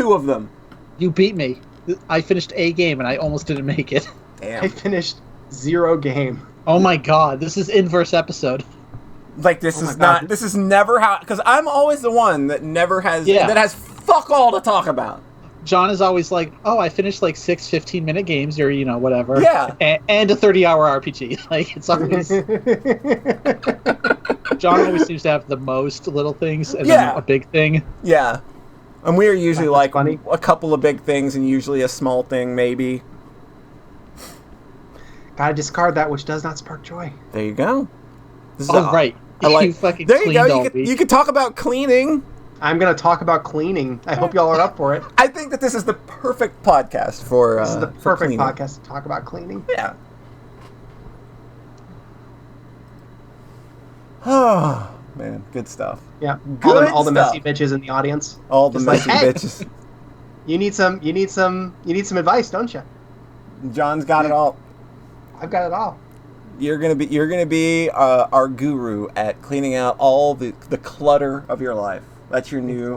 2 of them. You beat me. I finished a game and I almost didn't make it. Damn. I finished 0 game. Oh my god, this is inverse episode. Like, this is not... This is never how... Because I'm always the one that never has... Yeah. That has fuck all to talk about. John is always like, oh, I finished like 6 15-minute games or, whatever. Yeah. And a 30-hour RPG. Like, it's always... John always seems to have the most little things and then a big thing. Yeah. And we are usually like funny. a couple of big things and usually a small thing, maybe. Gotta discard that which does not spark joy. There you go. Right. You fucking there you go. cleaned You could talk about cleaning. I'm gonna talk about cleaning. I hope y'all are up for it. I think that this is the perfect podcast for This is the for perfect cleaning. podcast to talk about cleaning. Yeah. Oh, man. Good stuff. Yeah. Good all the messy stuff. bitches in the audience. All the Just messy like, hey, bitches. You need some advice, don't you? John's got it all. I've got it all. You're gonna be our guru at cleaning out all the clutter of your life. That's your new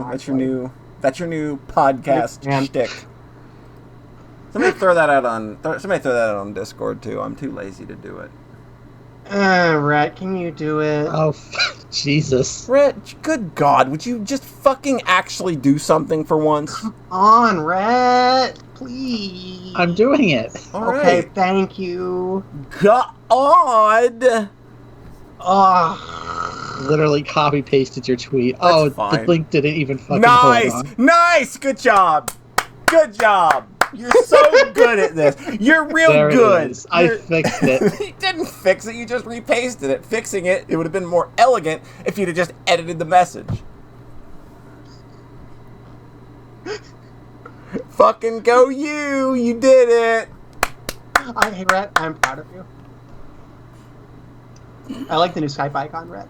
podcast Man. shtick. Somebody throw that out on Discord too. I'm too lazy to do it. Rhett, can you do it? Oh, Jesus. Rhett, good God, would you just fucking actually do something for once? Come on, Rhett, please. I'm doing it. All Okay, right. thank you. God. Oh, Literally copy-pasted your tweet. That's the fine. link didn't even fucking hold on. Nice, good job. You're so good at this. You're real There it good. is. I fixed it. You didn't fix it, you just repasted it. Fixing it would have been more elegant if you'd have just edited the message. Fucking go you! You did it! hey, Rhett, I'm proud of you. I like the new Skype icon, Rhett.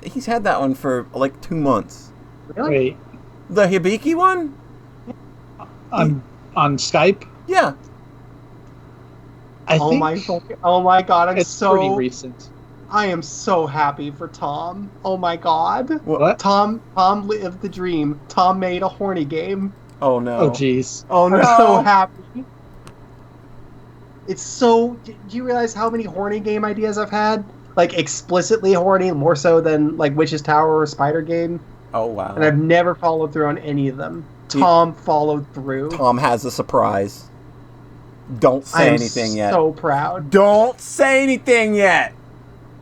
He's had that one for like 2 months. Really? Wait, The Hibiki one? on Skype? Yeah. I Oh think my god, it's pretty recent. I am so happy for Tom. Oh my god. What? Tom lived the dream. Tom made a horny game. Oh no. Oh, jeez. Oh no. I'm so happy. It's so... Do you realize how many horny game ideas I've had? Like, explicitly horny, more so than, like, Witch's Tower or Spider Game. Oh wow. And I've never followed through on any of them. Tom followed through. Tom has a surprise. Don't say anything yet. I'm so proud. Don't say anything yet.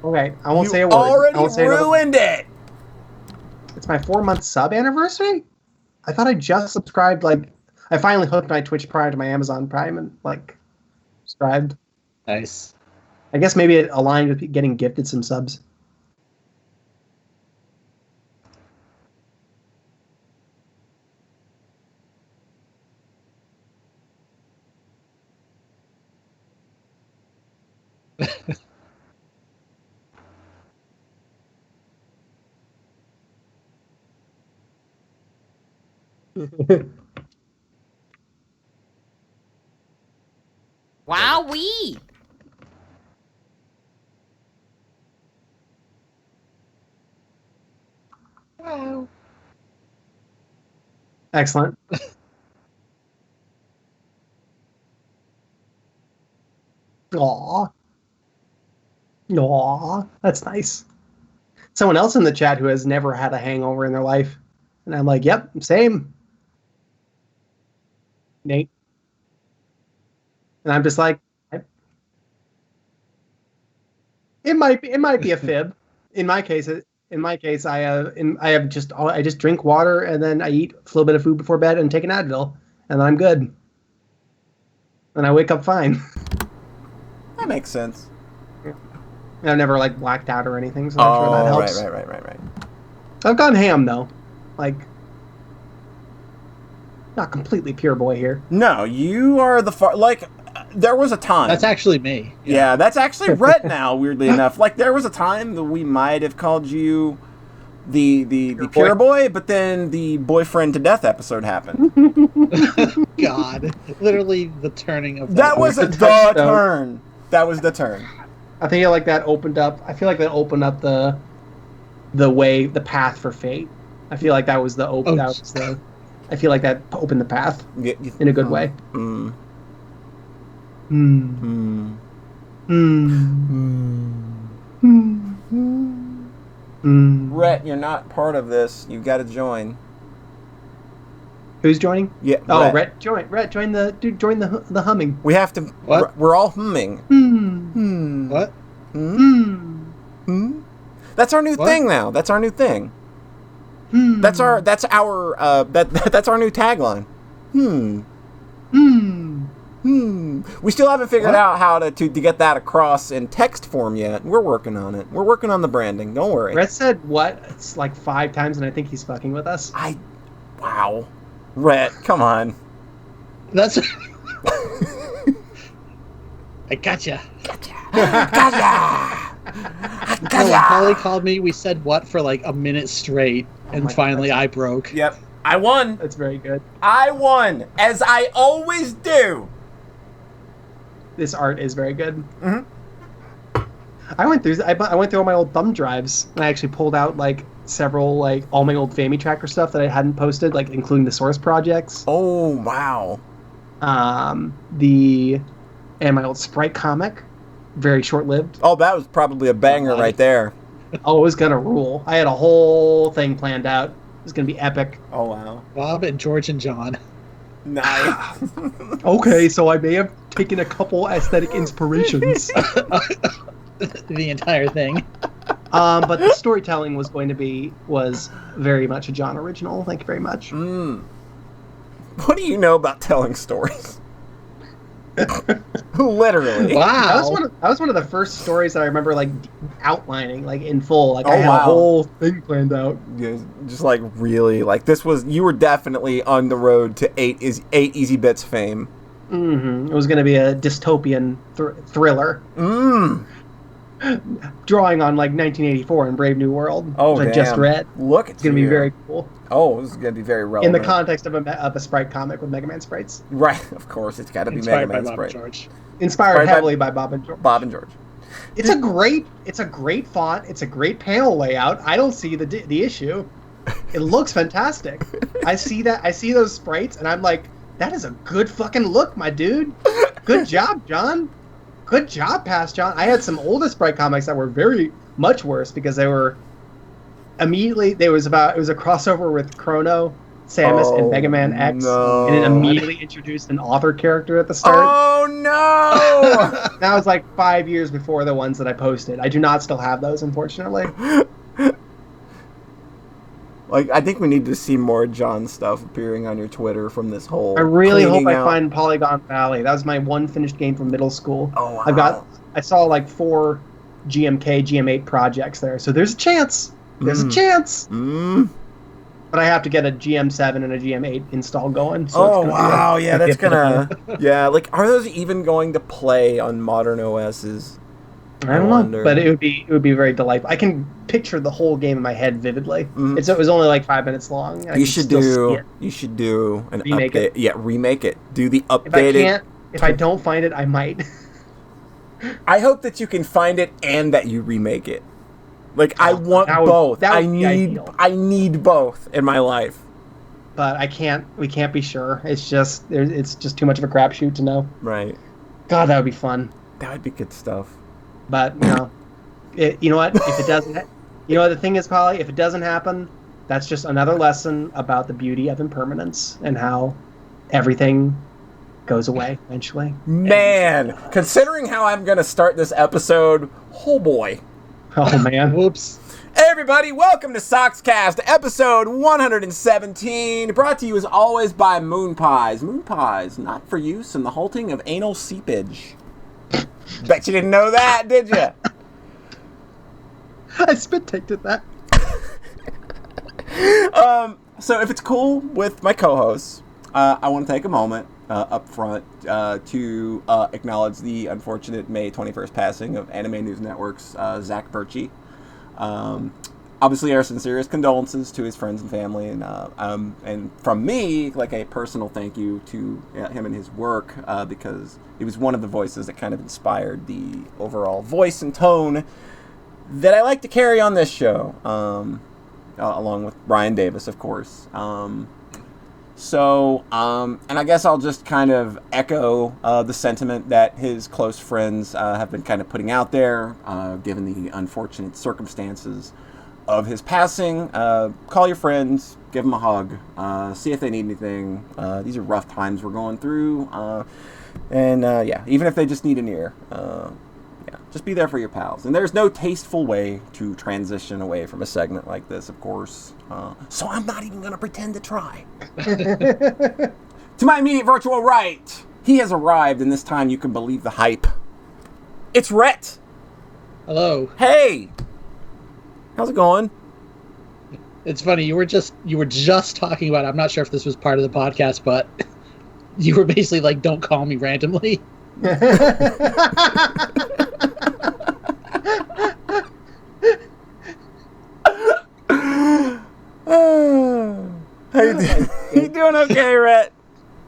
Okay, I won't You say a word. I already won't say another- ruined it. It's my 4-month sub anniversary? I thought I just subscribed, like... I finally hooked my Twitch Prime to my Amazon Prime and, like, subscribed. Nice. I guess maybe it aligned with getting gifted some subs. Wowee! Wow. Excellent. Aw. Aw. That's nice. Someone else in the chat who has never had a hangover in their life. And I'm like, yep, same. Nate. And I'm just like, it might be a fib. In my case, I just drink water and then I eat a little bit of food before bed and take an Advil, and then I'm good. And I wake up fine. That makes sense. And I've never like blacked out or anything, so I'm sure that helps. Right. I've gone ham though, like not completely pure boy here. No, you are the far like. There was a time. That's actually me. Yeah, that's actually Rhett now. Weirdly enough, like there was a time that we might have called you the pure boy, but then the boyfriend to death episode happened. God, literally the turning of That was the touchstone. turn. That was the turn. I feel like that opened up the path for fate. I feel like that was the Oh, that was the. I feel like that opened the path in a good way. Mm. Hmm. Mm. Hmm. Mm. Hmm. Hmm. Rhett, you're not part of this. You've got to join. Who's joining? Yeah, Oh, Rhett. Rhett, join the humming. We have to. What? We're all humming. Hmm. What? Hmm. Hmm. Hmm. That's our new What? thing now. That's our new thing. Hmm. That's our that's our new tagline. Hmm. Hmm. We still haven't figured What? out how to get that across in text form yet. We're working on it. We're working on the branding. Don't worry. Rhett said what? It's like 5 times, and I think he's fucking with us. Wow. Rhett, come on. That's. I gotcha. Gotcha. No, when Polly called me, we said what for like a minute straight, and my finally gosh. I broke. Yep. I won. That's very good. I won, as I always do. This art is very good. Mhm. I went through all my old thumb drives, and I actually pulled out like several all my old Family Tracker stuff that I hadn't posted, like including the source projects. Oh, wow. And my old Sprite comic, very short-lived. Oh, that was probably a banger right there. Oh, it was gonna rule. I had a whole thing planned out. It was gonna be epic. Oh, wow. Bob and George and John. Nice. Okay, so I may have taken a couple aesthetic inspirations. The entire thing. But the storytelling was very much a John original. Thank you very much. What do you know about telling stories? Literally. Wow. That was one of the first stories that I remember outlining in full. I had wow. a whole thing planned out. Yeah, just really this was, you were definitely on the road to 8 Easy Bits fame. Mm-hmm. It was going to be a dystopian thriller. Drawing on 1984 and Brave New World, Oh, which damn. I just read. Look, It's going to be very cool. Oh, this is going to be very In relevant. the context of a Sprite comic with Mega Man sprites. Right, of course, it's got to be Mega Inspired by Man Bob Sprite. and George. Inspired heavily by Bob and George. Bob and George. It's a great font. It's a great panel layout. I don't see the issue. It looks fantastic. I see those sprites, and I'm like, that is a good fucking look, my dude. Good job, John. Good job, Past John. I had some older Sprite comics that were very much worse because they were immediately. It was a crossover with Chrono, Samus, and Mega Man X, no. and it immediately introduced an author character at the start. Oh no! That was 5 years before the ones that I posted. I do not still have those, unfortunately. I think we need to see more John stuff appearing on your Twitter from this whole. I really hope I out. find Polygon Valley. That was my one finished game from middle school. Oh wow! I saw 4 GMK, GM8 projects there, so there's a chance. There's a chance. But I have to get a GM7 and a GM8 install going. So wow! Yeah, that's gonna. Yeah, are those even going to play on modern OSs? I don't know, but it would be very delightful. I can picture the whole game in my head vividly. It was only 5 minutes long. You should do an Remake update. it. Yeah, remake it. Do the updated. If I don't find it, I might. I hope that you can find it and that you remake it. I want both. That would be ideal. I need both in my life. But we can't be sure. It's just too much of a crapshoot to know. Right. God, that would be fun. That would be good stuff. But you know what? If it doesn't, the thing is, Polly, if it doesn't happen, that's just another lesson about the beauty of impermanence and how everything goes away eventually. Man, considering how I'm gonna start this episode, oh boy. Oh man. Whoops. Hey everybody, welcome to Sockscast, episode 117, brought to you as always by Moon Pies. Moon Pies, not for use in the halting of anal seepage. Bet you didn't know that, did you? I spit taked at that. So if it's cool with my co-hosts, I want to take a moment up front to acknowledge the unfortunate May 21st passing of Anime News Network's Zach Berchi. Obviously, our sincerest condolences to his friends and family, and from me, a personal thank you to him and his work, because he was one of the voices that kind of inspired the overall voice and tone that I like to carry on this show. along with Brian Davis, of course. And I guess I'll just kind of echo the sentiment that his close friends have been kind of putting out there, given the unfortunate circumstances of his passing. Call your friends, give them a hug, see if they need anything. These are rough times we're going through. Even if they just need an ear, just be there for your pals. And there's no tasteful way to transition away from a segment like this, of course. So I'm not even going to pretend to try. To my immediate virtual right, he has arrived, and this time you can believe the hype. It's Rhett. Hello. Hey. How's it going? It's funny, you were just talking about, I'm not sure if this was part of the podcast, but you were basically like, don't call me randomly. How you doing? You doing okay, Rhett?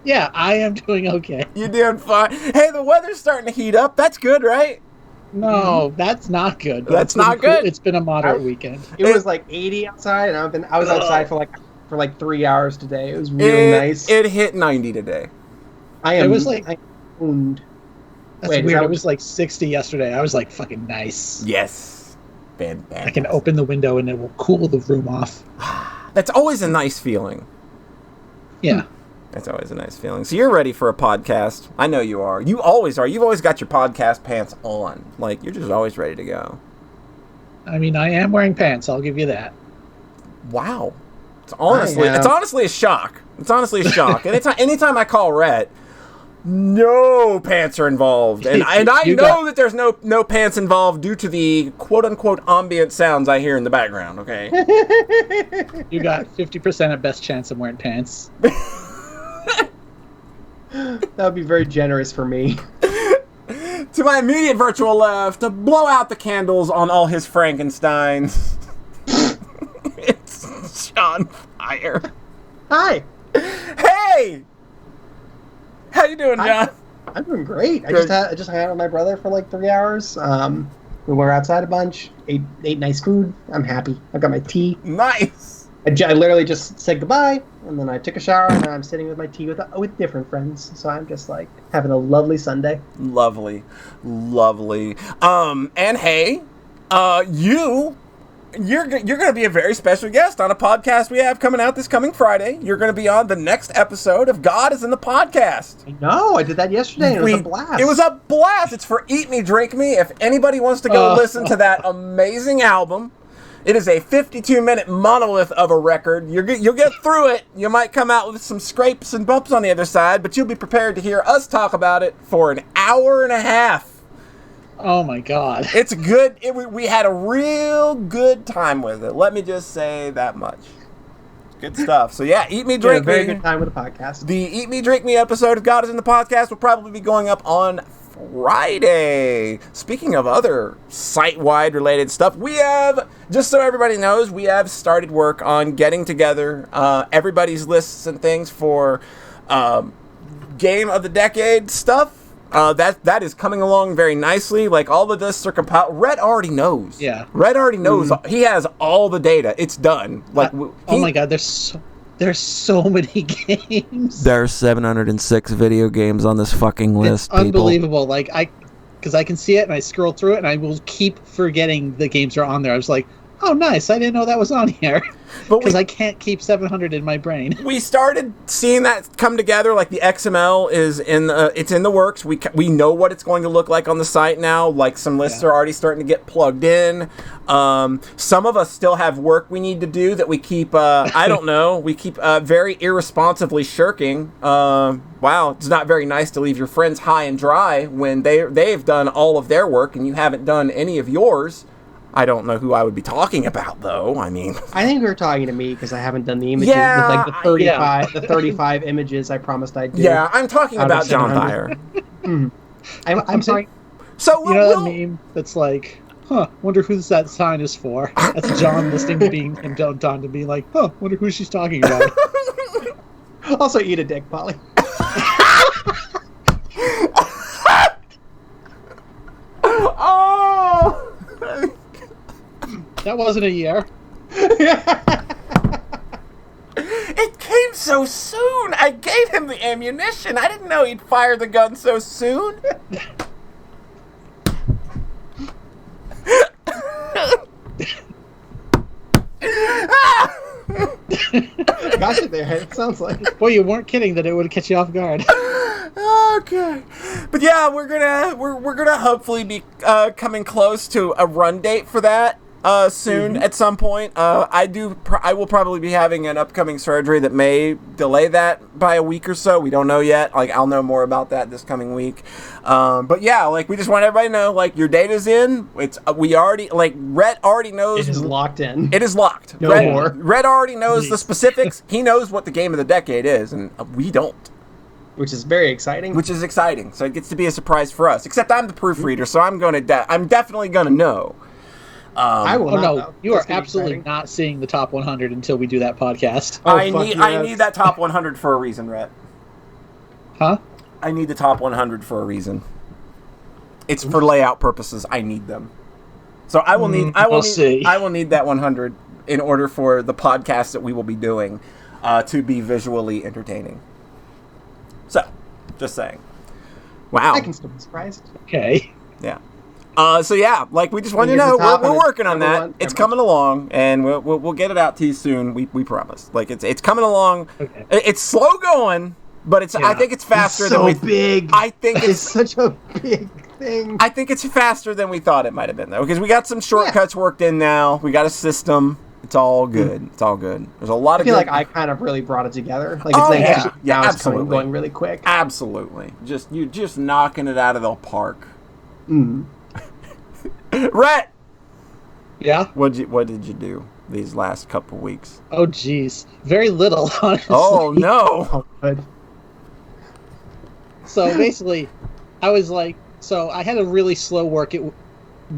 Yeah, I am doing okay. You doing fine? Hey, the weather's starting to heat up. That's good, right? No, that's not good. That's not good. It's been a moderate weekend. It was like 80 outside, and I was outside for like 3 hours today. It was really nice. It hit 90 today. It was like, owned. That's weird. It was like 60 yesterday. I was like, fucking nice. Yes. Fantastic. I can open the window and it will cool the room off. That's always a nice feeling. Yeah. That's always a nice feeling. So you're ready for a podcast. I know you are. You always are. You've always got your podcast pants on. Like, you're just always ready to go. I mean, I am wearing pants. I'll give you that. Wow. It's honestly a shock. It's honestly a shock. Anytime I call Rhett, no pants are involved. And I know that there's no pants involved due to the quote-unquote ambient sounds I hear in the background, okay? You got 50% of best chance I'm wearing pants. That would be very generous for me. To my immediate virtual left, to blow out the candles on all his Frankensteins, it's John Fire. Hi. Hey! How you doing, John? I'm doing great. I just hung out with my brother for like 3 hours. We were outside a bunch, ate nice food. I'm happy. I got my tea. Nice. I literally just said goodbye, and then I took a shower, and now I'm sitting with my tea with different friends. So I'm just like having a lovely Sunday. Lovely. And hey, you're going to be a very special guest on a podcast we have coming out this coming Friday. You're going to be on the next episode of God is in the Podcast. I know. I did that yesterday, and it was a blast. It was a blast. It's for Eat Me, Drink Me. If anybody wants to go listen to that amazing album, it is a 52-minute monolith of a record. You'll get through it. You might come out with some scrapes and bumps on the other side, but you'll be prepared to hear us talk about it for an hour and a half. Oh my God. It's good. We had a real good time with it. Let me just say that much. Good stuff. So yeah, Eat Me, Drink Me. Very good time with the podcast. The Eat Me, Drink Me episode of God is in the Podcast will probably be going up on Friday. Speaking of other site-wide related stuff, we have, just so everybody knows, we have started work on getting together everybody's lists and things for Game of the Decade stuff. That is coming along very nicely. Like, all the lists are compiled. Rhett already knows. Yeah. Rhett already knows. He has all the data. It's done. Like, oh my God, there's so many games. There are 706 video games on this fucking list. It's unbelievable. Like, because I can see it and I scroll through it and I will keep forgetting the games are on there. I was like, oh, nice. I didn't know that was on here. Because I can't keep 700 in my brain. We started seeing that come together. Like, the XML is it's in the works. We know what it's going to look like on the site now. Like, some lists are already starting to get plugged in. Some of us still have work we need to do that we keep, I don't know, we keep very irresponsibly shirking. Wow, it's not very nice to leave your friends high and dry when they've done all of their work and you haven't done any of yours. I don't know who I would be talking about, though. I mean, I think you were talking to me because I haven't done the images with like the 35 images I promised I'd do. Yeah, I'm talking about John Thayer. I'm sorry. So you know that meme that's like, wonder who that sign is for. That's John listening to being and Don to be like, wonder who she's talking about. Also, eat a dick, Polly. Oh. That wasn't a year. so soon. I gave him the ammunition. I didn't know he'd fire the gun so soon. Got you there. It sounds like. Boy, you weren't kidding that it would catch you off guard. Okay, but yeah, we're gonna hopefully be coming close to a run date for that soon at some point. I will probably be having an upcoming surgery that may delay that by a week or so. We don't know yet. Like, I'll know more about that this coming week. But yeah, like, we just want everybody to know, like, your data's in. We already, like, Rhett already knows. It is locked in. It is locked. No more. Rhett already knows the specifics. He knows what the game of the decade is, and we don't. Which is very exciting. Which is exciting. So it gets to be a surprise for us. Except I'm the proofreader, so I'm definitely gonna know. I will not no, know. you are That's gonna be absolutely exciting. not seeing the top 100 until we do that podcast. Oh, I fuck need yes. that top 100 for a reason, Rhett. Huh? I need the top 100 for a reason. It's for layout purposes. I need them. So I will need. I will need that 100 in order for the podcast that we will be doing to be visually entertaining. So, just saying. Wow. I can still be surprised. Okay. Yeah. So yeah, like, we just want you to Here's know the top, we're and it's working on number that. one. It's coming along, and we'll get it out to you soon. We promise. Like, it's coming along. Okay. It's slow going, but it's. I Yeah. think it's faster It's than so we. big. I think It's it's. such a big thing. I think it's faster than we thought it might have been, though, because we got some shortcuts worked in now. We got a system. It's all good. It's all good. There's a lot I of. feel good... like I kind of really brought it together. Like, it's Oh, like, yeah. Yeah, now it's absolutely. going really quick. Absolutely. You're just knocking it out of the park. Mm. Rhett, Yeah? what did you do these last couple weeks? Oh, jeez. Very little, honestly. Oh no. Oh, good. So basically, I was like, I had a really slow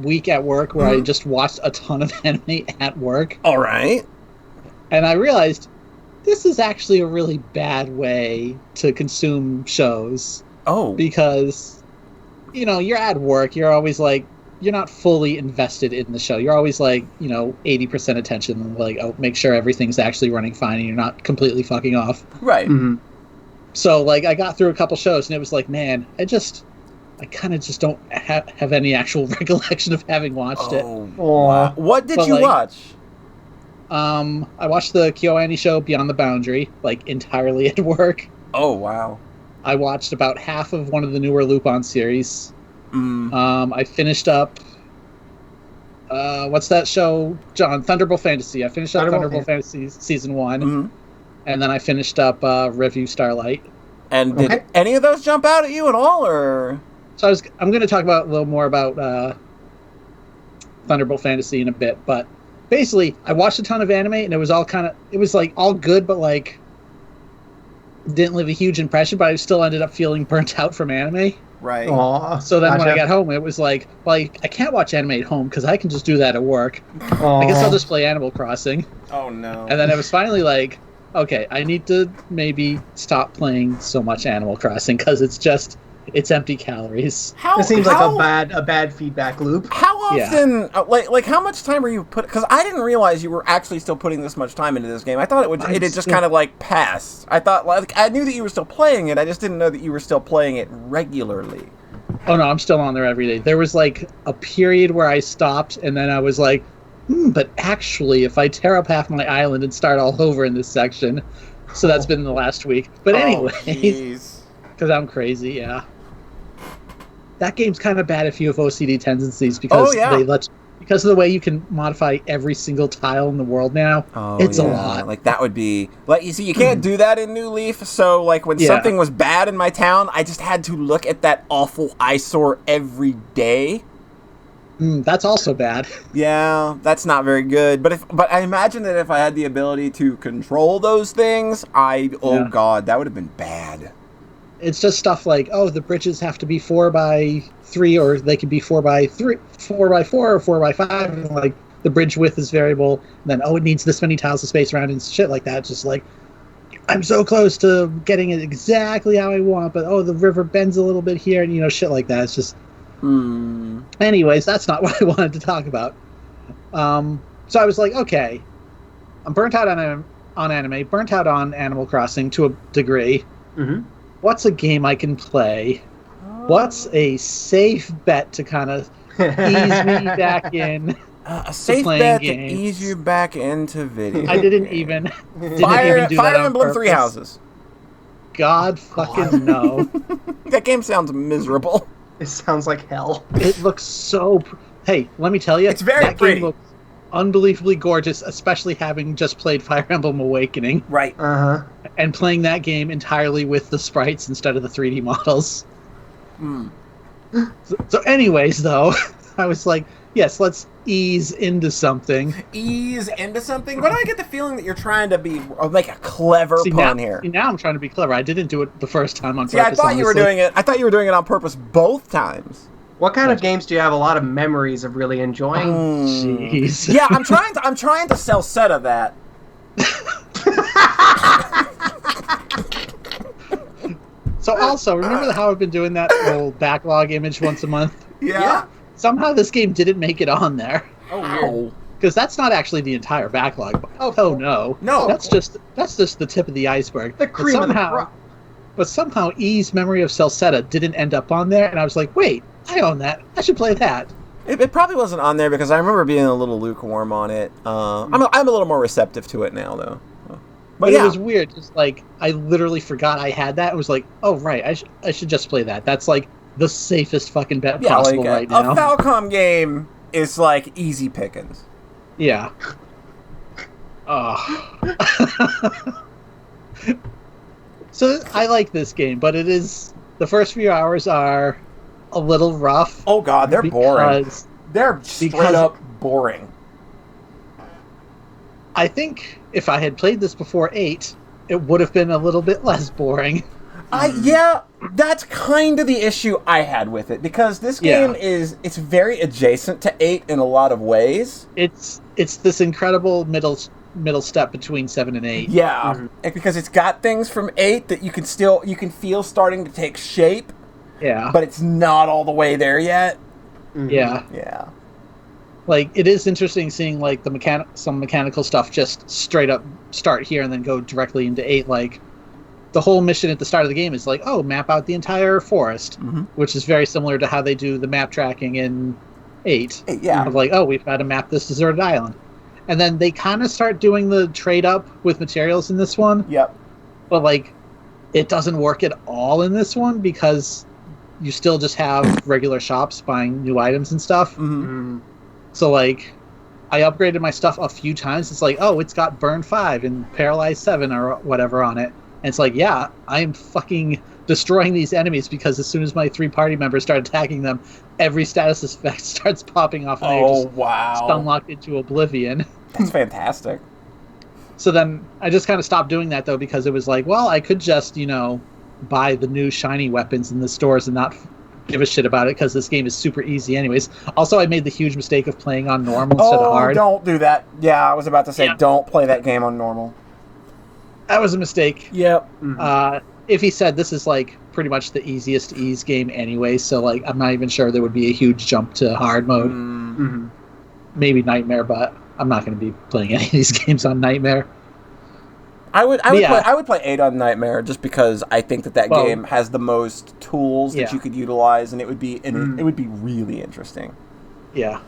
week at work where I just watched a ton of anime at work. All right. And I realized this is actually a really bad way to consume shows. Oh. Because, you're at work, you're always like, you're not fully invested in the show. You're always like, 80% attention, like, oh, make sure everything's actually running fine and you're not completely fucking off. Right. Mm-hmm. So, like, I got through a couple shows and it was like, man, I kind of just don't have any actual recollection of having watched it. Wow. What did you watch? I watched the KyoAni show Beyond the Boundary, like, entirely at work. Oh, wow. I watched about half of one of the newer Lupin series. I finished up what's that show, John? Thunderbolt Fantasy. I finished up Thunderbolt Fantasy Season 1. And then I finished up Review Starlight. And did any of those jump out at you at all, or? So I'm going to talk a little more about Thunderbolt Fantasy in a bit, but basically I watched a ton of anime and it was all all good, but like didn't leave a huge impression, but I still ended up feeling burnt out from anime. Right. Aww, so then when I got home, it was like, well, I can't watch anime at home because I can just do that at work. Aww. I guess I'll just play Animal Crossing. Oh, no. And then it was finally like, okay, I need to maybe stop playing so much Animal Crossing because it's empty calories. It seems like a bad feedback loop. How often, like how much time are you because I didn't realize you were actually still putting this much time into this game. I thought it had just kind of like passed. I thought, like, I knew that you were still playing it. I just didn't know that you were still playing it regularly. Oh no, I'm still on there every day. There was like a period where I stopped and then I was like, but actually if I tear up half my island and start all over in this section. So that's been the last week. But anyways, because I'm crazy, yeah. That game's kind of bad if you have OCD tendencies because because of the way you can modify every single tile in the world now. It's a lot. Like, that would be like, you see, you can't do that in New Leaf. So like when something was bad in my town, I just had to look at that awful eyesore every day. That's also bad. Yeah, that's not very good. But I imagine that if I had the ability to control those things, God, that would have been bad. It's just stuff like, the bridges have to be 4x3, or they can be 4x3, 4x4, or 4x5. And like the bridge width is variable. And then it needs this many tiles of space around and shit like that. It's just like, I'm so close to getting it exactly how I want, but the river bends a little bit here, and shit like that. It's just. Anyways, that's not what I wanted to talk about. So I was like, okay, I'm burnt out on on anime, burnt out on Animal Crossing to a degree. Mm-hmm. What's a game I can play? What's a safe bet to kind of ease me back in? A safe playing bet games. to ease you back into video. I didn't games. even Fire do that on Emblem Three purpose. Houses. God fucking no. That game sounds miserable. It sounds like hell. It looks so... Hey, let me tell you, It's very that pretty. game looks unbelievably gorgeous, especially having just played Fire Emblem Awakening Right. Uh-huh. and playing that game entirely with the sprites instead of the 3D models. So anyways, though, I was like, yes, let's ease into something. Ease into something? But I get the feeling that you're trying to make a clever pun here. Now I'm trying to be clever. I didn't do it the first time on See, I purpose. thought you were honestly. doing it. I thought you were doing it on purpose both times. What kind of games do you have a lot of memories of really enjoying? Jeez. Yeah, I'm trying to sell Seta that. So also, remember how I've been doing that whole backlog image once a month? Yeah. Somehow this game didn't make it on there. Oh, weird. Because that's not actually the entire backlog. Oh no. No. That's just the tip of the iceberg. The cream of the crop. But somehow E's Memory of Celceta didn't end up on there, and I was like, wait, I own that. I should play that. It probably wasn't on there because I remember being a little lukewarm on it. I'm a little more receptive to it now, though. But yeah. it was weird. Just like, I literally forgot I had that. I was like, oh, right, I should just play that. That's like the safest fucking bet possible right now. A Falcom game is like easy pickings. Yeah. Oh. So I like this game, but it is... The first few hours are a little rough. Oh god, they're boring. They're straight up boring. I think if I had played this before 8, it would have been a little bit less boring. Yeah, that's kind of the issue I had with it, because this game it's very adjacent to 8 in a lot of ways. It's this incredible middle step between 7 and 8. Yeah, because it's got things from 8 that you can feel starting to take shape. Yeah. But it's not all the way there yet. Yeah. Yeah. Like, it is interesting seeing, like, some mechanical stuff just straight up start here and then go directly into 8. Like, the whole mission at the start of the game is like, oh, map out the entire forest, which is very similar to how they do the map tracking in 8. Yeah. Of like, oh, we've got to map this deserted island. And then they kind of start doing the trade up with materials in this one. Yep. But, like, it doesn't work at all in this one because you still just have regular shops buying new items and stuff. So, like, I upgraded my stuff a few times. It's like, oh, it's got Burn 5 and Paralyze 7 or whatever on it. And it's like, yeah, I'm fucking destroying these enemies because as soon as my 3 party members start attacking them, every status effect starts popping off and they're just stun locked into oblivion. That's fantastic. So then I just kind of stopped doing that, though, because it was like, well, I could just, buy the new shiny weapons in the stores and not give a shit about it because this game is super easy anyways. Also, I made the huge mistake of playing on normal instead of hard. Don't do that. Yeah, I was about to say, don't play that game on normal. That was a mistake. Yep. If he said this is, like, pretty much the easiest ease game anyway, so, like, I'm not even sure there would be a huge jump to hard mode. Maybe Nightmare, but I'm not going to be playing any of these games on Nightmare. I would play 8 on Nightmare just because I think that game has the most tools that you could utilize, and it would be really interesting. Yeah.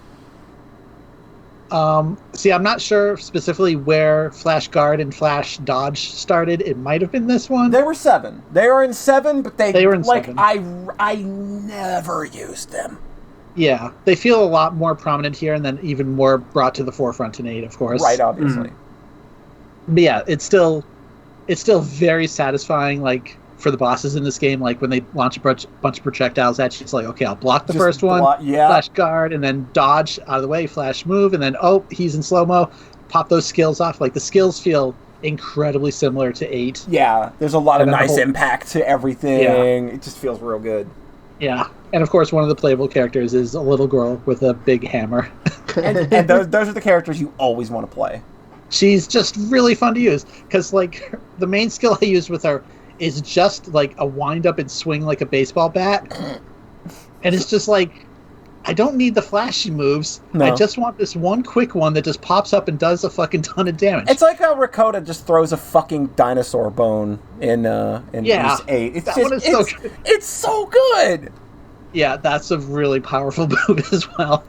See, I'm not sure specifically where Flash Guard and Flash Dodge started. It might have been this one. They were 7. They were in 7, but they were in 7. I never used them. Yeah, they feel a lot more prominent here, and then even more brought to the forefront in 8, of course. Right, obviously. But yeah, it's still very satisfying, like, for the bosses in this game. Like, when they launch a bunch of projectiles at you, it's like, okay, I'll block the first one, Flash Guard, and then dodge out of the way, Flash Move, and then, oh, he's in slow-mo, pop those skills off. Like, the skills feel incredibly similar to 8. Yeah, there's a lot of nice impact to everything. Yeah. It just feels real good. Yeah, and of course, one of the playable characters is a little girl with a big hammer. and those are the characters you always want to play. She's just really fun to use, because, like, the main skill I used with her is just, like, a wind-up and swing like a baseball bat. And it's just, like, I don't need the flashy moves. No. I just want this one quick one that just pops up and does a fucking ton of damage. It's like how Rakota just throws a fucking dinosaur bone in East 8. It's that just, one is so good. It's so good. Yeah, that's a really powerful move as well.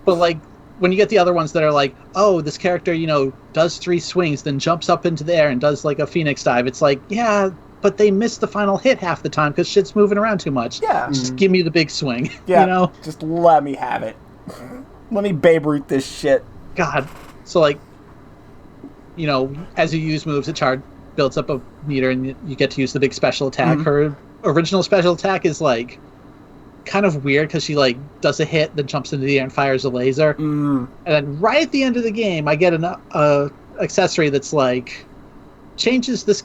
But like when you get the other ones that are like, oh, this character, does 3 swings, then jumps up into the air and does like a phoenix dive. It's like, yeah, but they miss the final hit half the time because shit's moving around too much. Yeah. Just give me the big swing. Yeah. Just let me have it. Let me Babe Ruth this shit. God. So like, as you use moves, the chart builds up a meter and you get to use the big special attack. Mm-hmm. Her original special attack is like kind of weird because she like does a hit, then jumps into the air and fires a laser. And then right at the end of the game, I get an accessory that's like changes this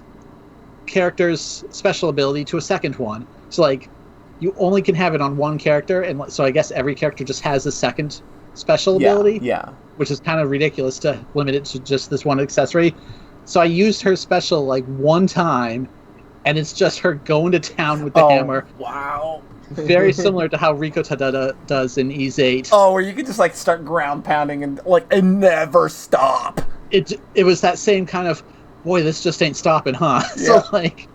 character's special ability to a second one. So like you only can have it on one character, and so I guess every character just has a second special ability. Yeah. Which is kind of ridiculous to limit it to just this one accessory. So I used her special like one time, and it's just her going to town with the hammer. Wow. Very similar to how Riko Tadada does in Ys 8. Oh, where you could just like start ground pounding and never stop. It was that same kind of, boy, this just ain't stopping, huh? Yeah. So like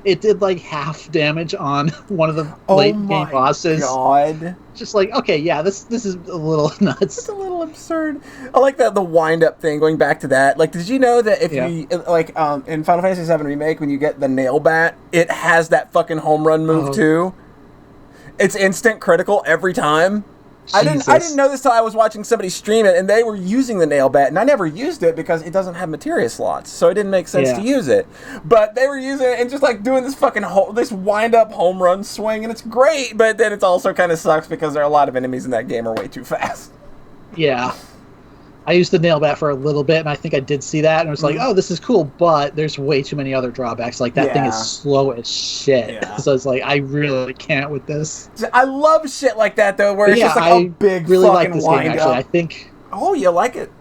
it did like half damage on one of the late game bosses. God. Just like, okay, yeah, this is a little nuts. It's a little absurd. I like the wind up thing. Going back to that, like, did you know that if you in Final Fantasy VII Remake, when you get the nail bat, it has that fucking home run move too. It's instant critical every time. I didn't know this till I was watching somebody stream it, and they were using the nail bat, and I never used it because it doesn't have materia slots, so it didn't make sense to use it. But they were using it and just like doing this fucking this wind up home run swing, and it's great. But then it also kind of sucks because there are a lot of enemies in that game are way too fast. Yeah. I used the nail bat for a little bit, and I think I did see that, and I was like, oh, this is cool, but there's way too many other drawbacks. Like, that thing is slow as shit. Yeah. So it's like, I really can't with this. I love shit like that, though, where it's just like a big really fucking like this wind game, actually. up. I think... Oh, you like it?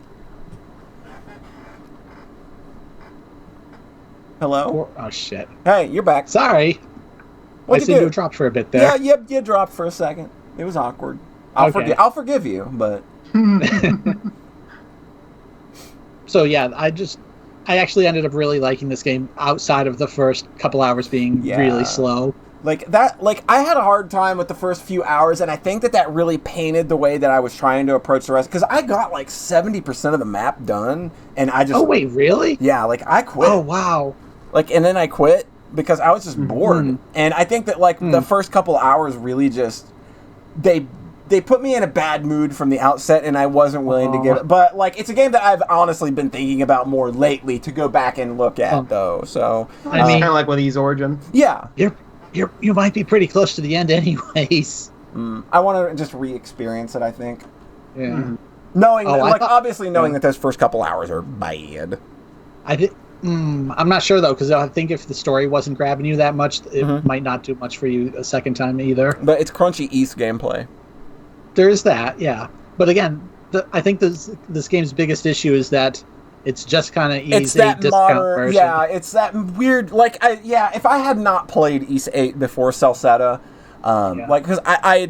Hello? Oh, shit. Hey, you're back. Sorry. I seem to have dropped for a bit there. Yeah, you dropped for a second. It was awkward. I'll forgive you, but... So yeah, I actually ended up really liking this game outside of the first couple hours being really slow. Like I had a hard time with the first few hours, and I think that really painted the way that I was trying to approach the rest, because I got like 70% of the map done, and I just... Oh, wait, really? Yeah, like I quit. Oh, wow. Like, and then I quit because I was just bored. And I think that like the first couple hours really just... They put me in a bad mood from the outset, and I wasn't willing to give it. But like, it's a game that I've honestly been thinking about more lately to go back and look at, though. So I mean, kind of like with Ys Origin. Yeah, you might be pretty close to the end, anyways. I want to just re-experience it. I think. Yeah. Knowing, obviously knowing that those first couple hours are bad. I'm not sure though, because I think if the story wasn't grabbing you that much, it might not do much for you a second time either. But it's crunchy East gameplay. There is that, yeah. But again, I think this game's biggest issue is that it's just kind of easy. It's that modern, it's that weird. Like, if I had not played Ys 8 before Celceta, like, because I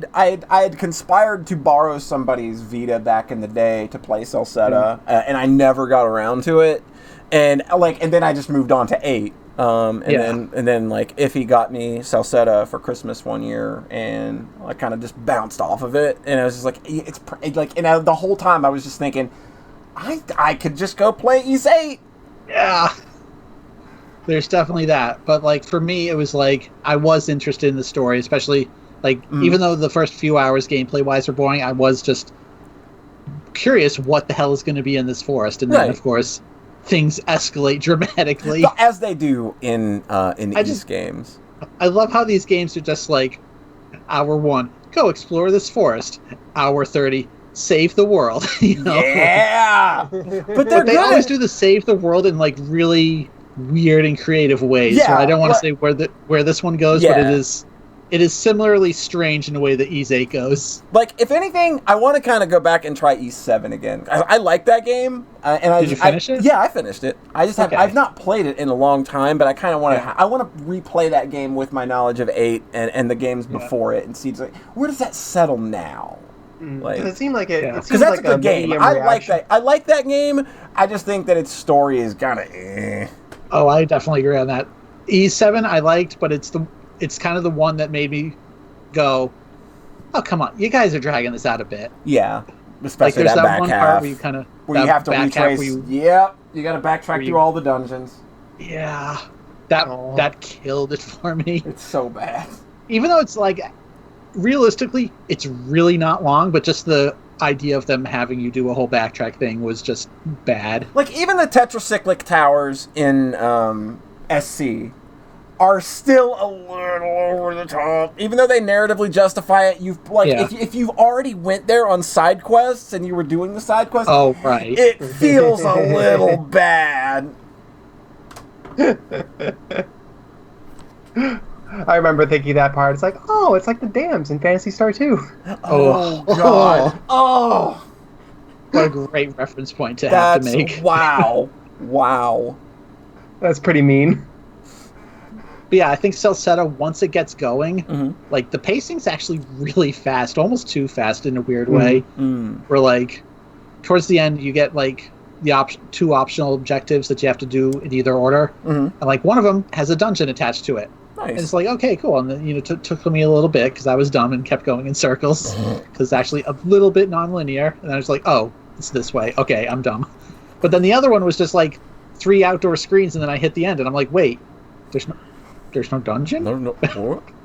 had conspired to borrow somebody's Vita back in the day to play Celceta, and I never got around to it, and then I just moved on to 8. And then like Iffy got me Celceta for Christmas one year, and I kind of just bounced off of it, and I was just like, it's like, and the whole time I was just thinking, I could just go play Ys 8. Yeah, there's definitely that, but like for me, it was like I was interested in the story, especially like even though the first few hours gameplay wise are boring, I was just curious what the hell is going to be in this forest, and then of course things escalate dramatically, as they do in these games. I love how these games are just like, hour 1, go explore this forest. Hour 30, save the world. Yeah, but they always do the save the world in like really weird and creative ways. Yeah, so I don't want to say where this one goes, but it is it is similarly strange in a way that Ys 8 goes. Like, if anything, I want to kind of go back and try Ys 7 again. I like that game. Did you finish it? Yeah, I finished it. I just I've not played it in a long time, but I kind of want to. I want to replay that game with my knowledge of 8 and the games before it, and see like, where does that settle now. Like, it seemed like it. Because that's like a good game. I like that. I like that game. I just think that its story is kind of. Oh, I definitely agree on that. Ys 7 I liked, but it's kind of the one that made me go, oh, come on, you guys are dragging this out a bit. Yeah, especially like, there's that back one half part where you kind of you have to retrace. You got to backtrack through all the dungeons. Yeah, that killed it for me. It's so bad. Even though it's like, realistically, it's really not long, but just the idea of them having you do a whole backtrack thing was just bad. Like, even the tetracyclic towers in SC are still a little over the top, even though they narratively justify it. If you've already went there on side quests and you were doing the side quests, oh right, it feels a little bad. I remember thinking that part. It's like, oh, it's like the dams in Phantasy Star 2. Oh God! Oh, what a great reference point to have to make. Wow. That's pretty mean. But yeah, I think Celceta, once it gets going, like, the pacing's actually really fast, almost too fast in a weird way. Where, like, towards the end, you get, like, the two optional objectives that you have to do in either order. And, like, one of them has a dungeon attached to it. Nice. And it's like, okay, cool. And then, it took me a little bit because I was dumb and kept going in circles. Because it's actually a little bit non-linear. And I was like, oh, it's this way. Okay, I'm dumb. But then the other one was just, like, 3 outdoor screens, and then I hit the end, and I'm like, wait, there's no dungeon?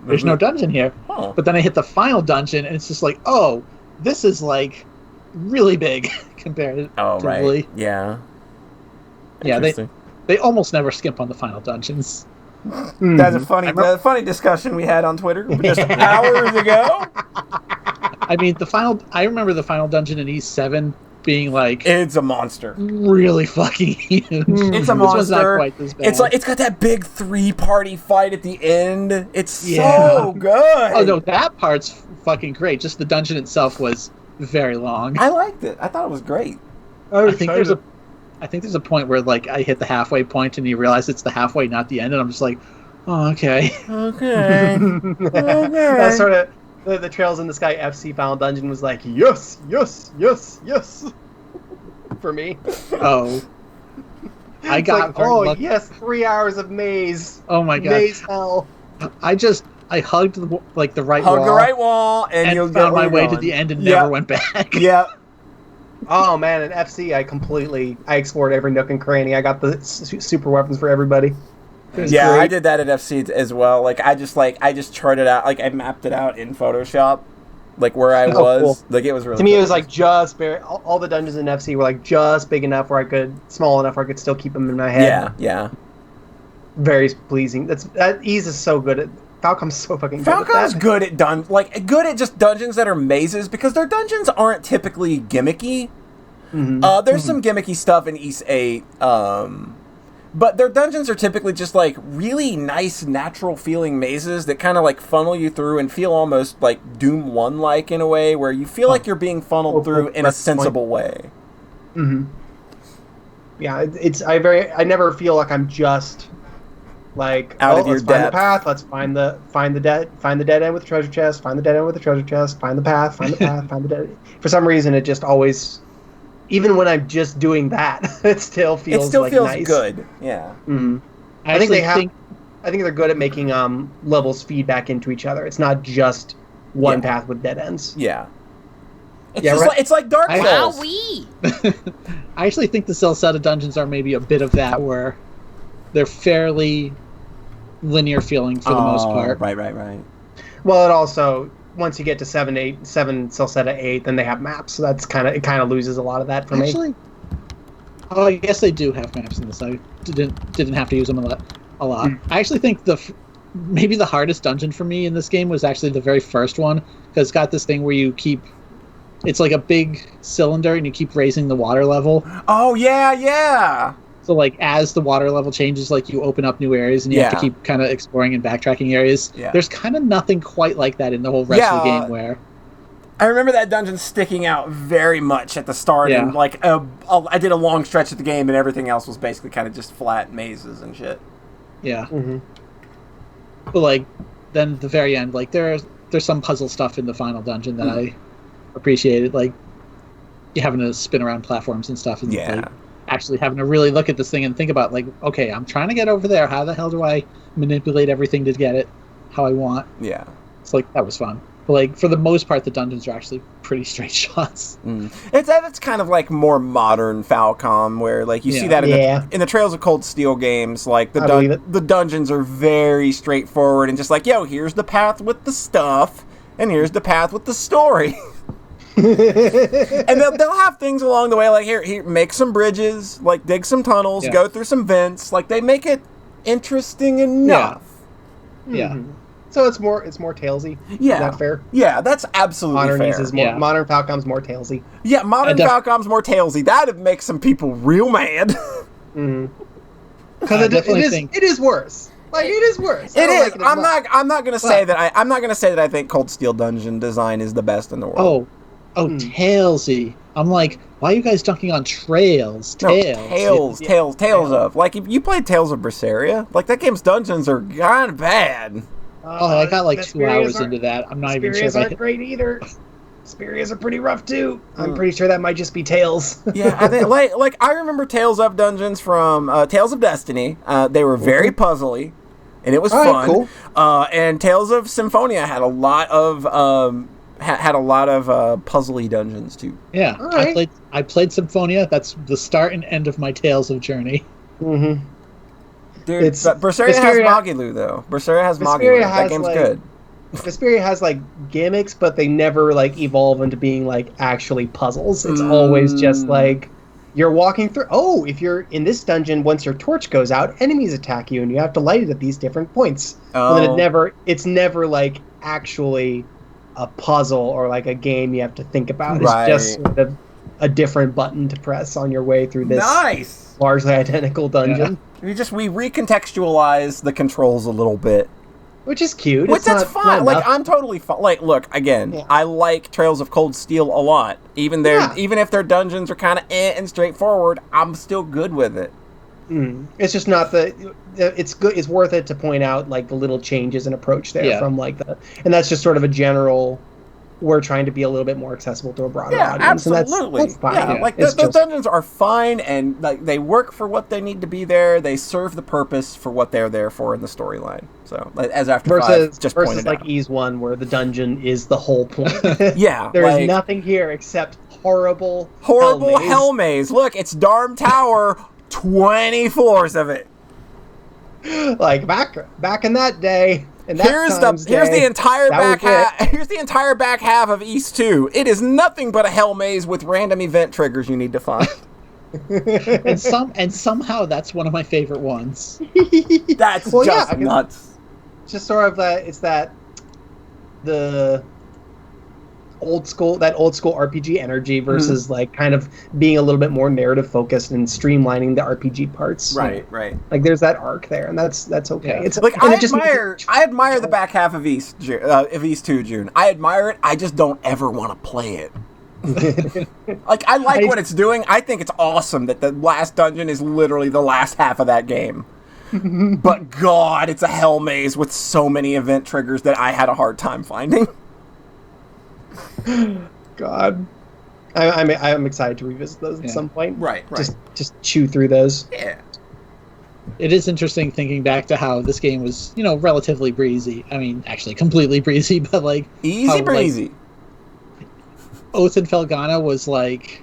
There's no dungeon here. Huh. But then I hit the final dungeon, and it's just like, oh, this is, like, really big comparatively. Oh, right. Yeah. Yeah, they almost never skimp on the final dungeons. That's a funny discussion we had on Twitter just hours ago. I mean, I remember the final dungeon in Ys 7 being like, it's a monster, really fucking huge. It's a monster. This one's not quite this bad. It's got that big 3-party fight at the end. It's so good. Oh no, that part's fucking great. Just the dungeon itself was very long. I liked it. I thought it was great. I think there's a point where, like, I hit the halfway point and you realize it's the halfway, not the end, and I'm just like, oh, okay. That's sort of the Trails in the Sky FC final dungeon was like, yes, for me. Oh, I got like, lucky. Yes, 3 hours of maze. Oh my god, maze hell. I hugged the right wall. Hugged the right wall, and you found my way to the end and never went back. Yep. Oh man, in FC, I explored every nook and cranny. I got the super weapons for everybody. Yeah, great. I did that at FC as well. Like, I just charted out, like, I mapped it out in Photoshop, like, where I was. Cool. Like, it was really. To me, it was like just all the dungeons in FC were like just big enough small enough where I could still keep them in my head. Yeah. Very pleasing. That Ys is so good at. Falcom's so fucking good at that. Falcom's good at good at just dungeons that are mazes, because their dungeons aren't typically gimmicky. There's some gimmicky stuff in Ys 8, but their dungeons are typically just, like, really nice, natural feeling mazes that kind of, like, funnel you through and feel almost like Doom 1-like in a way, where you feel like you're being funneled through in a sensible way. Yeah, I never feel like I'm just like, out of your let's find the path, let's find the dead end with the treasure chest, find the dead end with the treasure chest, find the path, find the path, find the dead end. For some reason, it just always, even when I'm just doing that, it still feels nice. Good. Yeah. I think they're good at making levels feed back into each other. It's not just one path with dead ends. Yeah. It's like Dark Souls. I actually think the Celceta dungeons are maybe a bit of that, where they're fairly linear feeling for the most part. Right. Well, it also, once you get to 7 Celceta 8, then they have maps, so it kind of loses a lot of that for me. Oh, I guess they do have maps in this. I didn't have to use them a lot. I actually think maybe the hardest dungeon for me in this game was actually the very first one, because it's got this thing where it's like a big cylinder and you keep raising the water level. Oh, yeah. So, like, as the water level changes, like, you open up new areas and you have to Yeah. keep kind of exploring and backtracking areas. Yeah. There's kind of nothing quite like that in the whole rest of the Yeah. game where... I remember that dungeon sticking out very much at the start, Yeah. and like I did a long stretch of the game, and everything else was basically kind of just flat mazes and shit. Yeah. Mm-hmm. But, like, then at the very end, like, there's some puzzle stuff in the final dungeon that I appreciated, like, you having to spin around platforms and stuff, and Yeah. like, actually having to really look at this thing and think about, like, okay, I'm trying to get over there. How the hell do I manipulate everything to get it how I want? Yeah. It's like, that was fun. But, like, for the most part, the dungeons are actually pretty straight shots. It's kind of like more modern Falcom, where like you see that in the Trails of Cold Steel games, like the dungeons are very straightforward and just like, yo, here's the path with the stuff, and here's the path with the story. And they'll have things along the way, like here, make some bridges, like dig some tunnels, go through some vents, like they make it interesting enough. Yeah. Mm-hmm. So it's more Talesy. Yeah. Is that fair? Yeah, that's absolutely fair. Modern Falcom's more Talesy. Yeah, modern Falcom's more Talesy. That'd make some people real mad. Because it is worse. Like, it is worse. It is. I'm not gonna say that I think Cold Steel dungeon design is the best in the world. Talesy. I'm like, why are you guys dunking on Trails? Tales of. Like, if you played Tales of Berseria, like, that game's dungeons are kind of bad. I got like 2 hours into that. I'm not even sure. Spirias aren't great either. Spirias are pretty rough too. I'm pretty sure that might just be Tales. Yeah, I think like I remember Tales of dungeons from Tales of Destiny. They were very puzzly, and it was fun. Cool. And Tales of Symphonia had a lot of puzzly dungeons too. Yeah, right. I played Symphonia. That's the start and end of my Tales of journey. Mm-hmm. Dude, Berseria has Magilu, though. Berseria has Magilu. That game's good. Vesperia has, like, gimmicks, but they never, like, evolve into being, like, actually puzzles. It's always just, like, you're walking through... Oh, if you're in this dungeon, once your torch goes out, enemies attack you, and you have to light it at these different points. Oh. And then it's never, like, actually a puzzle or, like, a game you have to think about. Right. It's just sort of a different button to press on your way through this largely identical dungeon. We recontextualize the controls a little bit, which is cute. Which that's fine. Like, I'm totally fine. Like, look, again, I like Trails of Cold Steel a lot. Even if their dungeons are kind of and straightforward, I'm still good with it. It's just not it's good. It's worth it to point out, like, the little changes in approach there from like and that's just sort of a general. We're trying to be a little bit more accessible to a broader audience. Absolutely. And that's fine. Yeah, like the dungeons are fine, and like they work for what they need to be there. They serve the purpose for what they're there for in the storyline. So, as After Five just pointed like out. Ys 1, where the dungeon is the whole point. Yeah, there's nothing here except horrible hell maze. Look, it's Darm Tower, 20 floors of it. Like back in that day. Here's the entire back half of East 2. It is nothing but a hell maze with random event triggers you need to find. and somehow that's one of my favorite ones. That's nuts. It's just sort of the old school RPG energy versus like kind of being a little bit more narrative focused and streamlining the RPG parts. Right. Like there's that arc there, and that's okay. Yeah. It's like I admire the back half of East 2, June. I admire it. I just don't ever want to play it. Like, I like what it's doing. I think it's awesome that the last dungeon is literally the last half of that game. But God, it's a hell maze with so many event triggers that I had a hard time finding. God, I'm excited to revisit those at some point. Right. Just chew through those. Yeah. It is interesting thinking back to how this game was, relatively breezy. I mean, actually, completely breezy, but like easy breezy. Like, Oath and Felghana was like,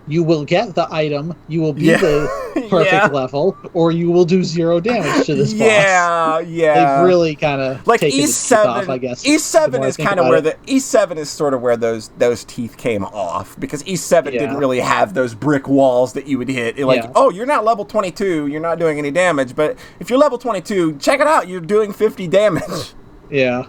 you will get the item, you will be the perfect level, or you will do 0 damage to this boss. Yeah. They've really kind of like taken East its 7. Off, I guess. East 7 is kind of where East 7 is sort of where those teeth came off, because East 7 didn't really have those brick walls that you would hit. Oh, you're not level 22, you're not doing any damage, but if you're level 22, check it out, you're doing 50 damage. Yeah.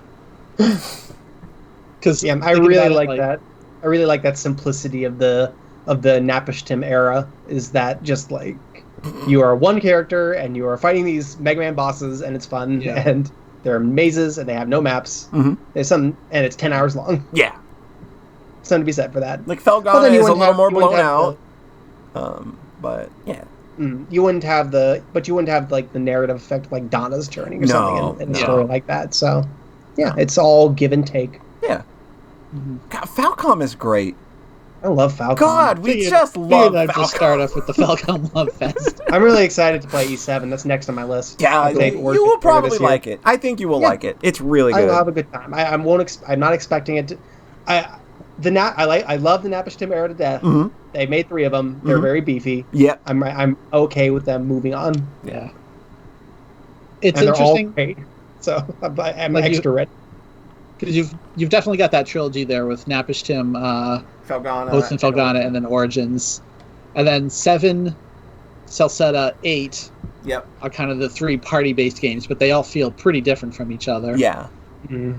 Because I really like that. I really like that simplicity of the Napishtim era, is that just like You are one character, and you are fighting these Mega Man bosses, and it's fun. Yeah. And there are mazes, and they have no maps. There's and it's 10 hours long. Yeah. Something to be said for that. Like Felgana is a little more blown out. But yeah. You wouldn't have like the narrative effect like Donna's turning or something in a story like that. So yeah, it's all give and take. Yeah. God, Falcom is great. I love Falcom. God, we just love Falcom. Just start off with the Falcom Love Fest. I'm really excited to play E7. That's next on my list. Yeah, you will probably like it. I think you will like it. It's really good. I'll have a good time. I'm not expecting it to. I love the Napishtim era to death. They made 3 of them. They're very beefy. Yeah, I'm okay with them moving on. Yeah, it's interesting. They're all great, so I'm like extra ready. Because you've definitely got that trilogy there with Napishtim, Felgana, Oath and Felgana, and then Origins, and then 7, Celceta, 8. Yep, are kind of the 3 party-based games, but they all feel pretty different from each other. Yeah.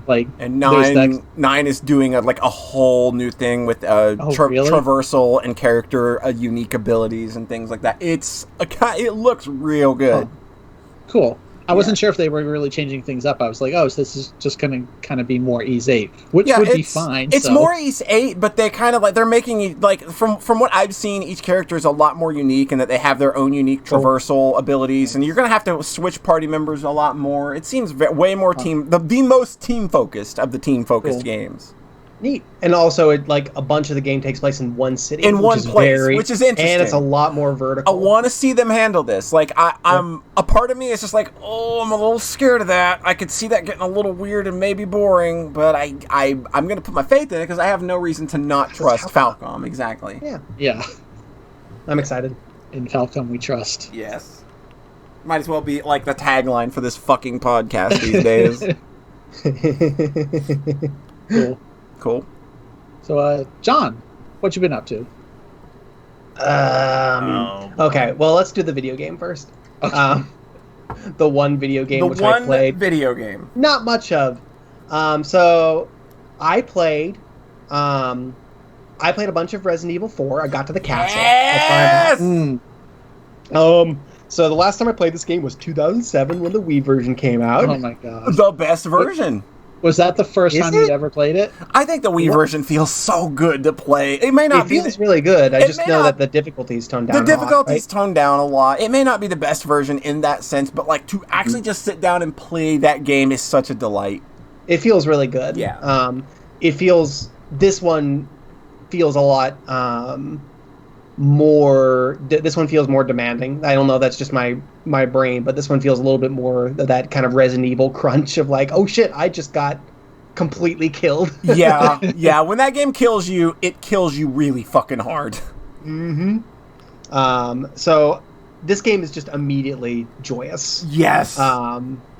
Like, and 9 is doing a whole new thing with traversal and character unique abilities and things like that. It looks real good. Cool. I wasn't sure if they were really changing things up. I was like, so this is just going to kind of be more Ys 8, which would be fine. It's more Ys 8, but they kind of they're making from what I've seen, each character is a lot more unique and that they have their own unique traversal abilities, and you're going to have to switch party members a lot more. It seems way more the most team focused of the team focused games. Neat. And also, a bunch of the game takes place in one city. In one place, which is interesting. And it's a lot more vertical. I want to see them handle this. I'm a part of me is just I'm a little scared of that. I could see that getting a little weird and maybe boring, but I'm going to put my faith in it because I have no reason to not trust Falcom. Exactly. Yeah. Yeah. I'm excited. In Falcom we trust. Yes. Might as well be the tagline for this fucking podcast these days. Cool. So, John, what you been up to? Okay, well, let's do the video game first. Okay. The one video game I played. Video game. Not much of. So I played a bunch of Resident Evil 4. I got to the castle. Yes! So the last time I played this game was 2007 when the Wii version came out. Oh my god. The best version. Was that the first time you'd ever played it? I think the Wii version feels so good to play. It may not be. It feels really good. I just know that the difficulty's toned down. The difficulty's toned down a lot. It may not be the best version in that sense, but to actually just sit down and play that game is such a delight. It feels really good. Yeah. This one feels a lot more. This one feels more demanding. I don't know. That's just my brain, but this one feels a little bit more that kind of Resident Evil crunch of oh shit, I just got completely killed. yeah. When that game kills you, it kills you really fucking hard. So this game is just immediately joyous. Yes.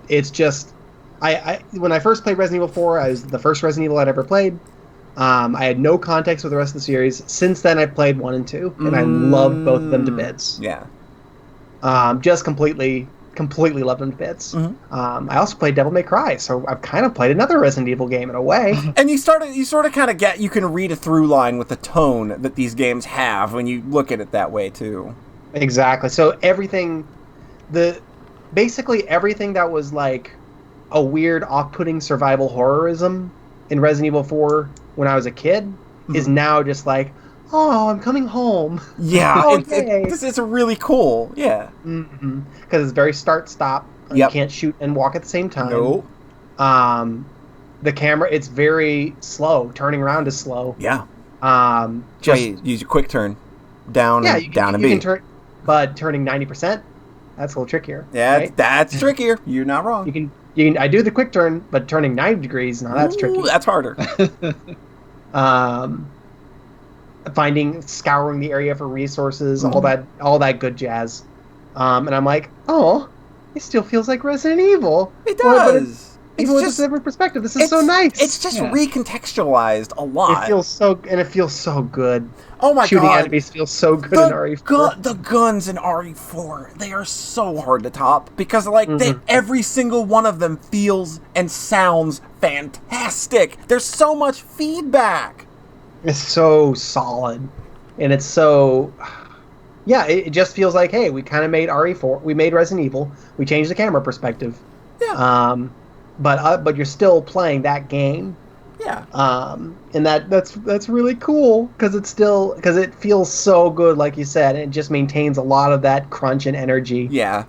It's just I when I first played Resident Evil 4, I was the first Resident Evil I'd ever played. I had no context with the rest of the series. Since then, I played 1 and 2, and I love both of them to bits. Yeah. Just completely love them to bits. I also played Devil May Cry, so I've kind of played another Resident Evil game in a way. And you sort of kind of you can read a through line with the tone that these games have when you look at it that way too. Exactly. So basically everything that was a weird off-putting survival horrorism in Resident Evil 4 when I was a kid is now just oh, I'm coming home. Yeah, it's really cool. Yeah. Because it's very start-stop. You can't shoot and walk at the same time. Nope. The camera, it's very slow. Turning around is slow. Yeah. Just use your quick turn. Down and B. But turning 90%, that's a little trickier. Yeah, right? That's trickier. You're not wrong. You can. I do the quick turn, but turning 90 degrees, now that's tricky. That's harder. Scouring the area for resources, all that good jazz. And I'm oh, it still feels like Resident Evil. It does. Even with a different perspective, this is so nice. It's just recontextualized a lot. It feels so good. Oh my god! Shooting enemies feels so good in RE4. The guns in RE4, they are so hard to top because every single one of them feels and sounds fantastic. There's so much feedback. It's so solid, and it's so Yeah, it just feels like, hey, we kind of made RE4, we made Resident Evil, we changed the camera perspective. Yeah. But you're still playing that game. Yeah. And that's really cool because it feels so good, like you said, and it just maintains a lot of that crunch and energy. Yeah.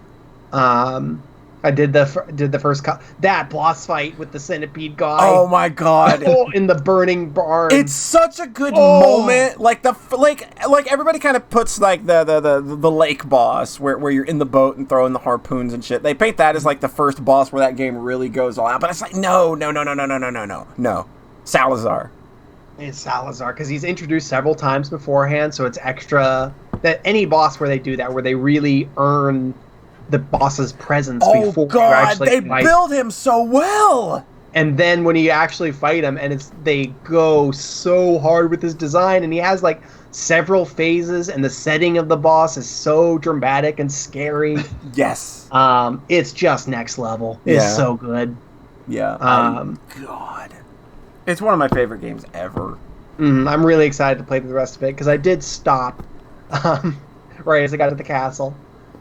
I did the first that boss fight with the centipede guy. Oh my god! In the burning barn. It's such a good moment. Like everybody kind of puts like the lake boss where you're in the boat and throwing the harpoons and shit. They paint that as like the first boss where that game really goes all out. But it's like no. Salazar. It's Salazar because he's introduced several times beforehand, so it's extra that any boss where they do that, where they really earn the boss's presence before you actually they fight. build him so well. And then when you actually fight him, and they go so hard with his design, and he has like several phases, and the setting of the boss is so dramatic and scary. Yes. It's just next level. It's so good. Yeah. God. It's one of my favorite games ever. I'm really excited to play the rest of it because I did stop right as I got to the castle.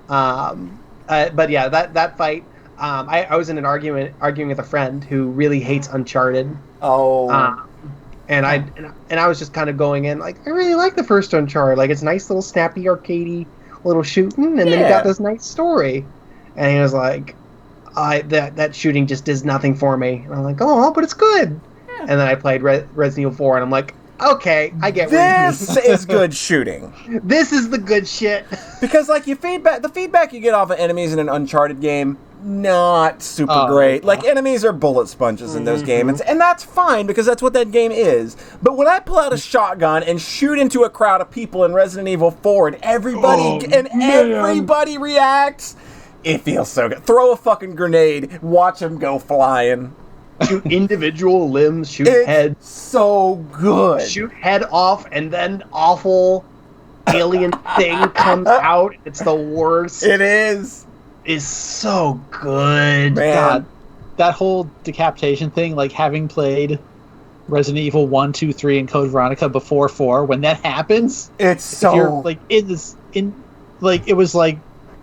But yeah, that fight. I was in an arguing with a friend who really hates Uncharted. Oh. And I was just kind of going in like, I really like the first Uncharted. Like, it's nice little snappy arcadey little shooting, and then you got this nice story. And he was like, that shooting just does nothing for me. And I'm like, oh, but it's good. Yeah. And then I played Resident Evil 4, and I'm like, okay, I get this is good shooting. This is the good shit. Because like the feedback you get off of enemies in an Uncharted game, not super great. Like enemies are bullet sponges in those games, and that's fine because that's what that game is. But when I pull out a shotgun and shoot into a crowd of people in Resident Evil 4, and everybody reacts, it feels so good. Throw a fucking grenade, watch them go flying. Shoot individual limbs, shoot head. So good. Shoot head off, and then awful alien thing comes out. It's the worst. It is. It's so good. Man. God, that whole decapitation thing, like having played Resident Evil 1, 2, 3, and Code Veronica before 4, when that happens, it's so you're like it was like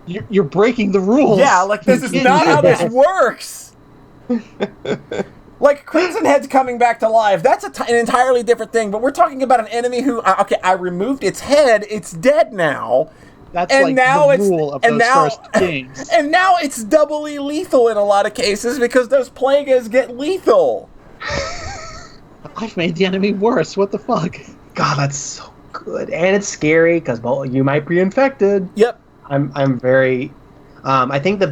you're breaking the rules. Yeah, like this is not how this works. Like Crimson Head's coming back to life. That's an entirely different thing. But we're talking about an enemy who, I removed its head. It's dead now. That's and like now the rule of those first games. And now it's doubly lethal in a lot of cases because those plagues get lethal. I've made the enemy worse. What the fuck? God, that's so good, and it's scary because you might be infected. Yep. I'm very. I think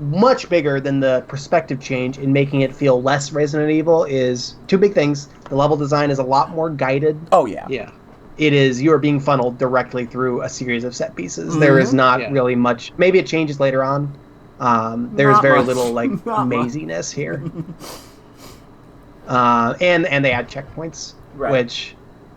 much bigger than the perspective change in making it feel less Resident Evil is two big things. The level design is a lot more guided. Oh, yeah. Yeah. It is, you are being funneled directly through a series of set pieces. Mm-hmm. There is not really much. Maybe it changes later on. There's very little like maziness here. And they add checkpoints,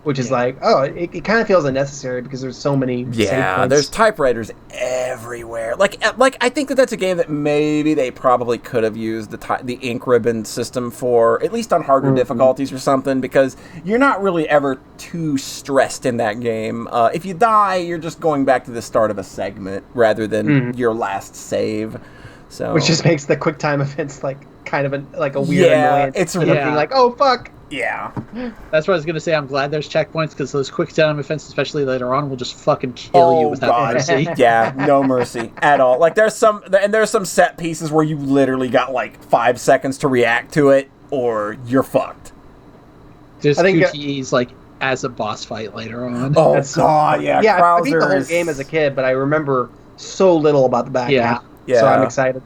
which is like, it kind of feels unnecessary because there's so many save points. There's typewriters everywhere. Like I think that's a game that maybe they probably could have used the ink ribbon system for, at least on harder difficulties or something, because you're not really ever too stressed in that game. If you die, you're just going back to the start of a segment rather than your last save. So, which just makes the quick time events like kind of a weird annoyance. It's being like, oh fuck. Yeah. That's what I was going to say. I'm glad there's checkpoints because those quick time events, especially later on, will just fucking kill you without mercy. Yeah, no mercy at all. Like there's some set pieces where you literally got like 5 seconds to react to it or you're fucked. There's QTEs like as a boss fight later on. Oh, that's God, yeah. Yeah, I beat the whole game as a kid, but I remember so little about the back half. Yeah. So I'm excited.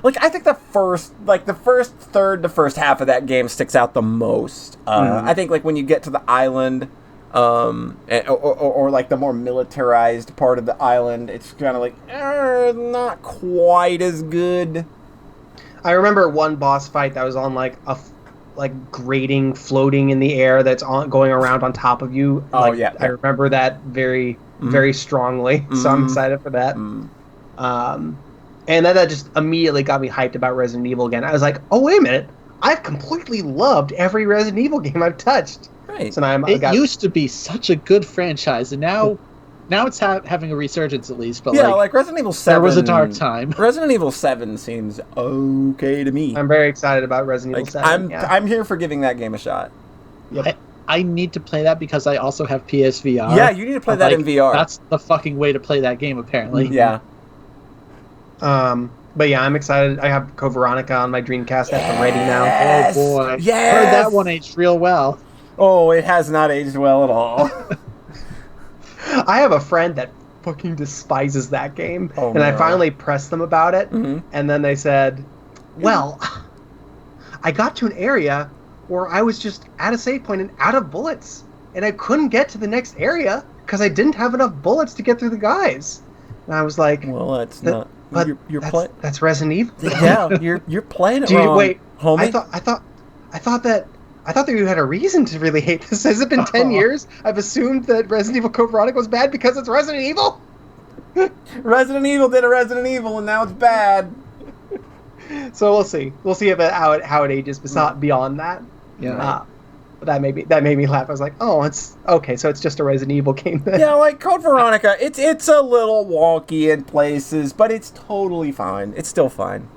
Like, I think the first third, the first half of that game sticks out the most. I think, like, when you get to the island, or like, the more militarized part of the island, it's kind of like, not quite as good. I remember one boss fight that was on, like, grating floating in the air that's going around on top of you. I remember that very, very strongly, so I'm excited for that. And then that just immediately got me hyped about Resident Evil again. I was like, oh, wait a minute. I've completely loved every Resident Evil game I've touched. Right. So now it used to be such a good franchise, and now Now it's having a resurgence at least, but Yeah, like Resident Evil 7. there was a dark time. Resident Evil 7 seems okay to me. I'm very excited about Resident Evil 7. I'm here for giving that game a shot. Yep. I need to play that because I also have PSVR. Yeah, you need to play that in VR. That's the fucking way to play that game, apparently. Yeah. But yeah, I'm excited. I have Code Veronica on my Dreamcast app. I'm ready now. Yes! Oh boy. Yes! Heard that one aged real well. Oh, it has not aged well at all. I have a friend that fucking despises that game. Oh, and I no. finally pressed them about it. Mhm. And then they said, well, I got to an area where I was just at a save point and out of bullets. And I couldn't get to the next area because I didn't have enough bullets to get through the guys. And I was like, Well, that's not. but You're that's, playing. that's Resident Evil. Yeah, you're playing it Dude, wrong. wait, homie. I thought that you had a reason to really hate this. Has it been 10 years? I've assumed that Resident Evil Code Veronica was bad because it's Resident Evil? Resident Evil did a Resident Evil, and now it's bad. So we'll see. We'll see how it ages beyond that. Yeah. But that made me laugh. I was like, oh, it's okay. So it's just a Resident Evil game then. Yeah, like Code Veronica, it's a little wonky in places, but it's totally fine. It's still fine.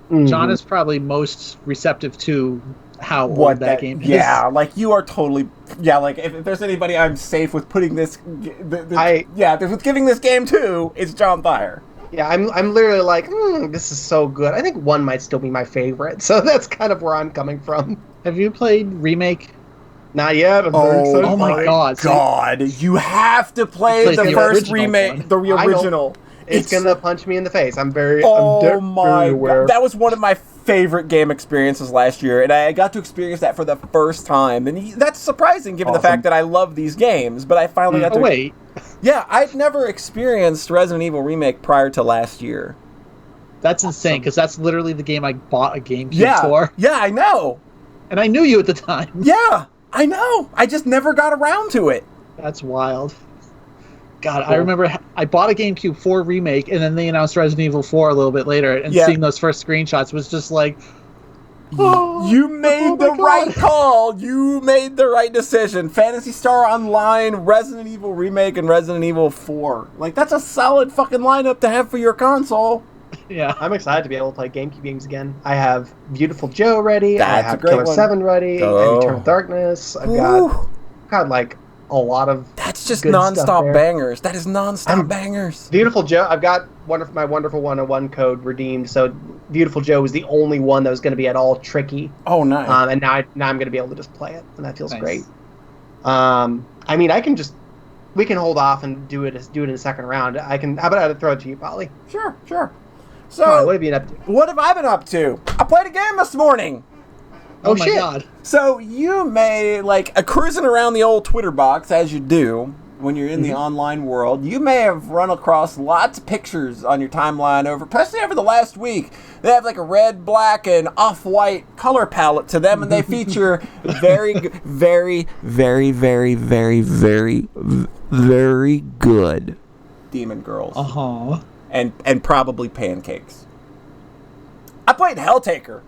John is probably most receptive to how old What that game is. Yeah, like you are totally. Yeah, like if there's anybody I'm safe with putting this. With giving this game to, it's John Thayer. Yeah, I'm literally like, this is so good. I think 1 might still be my favorite. So that's kind of where I'm coming from. Have you played Remake? Not yet. I'm very excited. Oh my God. God, you have to play the first original remake, one. the original. It's gonna punch me in the face. I'm very my aware. God. That was one of my favorite game experiences last year, and I got to experience that for the first time. And that's surprising given the fact that I love these games, but I finally got to... Oh, wait. Yeah, I'd never experienced Resident Evil Remake prior to last year. That's insane, because that's literally the game I bought a GameCube for. Yeah, I know. And I knew you at the time. Yeah, I know. I just never got around to it. That's wild. God, cool. I remember I bought a GameCube for Remake, and then they announced Resident Evil 4 a little bit later, and seeing those first screenshots was just like, you made the right call. You made the right decision. Phantasy Star Online, Resident Evil Remake, and Resident Evil 4. Like, that's a solid fucking lineup to have for your console. Yeah. I'm excited to be able to play GameCube games again. I have Beautiful Joe ready. That's I have a great Killer one. 7 ready. I have Eternal Darkness. I've got like a lot of That's just good stuff non-stop there. bangers. That is non-stop bangers. Beautiful Joe. I've got one of my wonderful 101 code redeemed. So Beautiful Joe was the only one that was going to be at all tricky. Oh, nice. And now I'm going to be able to just play it, and that feels great. I mean, we can hold off and do it in the second round. How about I throw it to you, Polly? Sure. So, Come on, what have you been up to? What have I been up to? I played a game this morning. Oh my shit. God. So you may, cruising around the old Twitter box, as you do when you're in the online world, you may have run across lots of pictures on your timeline especially over the last week. They have a red, black, and off-white color palette to them, and they feature very, very, very, very, very, very, very good demon girls. Uh-huh. And probably pancakes. I played Helltaker.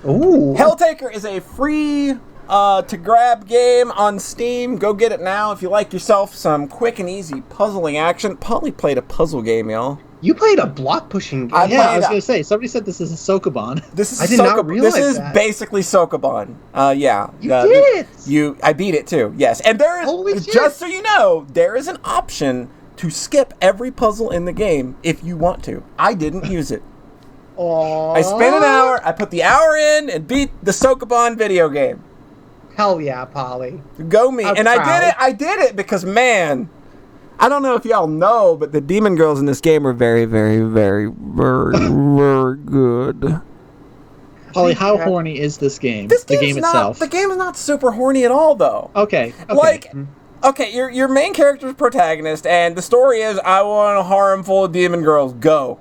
Ooh. Helltaker is a free to grab game on Steam. Go get it now if you like yourself some quick and easy puzzling action. Polly played a puzzle game, y'all. You played a block pushing game. I was going to say, somebody said this is a Sokoban. This is I did not realize This is that. basically Sokoban. Yeah. You did it! I beat it too, yes. And there is, Holy shit. just so you know, there is an option to skip every puzzle in the game if you want to. I didn't use it. Aww. I spent an hour, I put the hour in and beat the Sokoban video game. Hell yeah, Polly. Go me. I'm And proud. I did it because, man, I don't know if y'all know, but the demon girls in this game are very, very, very, very, very good. Holly, how horny is this game? This the game's game not, itself. The game is not super horny at all, though. Okay. Your main character is protagonist, and the story is, I want a harem full of demon girls. Go.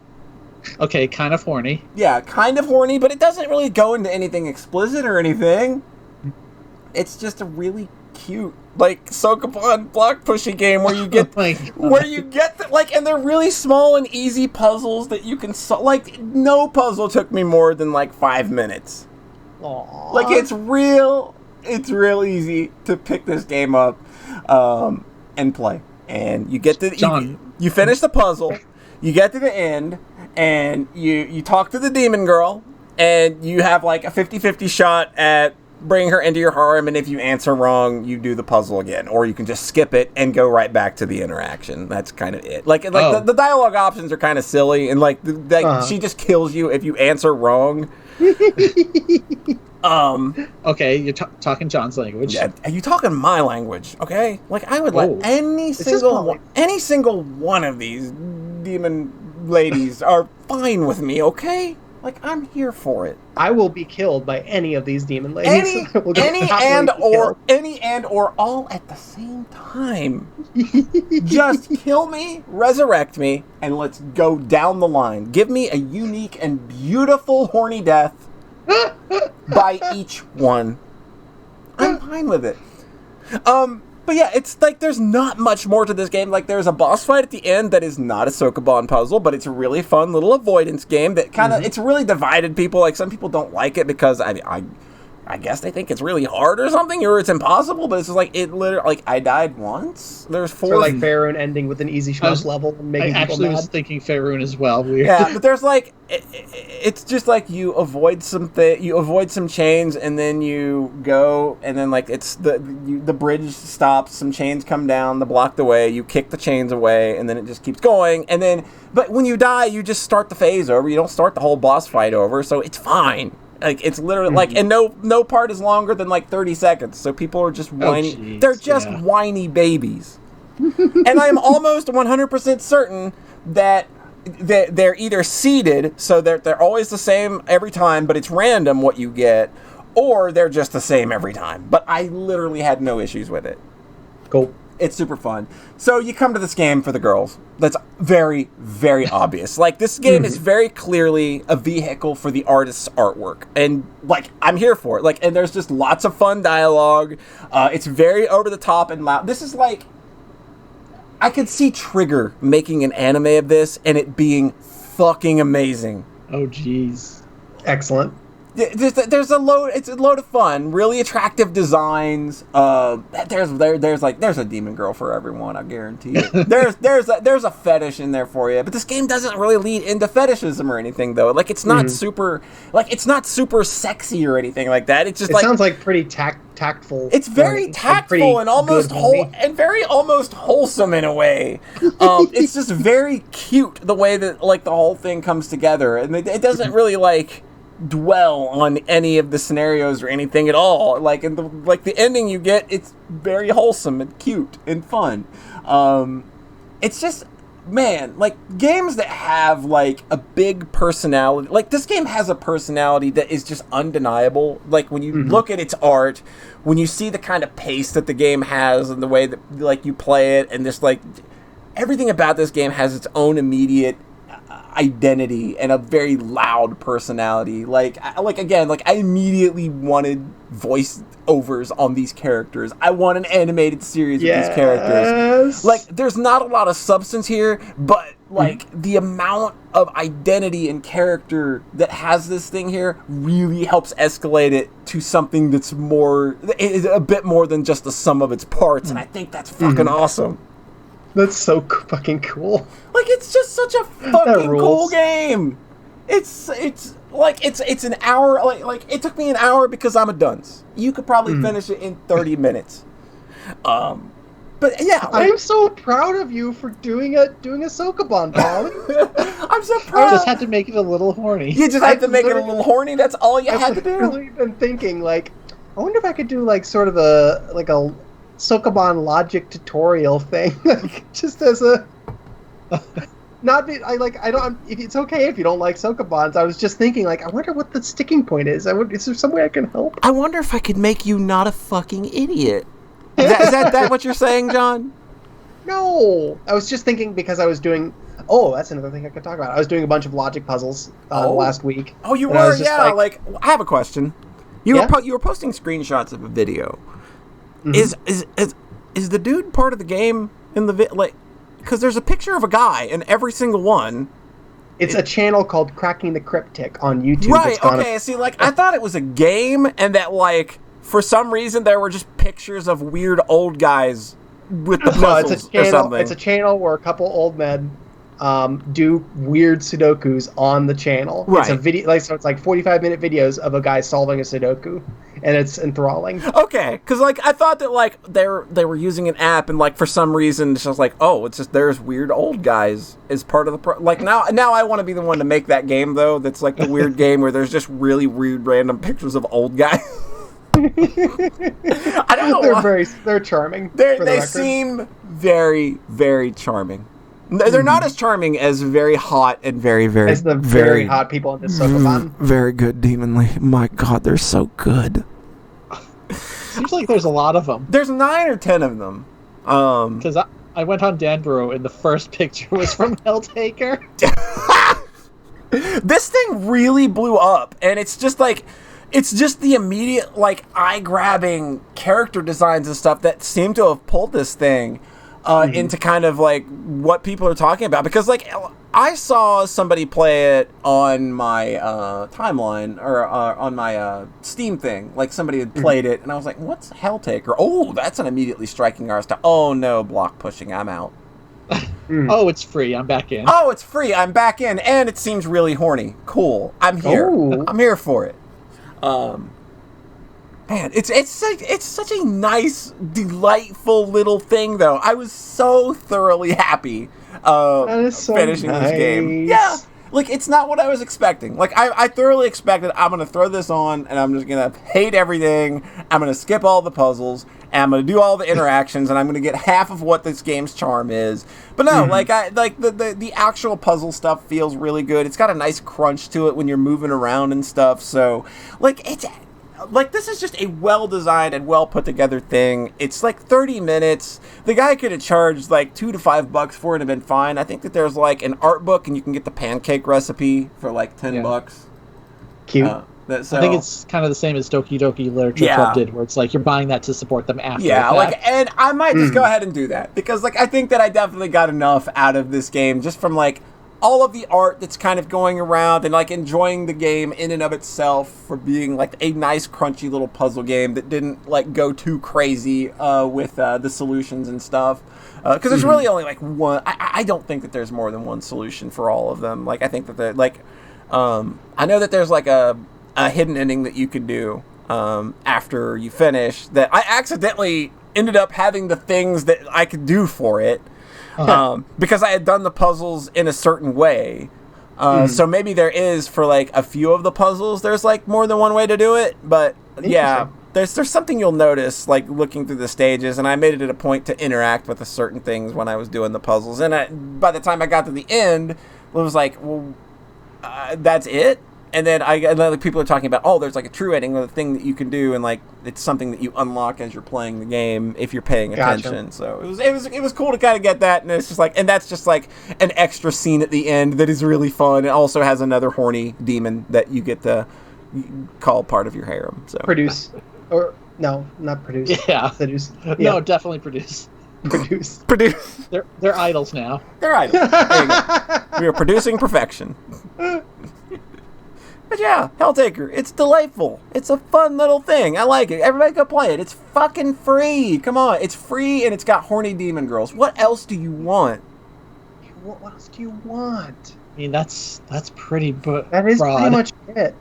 Okay, kind of horny. Yeah, kind of horny, but it doesn't really go into anything explicit or anything. It's just a really cute, Sokoban block pushing game where you get, and they're really small and easy puzzles that you can solve. No puzzle took me more than 5 minutes. Aww. It's real easy to pick this game up, and play. and you get to John. you finish the puzzle, you get to the end, and you talk to the demon girl, and you have like a 50-50 shot at bringing her into your harem, and if you answer wrong, you do the puzzle again, or you can just skip it and go right back to the interaction. That's kind of it. Like the dialogue options are kind of silly, and she just kills you if you answer wrong. Okay, you're talking John's language. Yeah, are you talking my language? Okay, like I would let any single one of these demon ladies are fine with me. Okay, like I'm here for it. I will be killed by any of these demon ladies. Any and or all at the same time. Just kill me, resurrect me, and let's go down the line. Give me a unique and beautiful horny death by each one. I'm fine with it. But yeah, it's like there's not much more to this game. Like there's a boss fight at the end that is not a Sokoban puzzle, but it's a really fun little avoidance game that kind of it's really divided people. Like some people don't like it because I guess they think it's really hard or something, or it's impossible. But it's just like it literally like I died once. There's 4. So like Faerun ending with an easy schmoes level and making I people actually mad. was thinking Faerun as well. Weird. Yeah, but there's like it's just like you avoid some chains, and then you go, and then like it's the bridge stops, some chains come down, the blocked away, you kick the chains away, and then it just keeps going, and then but when you die, you just start the phase over. You don't start the whole boss fight over, so it's fine. Like it's literally like, and no part is longer than like 30 seconds. So people are just whiny. They're just whiny babies. And I am almost 100% certain that they're either seeded, so they're always the same every time, but it's random what you get, or they're just the same every time. But I literally had no issues with it. Cool. It's super fun. So you come to this game for the girls. That's very, very obvious. Like, this game is very clearly a vehicle for the artist's artwork. And, like, I'm here for it. Like, and there's just lots of fun dialogue. It's very over the top and loud. This is like, I could see Trigger making an anime of this and it being fucking amazing. Oh, jeez. Excellent. There's a load of fun, really attractive designs. There's a demon girl for everyone, I guarantee you. there's a fetish in there for you, but this game doesn't really lead into fetishism or anything though. Like it's not super sexy or anything like that. It sounds like pretty tactful. It's very tactful and almost almost wholesome in a way. It's just very cute the way that like the whole thing comes together, and it doesn't really like dwell on any of the scenarios or anything at all. Like in the ending you get, it's very wholesome and cute and fun. It's just, man, like games that have like a big personality, like this game has a personality that is just undeniable. Like when you look at its art, when you see the kind of pace that the game has and the way that like you play it, and just like everything about this game has its own immediate identity and a very loud personality. Like again, like I immediately wanted voice overs on these characters. I want an animated series with these characters. Like there's not a lot of substance here, but like the amount of identity and character that has this thing here really helps escalate it to something that's a bit more than just the sum of its parts, and I think that's fucking awesome. That's so fucking cool. Like it's just such a fucking cool game. It's an hour. Like it took me an hour because I'm a dunce. You could probably finish it in 30 minutes. But yeah, I'm so proud of you for doing a Sokoban, Paul. I'm so proud. I just had to make it a little horny. You just had to make it a little horny. That's all you had to do. I've really been thinking, like, I wonder if I could do like sort of a Sokoban logic tutorial thing, like just as a if it's okay if you don't like Sokobans. I was just thinking, like, I wonder what the sticking point is. Is there some way I can help? I wonder if I could make you not a fucking idiot. Is that what you're saying, John? No, I was just thinking because I was doing. Oh, that's another thing I could talk about. I was doing a bunch of logic puzzles last week. Oh, you were? Yeah. Like, I have a question. You were posting screenshots of a video. Is the dude part of the game in the like? Because there's a picture of a guy in every single one. It's a channel called Cracking the Cryptic on YouTube. Right. Okay. See, like I thought it was a game, and that like for some reason there were just pictures of weird old guys with the No, it's puzzles a or channel. something. It's a channel where a couple old men do weird Sudokus on the channel. It's a Right. video, so it's like 45-minute videos of a guy solving a Sudoku, and it's enthralling. Okay, because like I thought that like they were using an app and like for some reason it's just like, oh, it's just there's weird old guys as part of the like now I want to be the one to make that game though. That's like the weird game where there's just really weird random pictures of old guys. I don't know. They're charming. They seem very, very charming. They're not as charming as very hot and very, very as the very hot people in this Sokoban. Very good demonly. My God, they're so good. Seems like there's a lot of them. There's 9 or 10 of them. Because I went on Danbro and the first picture was from Helltaker. This thing really blew up, and it's just the immediate like eye-grabbing character designs and stuff that seem to have pulled this thing into kind of like what people are talking about, because like I saw somebody play it on my timeline or on my Steam thing, like somebody had played it and I was like, what's Helltaker? Oh, that's an immediately striking art style. Oh no, block pushing, I'm out. Oh, it's free, I'm back in. Oh, it's free, I'm back in, and it seems really horny. Cool, I'm here. Ooh. I'm here for it. Man, it's such a nice, delightful little thing, though. I was so thoroughly happy That is so finishing this game. nice. Yeah, like it's not what I was expecting. Like I thoroughly expected I'm gonna throw this on and I'm just gonna hate everything. I'm gonna skip all the puzzles and I'm gonna do all the interactions and I'm gonna get half of what this game's charm is. But no, the actual puzzle stuff feels really good. It's got a nice crunch to it when you're moving around and stuff. So this is just a well-designed and well-put-together thing. It's like 30 minutes. The guy could have charged like $2 to $5 for it and been fine. I think that there's like an art book and you can get the pancake recipe for like $10. Cute. I think it's kind of the same as Doki Doki Literature Club did, where it's like you're buying that to support them after. Yeah, and I might just go ahead and do that because like I think that I definitely got enough out of this game just from like all of the art that's kind of going around and like enjoying the game in and of itself for being like a nice crunchy little puzzle game that didn't like go too crazy with the solutions and stuff, because there's really only like one. I don't think that there's more than one solution for all of them. Like I think that they're like I know that there's like a hidden ending that you could do after you finish that I accidentally ended up having the things that I could do for it. Because I had done the puzzles in a certain way. So maybe there is for like a few of the puzzles, there's like more than one way to do it. But yeah, there's something you'll notice like looking through the stages, and I made it a point to interact with the certain things when I was doing the puzzles. And by the time I got to the end, it was like, well, that's it. And then people are talking about, oh, there's like a true ending, or the thing that you can do, and like it's something that you unlock as you're playing the game if you're paying attention. So it was cool to kind of get that, and it's just like, and that's just like an extra scene at the end that is really fun. It also has another horny demon that you get to call part of your harem. So Produce, or no, not produce. Yeah, Seduce. No, definitely produce. Produce. They're idols now. They're idols. There you go. We are producing perfection. But yeah, Helltaker, it's delightful. It's a fun little thing. I like it. Everybody go play it. It's fucking free. Come on. It's free and it's got horny demon girls. What else do you want? What else do you want? I mean, that's pretty broad. That is pretty much it.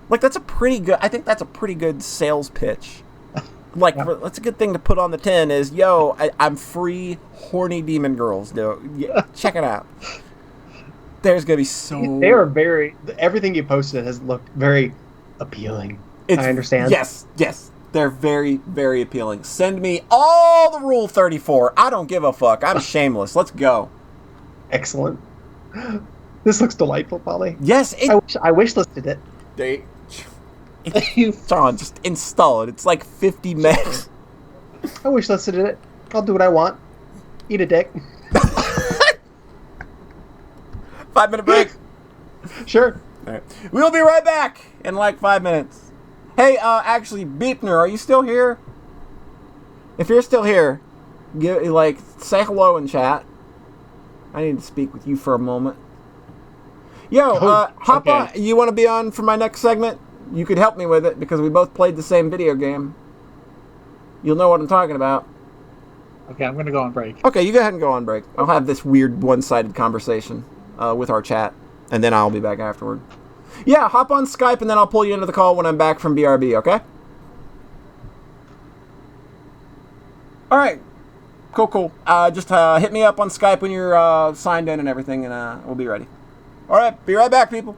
Like, that's a pretty good... I think that's a pretty good sales pitch. Like, that's a good thing to put on the tin is, yo, I'm free horny demon girls. Yeah, check it out. There's gonna be so... They are very... Everything you posted has looked very appealing. I understand. Yes. They're very, very appealing. Send me all the Rule 34. I don't give a fuck. I'm shameless. Let's go. Excellent. This looks delightful, Polly. Yes. I wish listed it. John, just install it. It's like 50 megs. I wish listed it. I'll do what I want. Eat a dick. 5-minute break. Sure. All right. We'll be right back in like 5 minutes. Hey, actually, Beepner, are you still here? If you're still here, say hello in chat. I need to speak with you for a moment. Yo, hop on. You want to be on for my next segment? You could help me with it because we both played the same video game. You'll know what I'm talking about. Okay, I'm gonna go on break. Okay, you go ahead and go on break. I'll have this weird one-sided conversation with our chat, and then I'll be back afterward. Yeah, hop on Skype, and then I'll pull you into the call when I'm back from BRB, okay? All right. Cool. Just hit me up on Skype when you're signed in and everything, and we'll be ready. All right, be right back, people.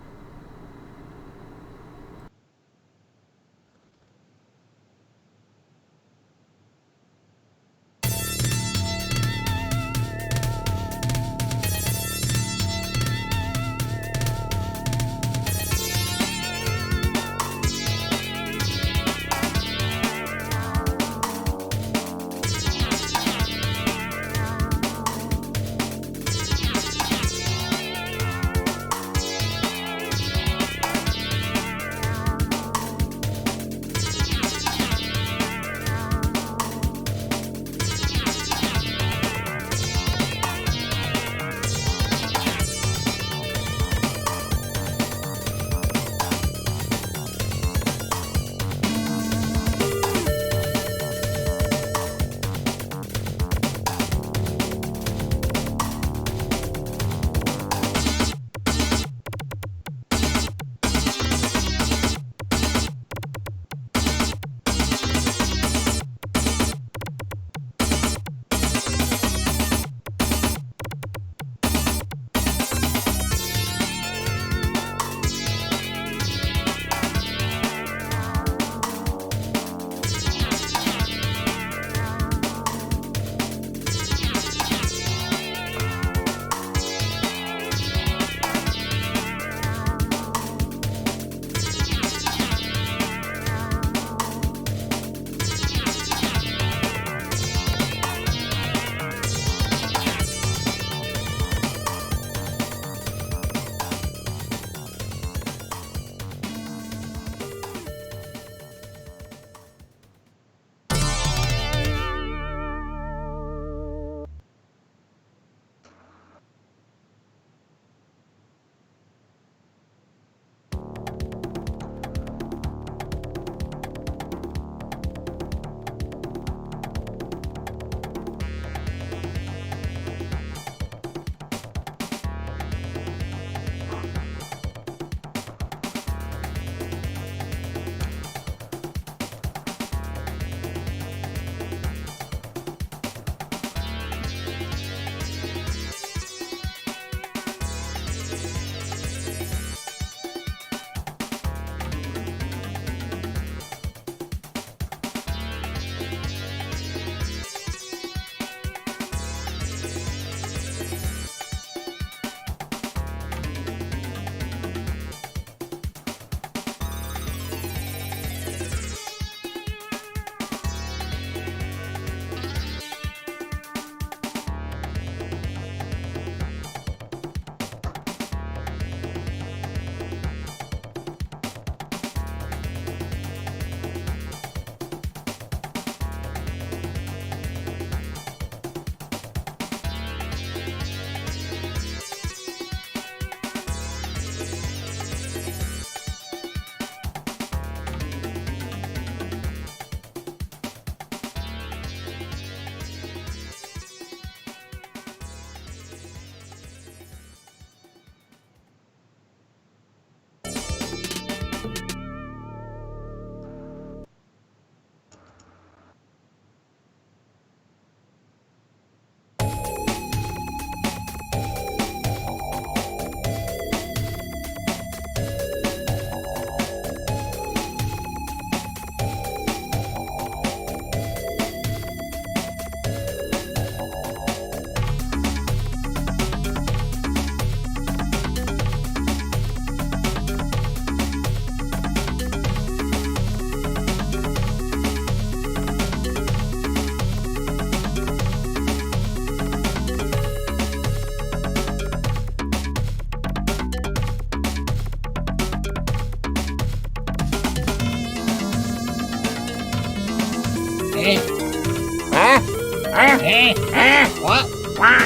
What?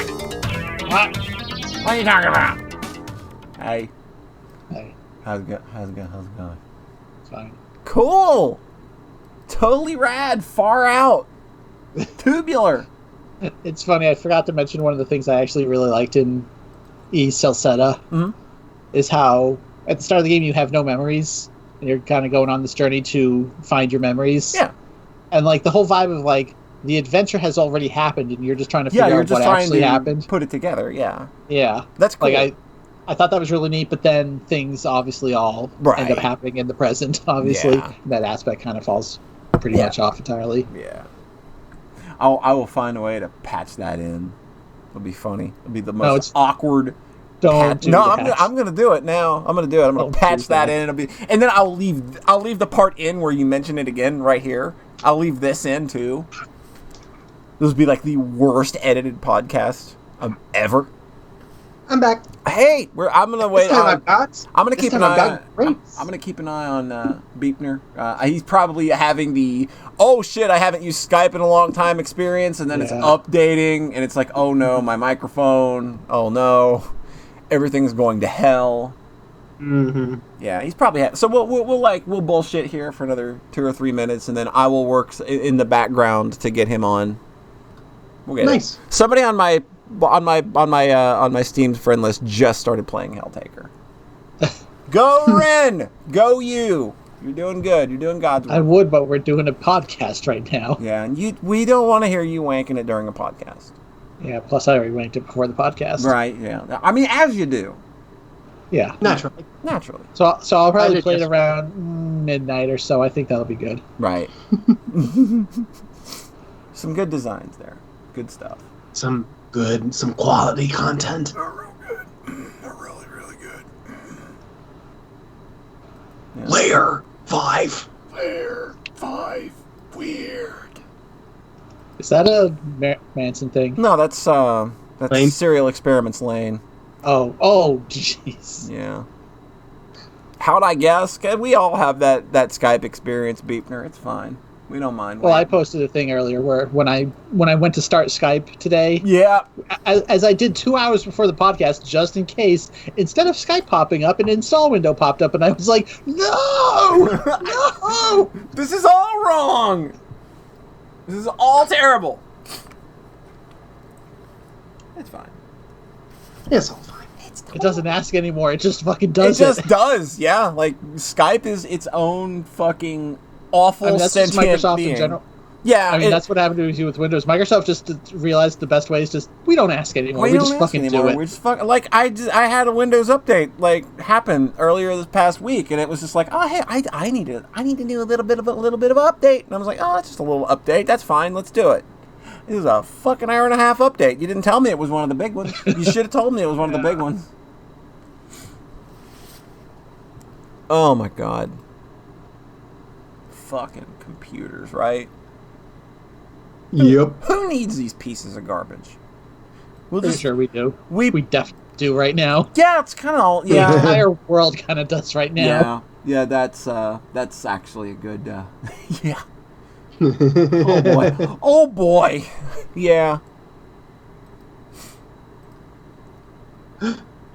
What? What are you talking about? Hey. Hey, How's it going? it's fine. Cool! Totally rad. Far out. Tubular. It's funny. I forgot to mention one of the things I actually really liked in E Celceta Mhm. is how at the start of the game you have no memories and you're kind of going on this journey to find your memories. Yeah. And like the whole vibe of like the adventure has already happened and you're just trying to Yeah, figure you're out just what trying actually to happened. put it together. Yeah, Yeah. that's cool. Like I thought that was really neat, but then things obviously all end up Right. happening in the present, obviously. Yeah. That aspect kind of falls pretty Yeah. much off entirely. Yeah. I will find a way to patch that in. It'll be funny. It'll be the most it's- awkward. Don't do No, that. I'm gonna do it now. I'm gonna do it. I'm gonna Don't patch do that that. in. And then I'll leave the part in where you mention it again right here. I'll leave this in too. This would be like the worst edited podcast ever. I'm back. Hey, I'm gonna wait. This time I've got. I'm gonna this keep time an I've eye. got grapes. I'm gonna keep an eye on Beepner. He's probably having the oh shit, I haven't used Skype in a long time experience, and then it's Yeah. updating, and it's like oh no, my microphone. Oh no, everything's going to hell. Mm-hmm. Yeah, he's probably so we'll bullshit here for another 2 or 3 minutes, and then I will work in the background to get him on. We'll get Nice. it. Somebody on my Steam friend list just started playing Helltaker. Go Ren, go you. You're doing good. You're doing God's I work. would, but we're doing a podcast right now. Yeah, and we don't want to hear you wanking it during a podcast. Yeah, plus I already ranked it before the podcast. Right? Yeah. I mean, as you do, Yeah. Naturally. naturally. So I'll I probably did play it just- around midnight or so. I think that'll be good. Right. Some good designs there. Good stuff. Some quality content. They're real good. They're really, really good. Yeah. Layer 5. Layer 5. Weird. Is that a Manson thing? No, that's Lane? Serial Experiments Lane. Oh, jeez. Yeah. How'd I guess? 'Cause we all have that Skype experience, Beepner. It's fine. We don't mind. Well, I waiting. posted a thing earlier where when I went to start Skype today, Yeah. as I did 2 hours before the podcast, just in case, instead of Skype popping up, an install window popped up, and I was like, no, no. This is all wrong. This is all terrible. It's fine. It's all fine. It doesn't ask anymore. It just fucking It does just does, yeah. Like Skype is its own fucking awful I mean, that's just sentient Microsoft being. in general. Yeah, I mean, that's what happened to you with Windows. Microsoft just realized the best way is just, we don't ask anymore. We just fucking do it. We just like I had a Windows update like happen earlier this past week, and it was just like, oh hey, I need to do a little bit of update, and I was like, oh, it's just a little update. That's fine. Let's do it. It was a fucking hour and a half update. You didn't tell me it was one of the big ones. You should have told me it was one of the big ones. Oh my god. Fucking computers, right? Yep. Who needs these pieces of garbage? We'll Pretty just sure we do. we definitely do right now. yeah, it's kind of The yeah. entire world kind of does right now. Yeah, that's actually a good yeah. Oh boy. Oh boy. Yeah.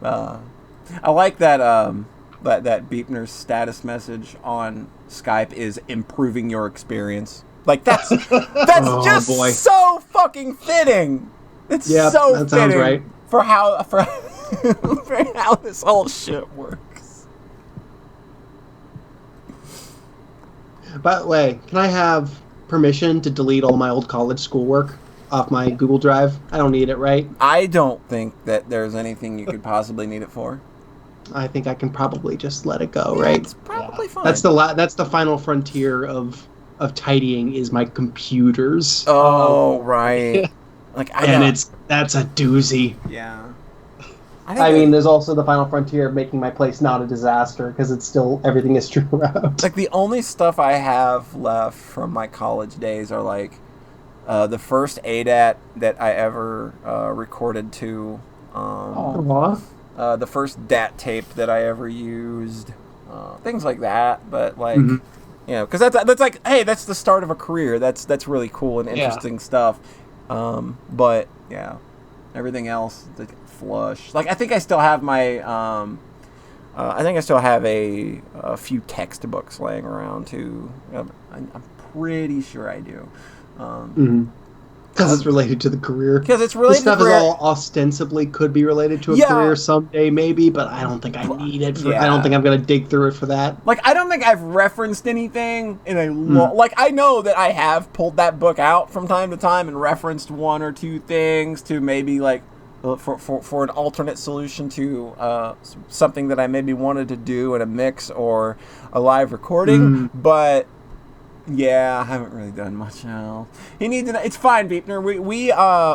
I like that that Beepner's status message on Skype is improving your experience. Like that's Oh, just boy. so fucking fitting. It's Yep, so that sounds fitting right. for how for how this whole shit works. By the way, can I have permission to delete all my old college schoolwork off my Google Drive? I don't need it, right? I don't think that there's anything you could possibly need it for. I think I can probably just let it go, right? It's probably fine. That's the final frontier of tidying is my computers. Oh right. Like That's a doozy. yeah. I mean, there's also the final frontier of making my place not a disaster because it's still everything is strewn around. like the only stuff I have left from my college days are like the first ADAT that I ever recorded to, Aw. the first DAT tape that I ever used, things like that. But like, Mhm. you know, because that's like, hey, that's the start of a career. That's really cool and Yeah. interesting stuff. But yeah, everything else like flush. Like I think I still have my I think I still have a few textbooks laying around too. I'm pretty sure I do. Mhm. Because it's related to the career. Because it's This related stuff to is career. all ostensibly could be related to a Yeah. career someday, maybe, but I don't think I need it for. Yeah. I don't think I'm going to dig through it for that. Like, I don't think I've referenced anything in a Hmm. long... Like, I know that I have pulled that book out from time to time and referenced one or two things to maybe, like, for an alternate solution to something that I maybe wanted to do in a mix or a live recording, but... Yeah, I haven't really done much else. You need to know. It's fine, Beepner.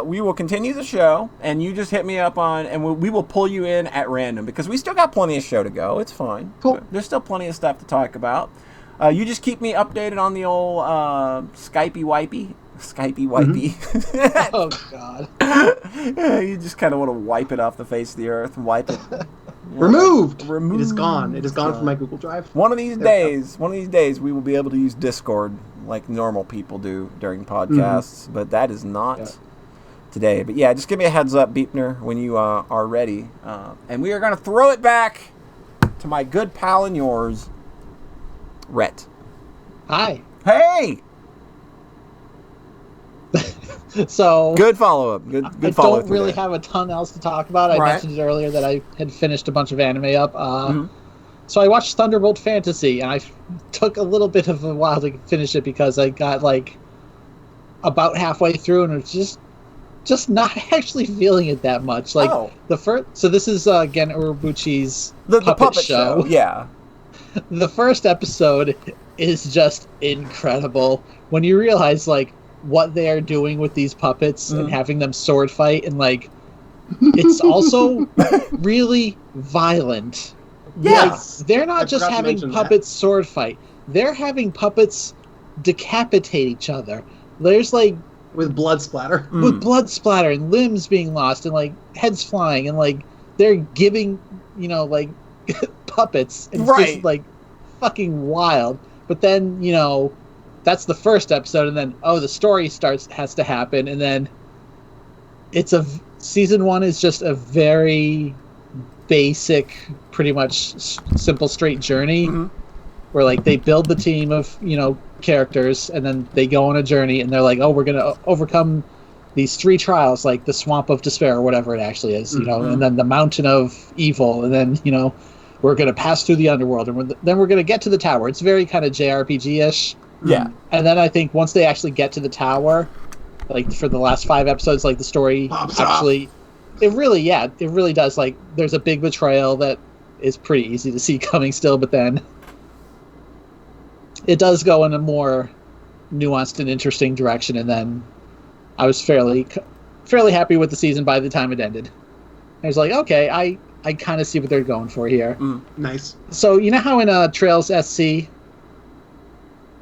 We will continue the show, and you just hit me up on, and we will pull you in at random because we still got plenty of show to go. It's fine. Cool. There's still plenty of stuff to talk about. You just keep me updated on the old Skypey wipey. Oh God. You just kind of want to wipe it off the face of the earth, wipe it. Removed. Removed. It is gone. It is gone from my Google Drive. One of these There days, we will be able to use Discord like normal people do during podcasts, but that is not today. But yeah, just give me a heads up, Beepner, when you are ready. And we are going to throw it back to my good pal and yours, Rhett. Hi. Hey! So Good follow-up. Good I follow-up. don't really have a ton else to talk about. I Right. mentioned it earlier that I had finished a bunch of anime up. So I watched Thunderbolt Fantasy, and I took a little bit of a while to finish it because I got like about halfway through and was just not actually feeling it that much. Like the first. So this is Gen Urobuchi's the puppet show. Yeah. The first episode is just incredible when you realize like what they are doing with these puppets and having them sword fight, and like it's also really violent. Yes. Like, they're not I just forgot to having mention puppets sword fight. They're having puppets decapitate each other. There's like With blood splatter. with blood splatter and limbs being lost and like heads flying, and like they're giving, like puppets, and it's just like fucking wild. But then, that's the first episode, and then the story has to happen, and then season 1 is just a very basic, pretty much simple straight journey where like they build the team of characters, and then they go on a journey, and they're like, we're gonna overcome these 3 trials, like the Swamp of Despair or whatever it actually is, and then the Mountain of Evil, and then we're gonna pass through the underworld, and then we're gonna get to the tower. It's very kind of JRPG-ish. Yeah. And then I think once they actually get to the tower, like for the last 5 episodes, like the story actually, it really does. Like there's a big betrayal that is pretty easy to see coming still, but then it does go in a more nuanced and interesting direction. And then I was fairly happy with the season by the time it ended. I was like, okay, I kind of see what they're going for here. Nice. So you know how in Trails SC,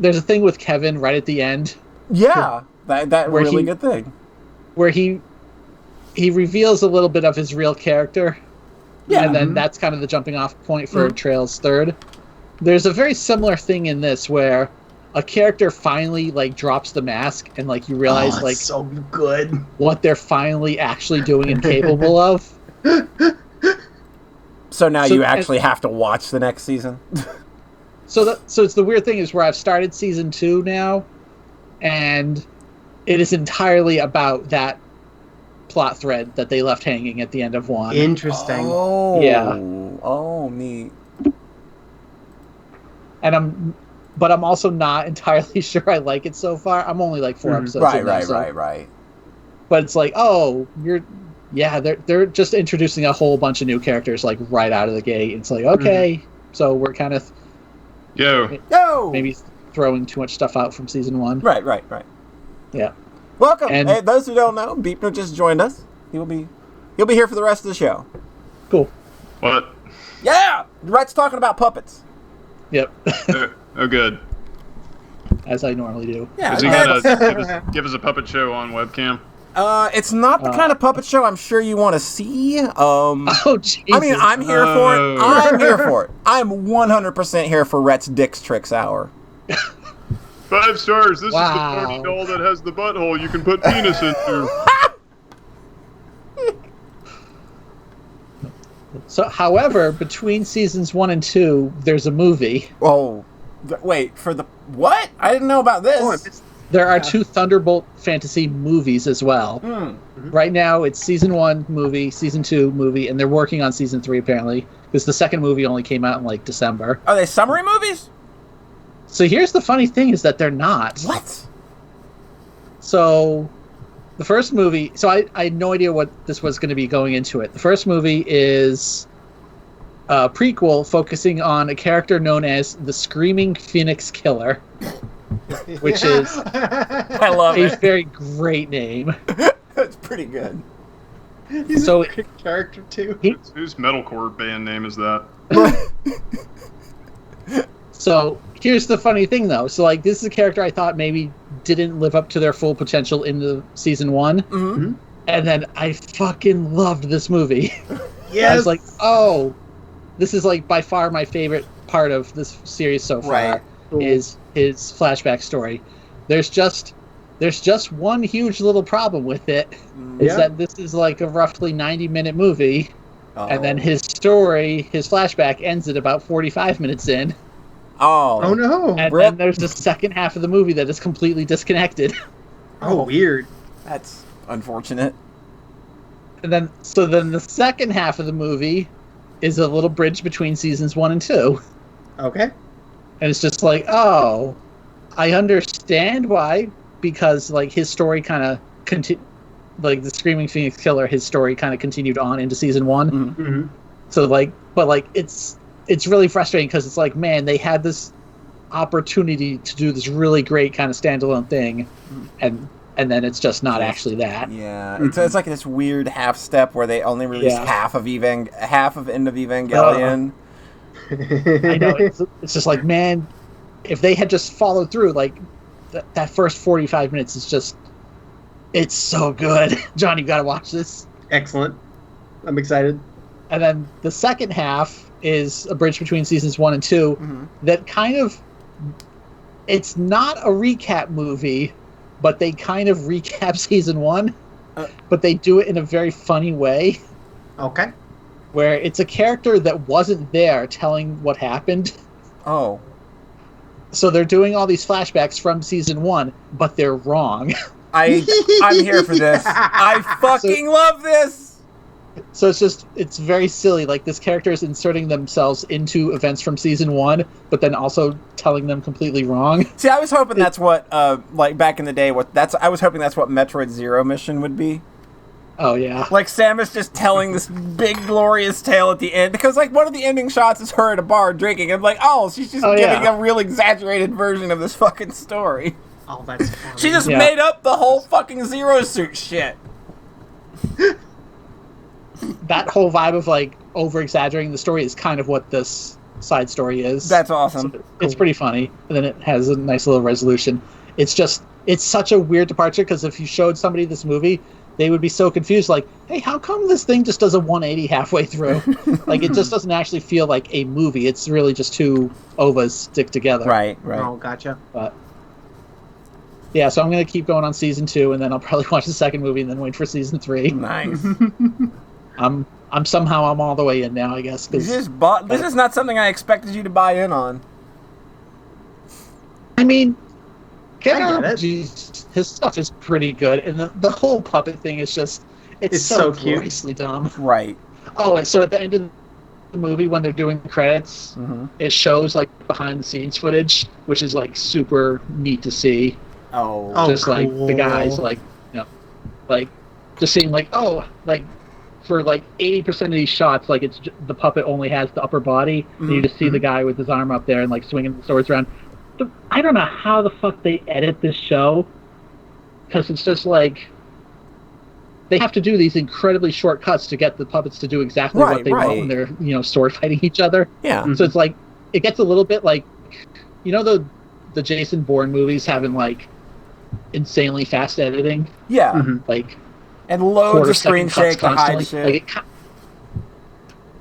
there's a thing with Kevin right at the end. Yeah, that Where really he- good thing. Where he reveals a little bit of his real character. Yeah. And then that's kind of the jumping off point for Trails 3rd. There's a very similar thing in this where a character finally like drops the mask, and like you realize like so good. what they're finally actually doing and capable of. So now So- you actually have to watch the next season. So it's the weird thing is where I've started season 2 now, and it is entirely about that plot thread that they left hanging at the end of 1. Interesting. Oh. Yeah. Oh, neat. And I'm also not entirely sure I like it so far. I'm only like 4 episodes in now, so- Right. But it's like, they're just introducing a whole bunch of new characters like right out of the gate. It's like, okay, so we're kind of Yo! maybe throwing too much stuff out from season 1. Right. Yeah. Welcome. And- Hey, those who don't know, Beepner just joined us. He'll be here for the rest of the show. Cool. What? Yeah! Rhett's talking about puppets. Yep. Oh, good. As I normally do. Yeah. Is he gonna give us a puppet show on webcam? It's not the kind of puppet show I'm sure you want to see. Oh, Jesus. I mean, I'm here for it. Oh. I'm here for it. I'm 100% here for Rhett's Dicks Tricks Hour. 5 stars. This Wow. is the party doll that has the butthole you can put penis into. So, however, between seasons 1 and 2, there's a movie. Oh, wait, for the... What? I didn't know about this. There are 2 Thunderbolt fantasy movies as well. Right now, it's season 1 movie, season 2 movie, and they're working on season 3 apparently, because the second movie only came out in like December. Are they summary movies? So here's the funny thing: is that they're not. What? So, the first movie. So I had no idea what this was going to be going into it. The first movie is a prequel focusing on a character known as the Screaming Phoenix Killer, which is I love a it. very great name. That's pretty good. He's So a great character too. Whose metalcore band name is that? So here's the funny thing, though. So like, this is a character I thought maybe didn't live up to their full potential in the season 1, and then I fucking loved this movie. Yes. I was like, oh, this is like by far my favorite part of this series so far. Right. Is his flashback story. There's just one huge little problem with it, is Yeah. that this is like a roughly 90-minute movie, Oh. and then his story, his flashback ends at about 45 minutes in. Oh no. And Rip. then there's the second half of the movie that is completely disconnected. Oh, weird. That's unfortunate. And then the second half of the movie is a little bridge between seasons 1 and 2. Okay. And it's just like, oh, I understand why, because like his story kind of like the Screaming Phoenix Killer, his story kind of continued on into season 1. Mm-hmm. So like, but like it's really frustrating because it's like, man, they had this opportunity to do this really great kind of standalone thing, and then it's just not actually that. Yeah, it's like this weird half step where they only released Yeah. half of End of Evangelion. I know, it's just like, man, if they had just followed through, like that first 45 minutes is just, it's so good. John, you gotta watch this. Excellent. I'm excited. And then the second half is a bridge between seasons 1 and 2 that kind of, it's not a recap movie, but they kind of recap season 1, but they do it in a very funny way, Okay. where it's a character that wasn't there telling what happened. Oh, So they're doing all these flashbacks from season 1, but they're wrong. I'm here for this. I fucking love this. So it's very silly. Like, this character is inserting themselves into events from season 1, but then also telling them completely wrong. See, I was hoping that's what, like back in the day, I was hoping that's what Metroid Zero Mission would be. Oh, yeah. Like Samus just telling this big glorious tale at the end, because like one of the ending shots is her at a bar drinking. I'm like, oh, she's just giving a real exaggerated version of this fucking story. Oh, that's funny. She just made up the whole fucking Zero Suit shit. That whole vibe of like over exaggerating the story is kind of what this side story is. That's awesome. So it's pretty funny, and then it has a nice little resolution. It's such a weird departure, because if you showed somebody this movie, they would be so confused, like, hey, how come this thing just does a 180 halfway through? Like, it just doesn't actually feel like a movie. It's really just 2 OVAs stick together. Right. Oh, gotcha. But yeah, so I'm going to keep going on season 2, and then I'll probably watch the second movie and then wait for season 3. Nice. I'm all the way in now, I guess. 'cause, This is not something I expected you to buy in on. I mean, I get it. his stuff is pretty good, and the whole puppet thing is just, it's so cute. gloriously dumb. Right. Oh, and so at the end of the movie, when they're doing the credits, it shows like behind the scenes footage, which is like super neat to see. Oh. Just like the cool. guys, like, you know, like just seeing like, oh, like for like 80% of these shots, like it's the puppet only has the upper body, and you just see the guy with his arm up there and like swinging the swords around. I don't know how the fuck they edit this show, because it's just like they have to do these incredibly short cuts to get the puppets to do exactly what they want when they're, you know, sword fighting each other. Yeah. So it's like, it gets a little bit like, you know, the Jason Bourne movies having like insanely fast editing, Yeah. like And loads of screen shake to hide constantly. shit. Like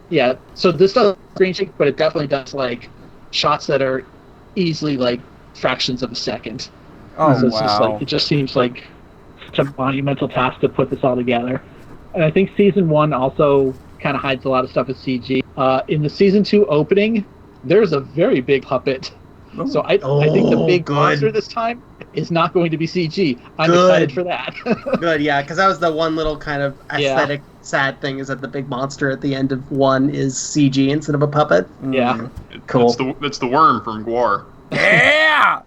yeah, so this does screen shake, but it definitely does like shots that are easily like fractions of a second. Oh, So it's just wow. like, it just seems like such a monumental task to put this all together. And I think season 1 also kind of hides a lot of stuff as CG. In the season 2 opening, there's a very big puppet. So I think the big good. monster this time is not going to be CG. I'm Good. excited for that. Good, yeah, because that was the one little kind of aesthetic sad thing is that the big monster at the end of 1 is CG instead of a puppet. Yeah. Cool. It's the worm from Gwar. Yeah.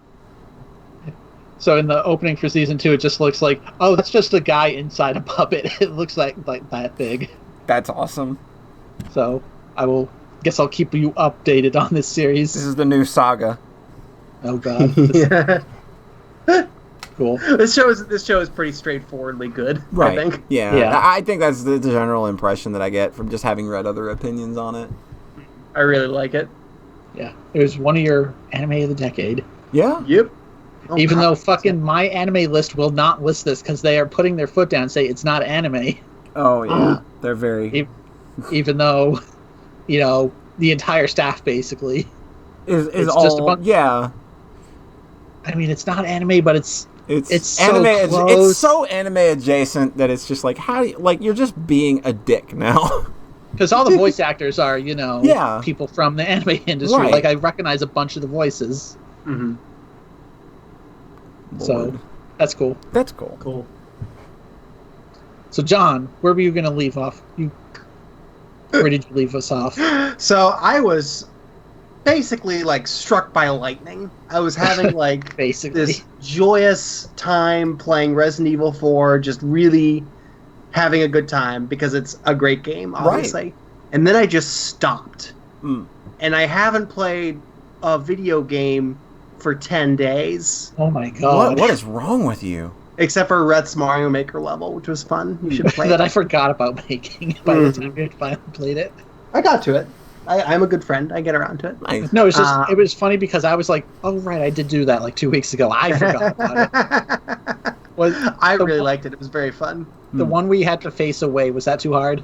So in the opening for season 2, it just looks like, oh, that's just a guy inside a puppet. It looks like that big. That's awesome. So guess I'll keep you updated on this series. This is the new saga. Oh god. Yeah. Cool. This show is pretty straightforwardly good. Right. I think. Yeah. I think that's the general impression that I get from just having read other opinions on it. I really like it. Yeah. It was one of your anime of the decade. Yeah. Yep. Oh, Even God. though fucking my anime list will not list this because they are putting their foot down and say it's not anime. Oh yeah. They're very. Even though, the entire staff basically Is it's all just a bunch. yeah. I mean, it's not anime, but it's so anime. close. It's so anime adjacent that it's just like you're just being a dick now. Because all the voice actors are, Yeah. people from the anime industry. Right. Like, I recognize a bunch of the voices. Mm-hmm. So, that's cool. That's cool. Cool. So, John, where were you going to leave off? Where did you leave us off? So I was basically like struck by lightning. I was having like Basically. this joyous time playing Resident Evil 4, just really having a good time because it's a great game, obviously. Right. And then I just stopped. Mm. And I haven't played a video game for 10 days. Oh my god. What is wrong with you? Except for Rhett's Mario Maker level, which was fun. You should play that it. I forgot about making by the time you finally played it. I got to it. I'm a good friend. I get around to it. Nice. No, it's just it was funny because I was like, oh right, I did do that like 2 weeks ago. I forgot about it. I really liked it. It was very fun. The one where you had to face away, was that too hard?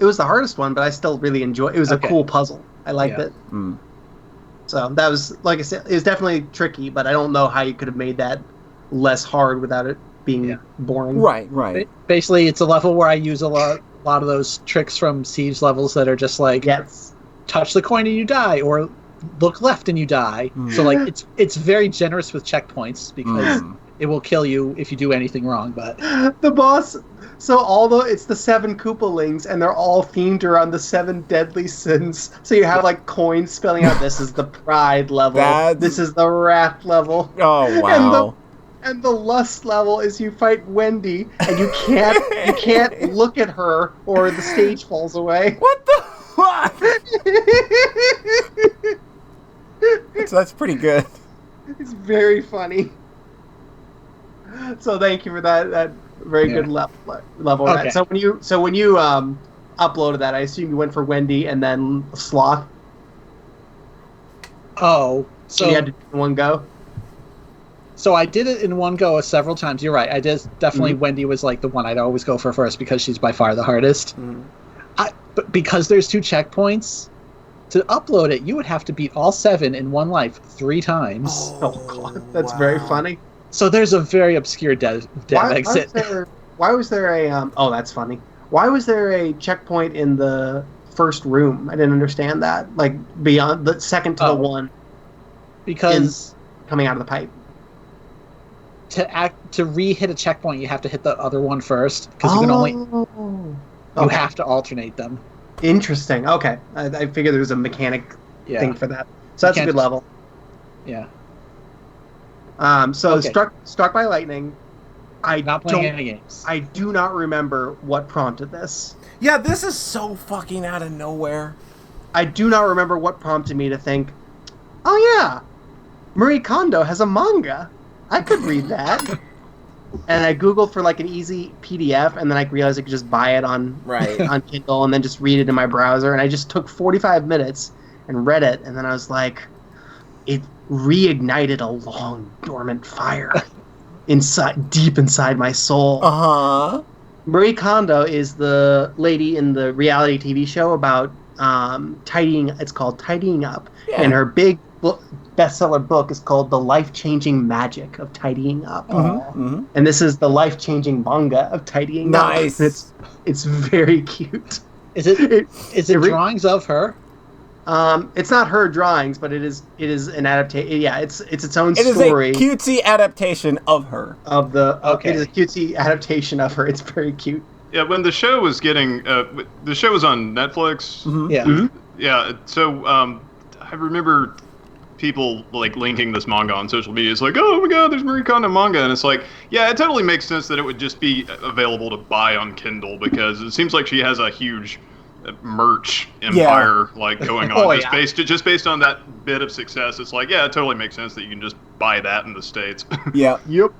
It was the hardest one, but I still really enjoyed it. It was a cool puzzle. I liked it. Mm. So that was, like I said, it was definitely tricky, but I don't know how you could have made that less hard without it being boring. Right. Basically, it's a level where I use a lot of those tricks from Siege levels that are just like, Yes. touch the coin and you die, or look left and you die. So like, it's very generous with checkpoints because it will kill you if you do anything wrong. But The boss. So although it's the 7 Koopalings and they're all themed around the 7 deadly sins, so you have like coins spelling out this is the pride level, this is the wrath level. Oh wow. And the lust level is you fight Wendy and you can't look at her or the stage falls away. What the fuck? That's pretty good. It's very funny. So thank you for that very good level. Okay. That. So when you uploaded that, I assume you went for Wendy and then Sloth. so You had to do it in one go. So I did it in one go several times. You're right. I did definitely. Wendy was like the one I'd always go for first because she's by far the hardest. But because there's 2 checkpoints, to upload it, you would have to beat all 7 in one life 3 times. Oh god, that's very funny. So there's a very obscure dev exit. Why was there a? Oh, that's funny. Why was there a checkpoint in the first room? I didn't understand that. Like beyond the second to the one Because coming out of the pipe. to re-hit a checkpoint, you have to hit the other one first because you can only you have to alternate them. Interesting. Okay, I figured there was a mechanic thing for that. So that's a good level. Yeah. Struck by lightning. Not playing any games. I do not remember what prompted this. Yeah, this is so fucking out of nowhere. I do not remember what prompted me to think, oh yeah, Marie Kondo has a manga. I could read that. And I Googled for like an easy PDF, and then I realized I could just buy it on Kindle and then just read it in my browser. And I just took 45 minutes and read it, and then I was like, it reignited a long dormant fire deep inside my soul. Marie Kondo is the lady in the reality TV show about tidying. It's called Tidying Up, and her big bestseller book is called The Life-Changing Magic of Tidying Up. And this is the life-changing manga of Tidying Up. Nice. It's very cute. Is it drawings of her? It's not her drawings, but it is an adaptation. Yeah, it's its own It is story a cutesy adaptation of her. of the. Okay. It is a cutesy adaptation of her. It's very cute. Yeah, when the show was getting, the show was on Netflix. Mhm. Yeah. Mhm. Yeah, so I remember people like linking this manga on social media. It's like, oh my god, there's Marie Kondo manga, and it's like, yeah, it totally makes sense that it would just be available to buy on Kindle because it seems like she has a huge merch empire like going on Oh, just based on that bit of success. It's like, yeah, it totally makes sense that you can just buy that in the States. Yeah. Yep.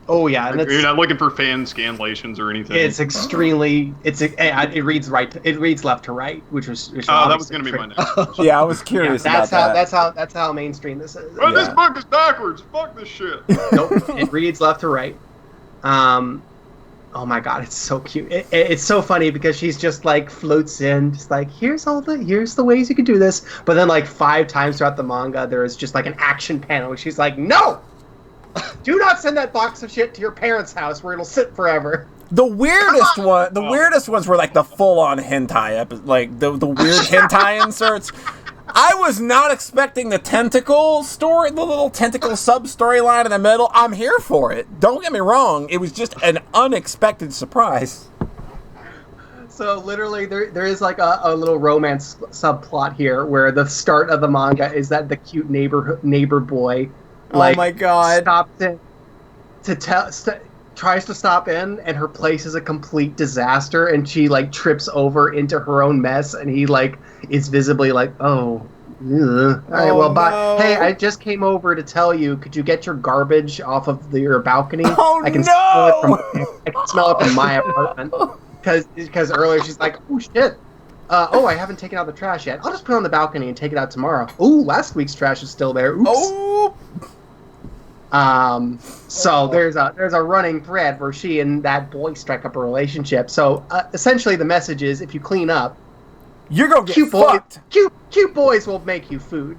Oh yeah, and Like, you're not looking for fan scanlations or anything. it's extremely. It reads right. It reads left to right, which that was going to be my next question. Yeah, I was curious about that. That's how mainstream this is. Well, this Yeah. book is backwards. Fuck this shit. Nope, it reads left to right. Oh my god, it's so cute. It's so funny because she's just like floats in, just like here's the ways you can do this. But then like 5 times throughout the manga, there is just like an action panel where she's like, no, do not send that box of shit to your parents' house where it'll sit forever. The weirdest weirdest ones were like the full-on hentai like the weird hentai inserts. I was not expecting the tentacle story, the little tentacle sub-storyline in the middle. I'm here for it. Don't get me wrong. It was just an unexpected surprise. So literally, there is like a little romance subplot here where the start of the manga is that the cute neighbor boy, like, oh my god, stops in to tries to stop in, and her place is a complete disaster, and she like trips over into her own mess, and he like is visibly like, oh. Ugh. All right, well, bye. No. Hey, I just came over to tell you. Could you get your garbage off of your balcony? Oh, I can smell it from my apartment. Because earlier she's like, oh shit. I haven't taken out the trash yet. I'll just put it on the balcony and take it out tomorrow. Ooh, last week's trash is still there. Oops. Oh. So there's a running thread where she and that boy strike up a relationship. So essentially, the message is, if you clean up, You're gonna get fucked. Cute boys will make you food.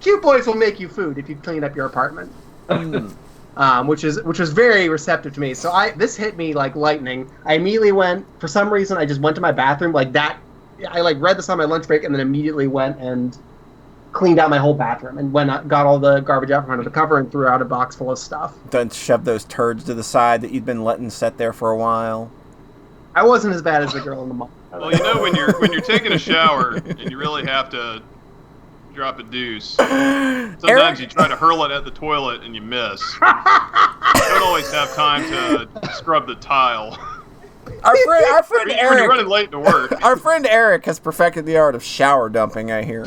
Cute boys will make you food if you clean up your apartment. Which was very receptive to me. So this hit me like lightning. I immediately went, for some reason, I just went to my bathroom like that. I like read this on my lunch break and then immediately went and cleaned out my whole bathroom and got all the garbage out from under the cover and threw out a box full of stuff. Don't shove those turds to the side that you'd been letting sit there for a while. I wasn't as bad as the girl in the mall. Well, you know, when you're taking a shower and you really have to drop a deuce, sometimes you try to hurl it at the toilet and you miss. You don't always have time to scrub the tile. Our friend When you're Eric. running late to work. Our friend Eric has perfected the art of shower dumping, I hear.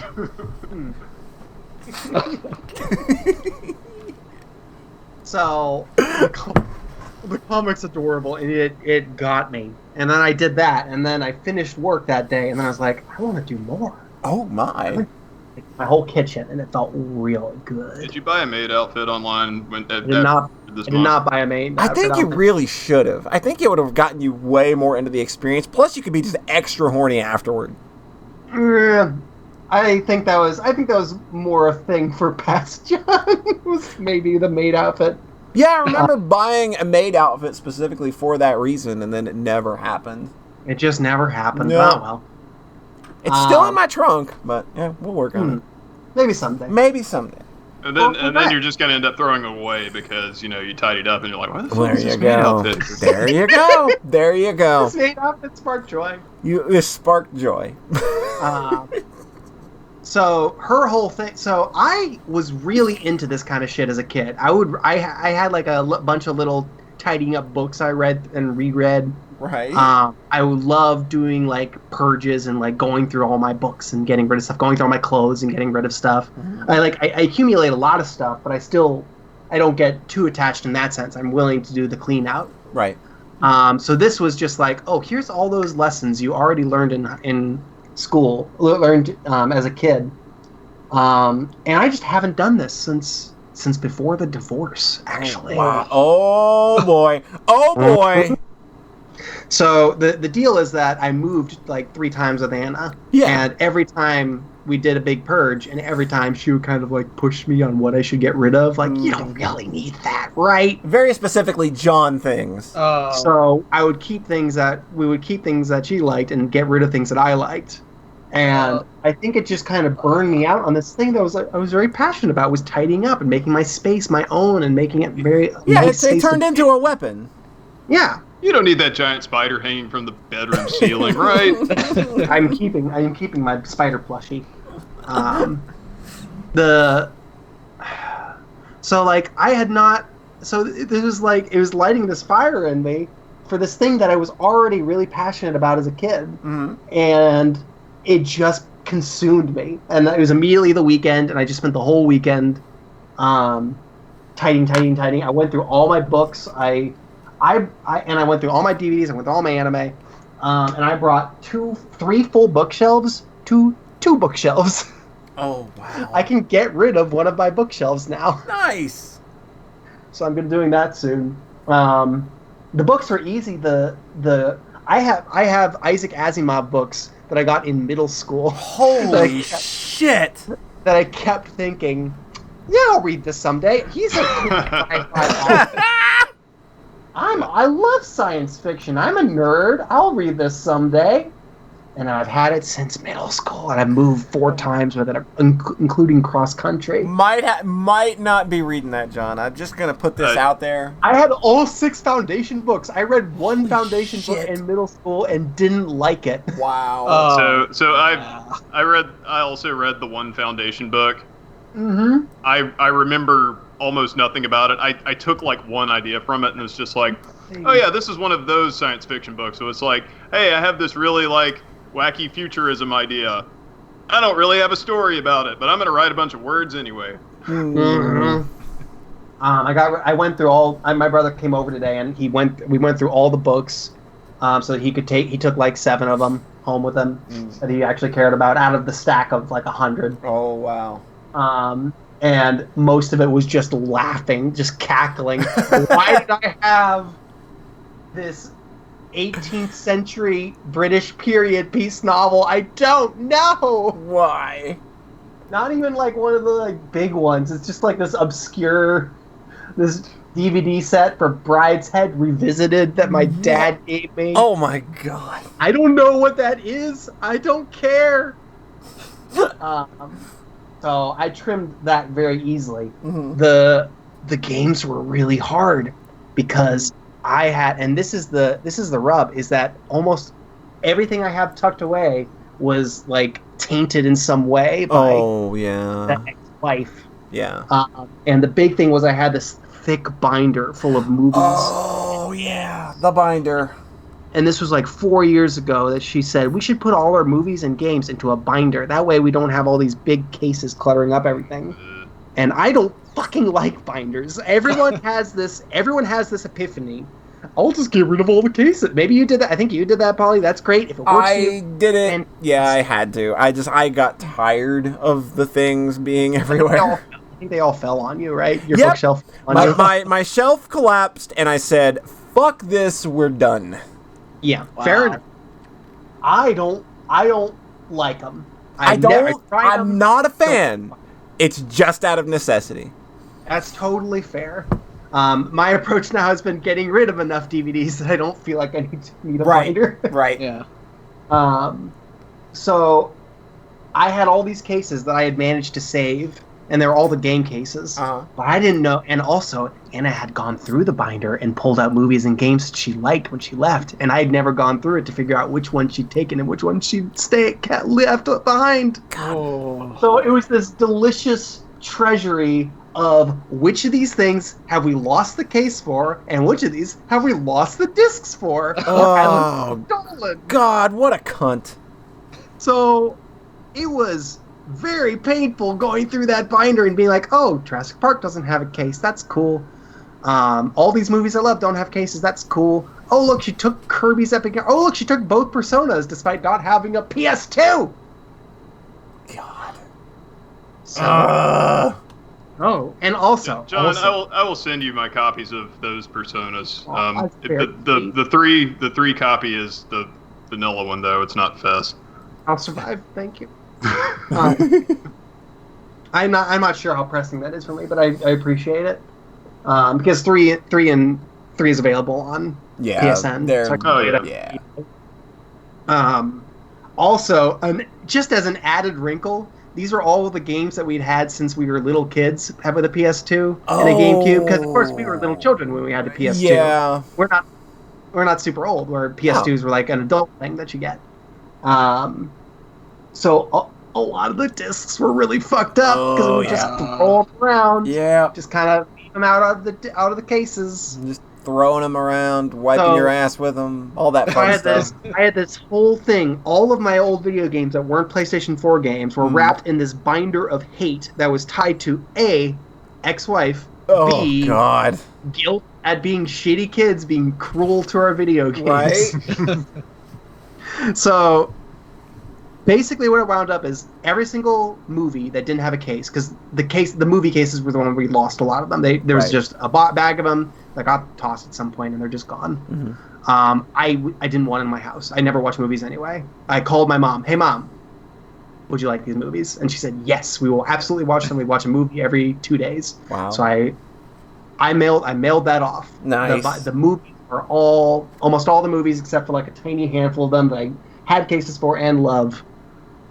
So the comic's adorable, and it got me. And then I did that, and then I finished work that day, and then I was like, I want to do more. Oh my. My whole kitchen, and it felt really good. Did you buy a maid outfit online I did not buy a maid. I think you really should have. I think it would have gotten you way more into the experience. Plus, you could be just extra horny afterward. I think that was more a thing for past John. It was maybe the maid outfit. Yeah, I remember buying a maid outfit specifically for that reason, and then it never happened. It just never happened. No. Oh well. It's still in my trunk, but yeah, we'll work on it. Maybe someday. Maybe someday. And then you're just gonna end up throwing it away because you tidied up and you're like, why the fuck There is you this maid go. outfit? There you go. There you go. This maid outfit sparked joy. It sparked joy. So her whole thing. So I was really into this kind of shit as a kid. I had like a bunch of little tidying up books I read and reread. Right. I would love doing like purges and like going through all my books and getting rid of stuff, going through all my clothes and getting rid of stuff. I accumulate a lot of stuff, but I don't get too attached in that sense. I'm willing to do the clean out. Right. So this was just like, oh, here's all those lessons you already learned in school, learned as a kid, and I just haven't done this since before the divorce, actually. Wow. Oh boy. Oh boy. So the deal is that I moved like 3 times with Anna, and every time we did a big purge, and every time she would kind of like push me on what I should get rid of. Like, you don't really need that, right? Very specifically, John things. So we would keep things that she liked and get rid of things that I liked. And I think it just kind of burned me out on this thing that I was very passionate about, was tidying up and making my space my own and making it very Yeah, nice it space turned into a weapon. Yeah. You don't need that giant spider hanging from the bedroom ceiling, right? I am keeping my spider plushie. So like I had not. So this was like it was lighting this fire in me for this thing that I was already really passionate about as a kid, and it just consumed me. And it was immediately the weekend, and I just spent the whole weekend tidying. I went through all my books. I went through all my DVDs. I went through all my anime, and I brought 3 full bookshelves to 2 bookshelves. Oh, wow. I can get rid of one of my bookshelves now. Nice. So I'm gonna be doing that soon. The books were easy. I have Isaac Asimov books that I got in middle school. Holy shit! That I kept thinking, yeah, I'll read this someday. He's a I love science fiction. I'm a nerd. I'll read this someday. And I've had it since middle school, and I've moved 4 times with it, including cross country. Might not be reading that, John. I'm just gonna put this out there. I had all 6 foundation books. I read 1 foundation book in middle school and didn't like it. Wow. So I also read the 1 foundation book. Mm-hmm. I remember almost nothing about it. I took like 1 idea from it, and it's just like, oh yeah, this is one of those science fiction books. So it's like, hey, I have this really like wacky futurism idea. I don't really have a story about it, but I'm gonna write a bunch of words anyway. Mm-hmm. I went through all. My brother came over today, and we went through all the books, so that he took like 7 of them home with him that he actually cared about out of the stack of like 100. Oh wow. And most of it was just laughing, just cackling. Why did I have this 18th century British period piece novel? I don't know. Why? Not even like one of the like big ones. It's just like this obscure, this DVD set for Brideshead Revisited that my dad gave me. Oh my god. I don't know what that is. I don't care. So I trimmed that very easily. Mm-hmm. The games were really hard because I had, and this is the rub, is that almost everything I have tucked away was like tainted in some way by the ex-wife. Yeah. And the big thing was I had this thick binder full of movies. Oh yeah, the binder. And this was like 4 years ago that she said, we should put all our movies and games into a binder. That way we don't have all these big cases cluttering up everything. And I don't fucking like binders. Everyone has this epiphany. I'll just get rid of all the cases. Maybe you did that. I think you did that, Polly. That's great. If it works for you. I did it. Yeah, I had to. I got tired of the things being everywhere. I think they all fell on you, right? Your bookshelf. My shelf collapsed, and I said, fuck this, we're done. Yeah, fair enough. I don't like them. I'm not a fan. It's just out of necessity. That's totally fair. My approach now has been getting rid of enough DVDs that I don't feel like I need a binder. Right. Yeah. So I had all these cases that I had managed to save, and they're all the game cases. But I didn't know, and also Anna had gone through the binder and pulled out movies and games that she liked when she left, and I had never gone through it to figure out which one she'd taken and which one she'd left behind. God. So it was this delicious treasury of which of these things have we lost the case for, and which of these have we lost the discs for. Oh, God, what a cunt. So it was very painful going through that binder and being like, oh, Jurassic Park doesn't have a case. That's cool. All these movies I love don't have cases. That's cool. Oh, look, she took Kirby's Epic... Oh, look, she took both Personas despite not having a PS2! God. So, and also... John, I will send you my copies of those Personas. The 3 copy is the vanilla one, though. It's not Fest. I'll survive, thank you. I'm not sure how pressing that is for me, but I appreciate it. Because 3 is available on PSN. So Also, just as an added wrinkle, these are all of the games that we'd had since we were little kids, have with a PS2 and a GameCube. Because of course we were little children when we had a PS2. Yeah. We're not super old. Where PS2s were like an adult thing that you get. So a lot of the discs were really fucked up because we would just throw them around. Yeah. Just kind of leave them out of the cases. Just throwing them around, wiping your ass with them, all that fun stuff. I had this whole thing. All of my old video games that weren't PlayStation 4 games were wrapped in this binder of hate that was tied to A, ex-wife, B, God, guilt at being shitty kids, being cruel to our video games. Right? So basically what it wound up is every single movie that didn't have a case, because the movie cases were the one we lost a lot of them. There was just a bag of them that got tossed at some point, and they're just gone. Mm-hmm. I didn't want it in my house. I never watch movies anyway. I called my mom. Hey, Mom, would you like these movies? And she said, yes, we will absolutely watch them. We watch a movie every 2 days. Wow. So I mailed that off. Nice. The movies are almost all the movies except for like a tiny handful of them that I had cases for and love.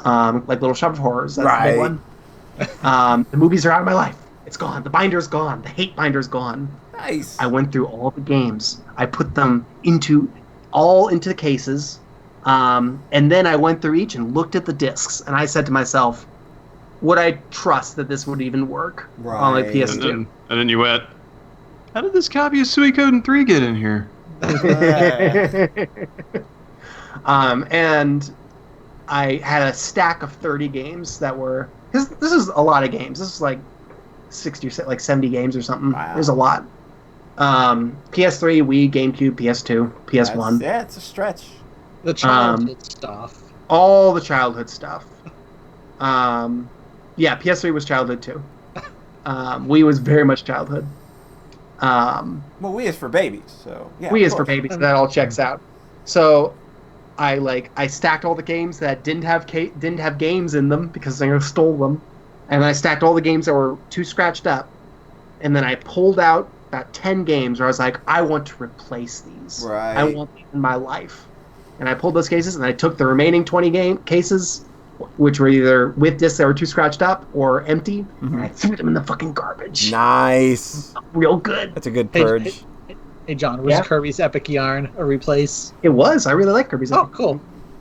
Like Little Shop of Horrors. That's the big one. The movies are out of my life. It's gone. The binder's gone. The hate binder's gone. Nice. I went through all the games. I put them into the cases. And then I went through each and looked at the discs. And I said to myself, would I trust that this would even work on my PS2? And then you went, how did this copy of Suikoden 3 get in here? And I had a stack of 30 games that were... This is a lot of games. This is like 60 or like 70 games or something. Wow. There's a lot. PS3, Wii, GameCube, PS2, PS1. Yeah, it's a stretch. The childhood stuff. All the childhood stuff. Yeah, PS3 was childhood too. Wii was very much childhood. Well, Wii is for babies, so yeah. Wii is for babies. That all checks out. So I stacked all the games that didn't have games in them because I stole them, and I stacked all the games that were too scratched up, and then I pulled out about 10 games where I was like, I want to replace these. Right. I want these in my life. And I pulled those cases, and I took the remaining 20 cases, which were either with discs that were too scratched up or empty, and I threw them in the fucking garbage. Nice. Real good. That's a good purge. Hey John, was Kirby's Epic Yarn a replace? It was. I really like Kirby's Epic. Oh, cool.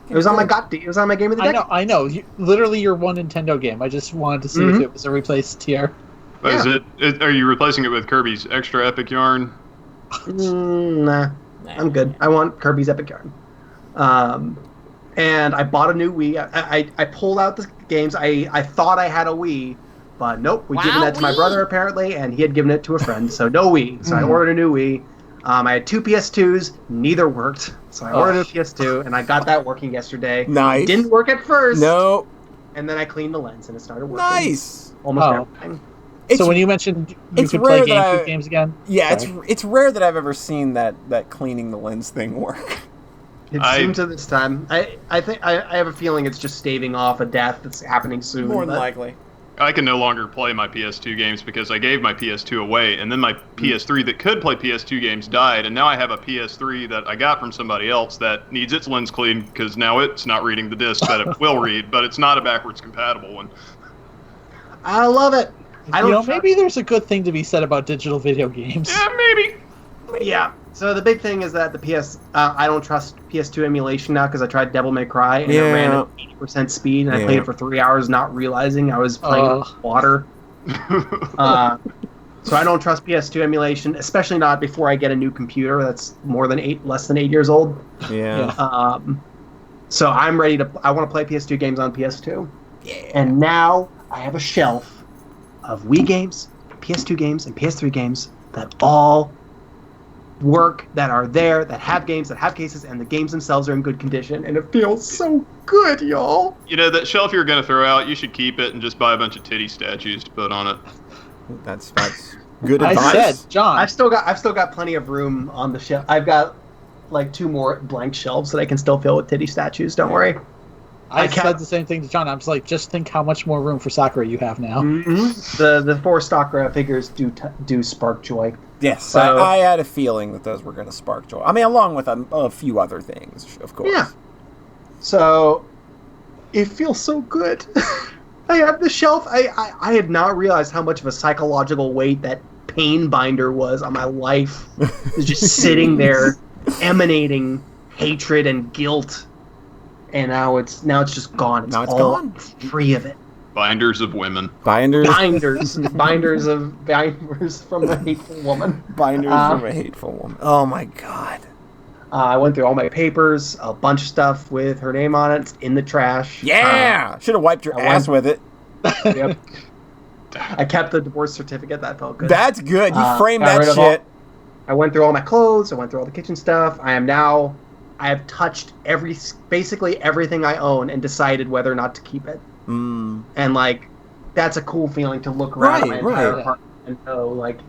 It was on my It was on my Game of the Decade. I know. Literally your one Nintendo game. I just wanted to see if it was a replace tier. Is are you replacing it with Kirby's Extra Epic Yarn? Nah, I'm good. I want Kirby's Epic Yarn. And I bought a new Wii. I pulled out the games. I thought I had a Wii, but nope. We'd given that to my brother apparently, and he had given it to a friend. So no Wii. So I ordered a new Wii. I had 2 PS2s. Neither worked. So I ordered a PS2, and I got that working yesterday. Nice. It didn't work at first. No. And then I cleaned the lens, and it started working. Nice. Almost everything. So when you mentioned you could play GameCube games again? Yeah, it's rare that I've ever seen that cleaning the lens thing work. It seems to this time. I think I have a feeling it's just staving off a death that's happening soon. More than likely. I can no longer play my PS2 games because I gave my PS2 away, and then my PS3 that could play PS2 games died, and now I have a PS3 that I got from somebody else that needs its lens cleaned because now it's not reading the disc that it will read, but it's not a backwards compatible one. I love it. Maybe there's a good thing to be said about digital video games. Yeah, maybe. Yeah. So the big thing is that I don't trust PS2 emulation now because I tried Devil May Cry and it ran at 80% speed and I played it for 3 hours not realizing I was playing with water. So I don't trust PS2 emulation, especially not before I get a new computer that's less than 8 years old. Yeah. So I'm ready I want to play PS2 games on PS2. Yeah. And now I have a shelf of Wii games, PS2 games, and PS3 games that all work, that are there, that have games, that have cases, and the games themselves are in good condition, and it feels so good, y'all. You know, that shelf you're going to throw out, you should keep it and just buy a bunch of titty statues to put on it. That's good advice. I said, John. I've still got plenty of room on the shelf. I've got like 2 more blank shelves that I can still fill with titty statues. Don't worry. I said the same thing to John. I was like, just think how much more room for Sakura you have now. Mm-hmm. The 4 Sakura figures do spark joy. Yes, so, I had a feeling that those were going to spark joy. I mean, along with a few other things, of course. Yeah. So it feels so good. I have the shelf. I had not realized how much of a psychological weight that pain binder was on my life. It was just sitting there, emanating hatred and guilt. And now it's just gone. It's all gone. Free of it. Binders of women. Binders from a hateful woman. Binders from a hateful woman. Oh my god. I went through all my papers, a bunch of stuff with her name on it. It's in the trash. Yeah! Should have wiped your ass with it. Yep. I kept the divorce certificate. That felt good. That's good. You framed that shit. I went through all my clothes. I went through all the kitchen stuff. I have touched basically everything I own and decided whether or not to keep it. And like, that's a cool feeling to look around my entire apartment and know, like,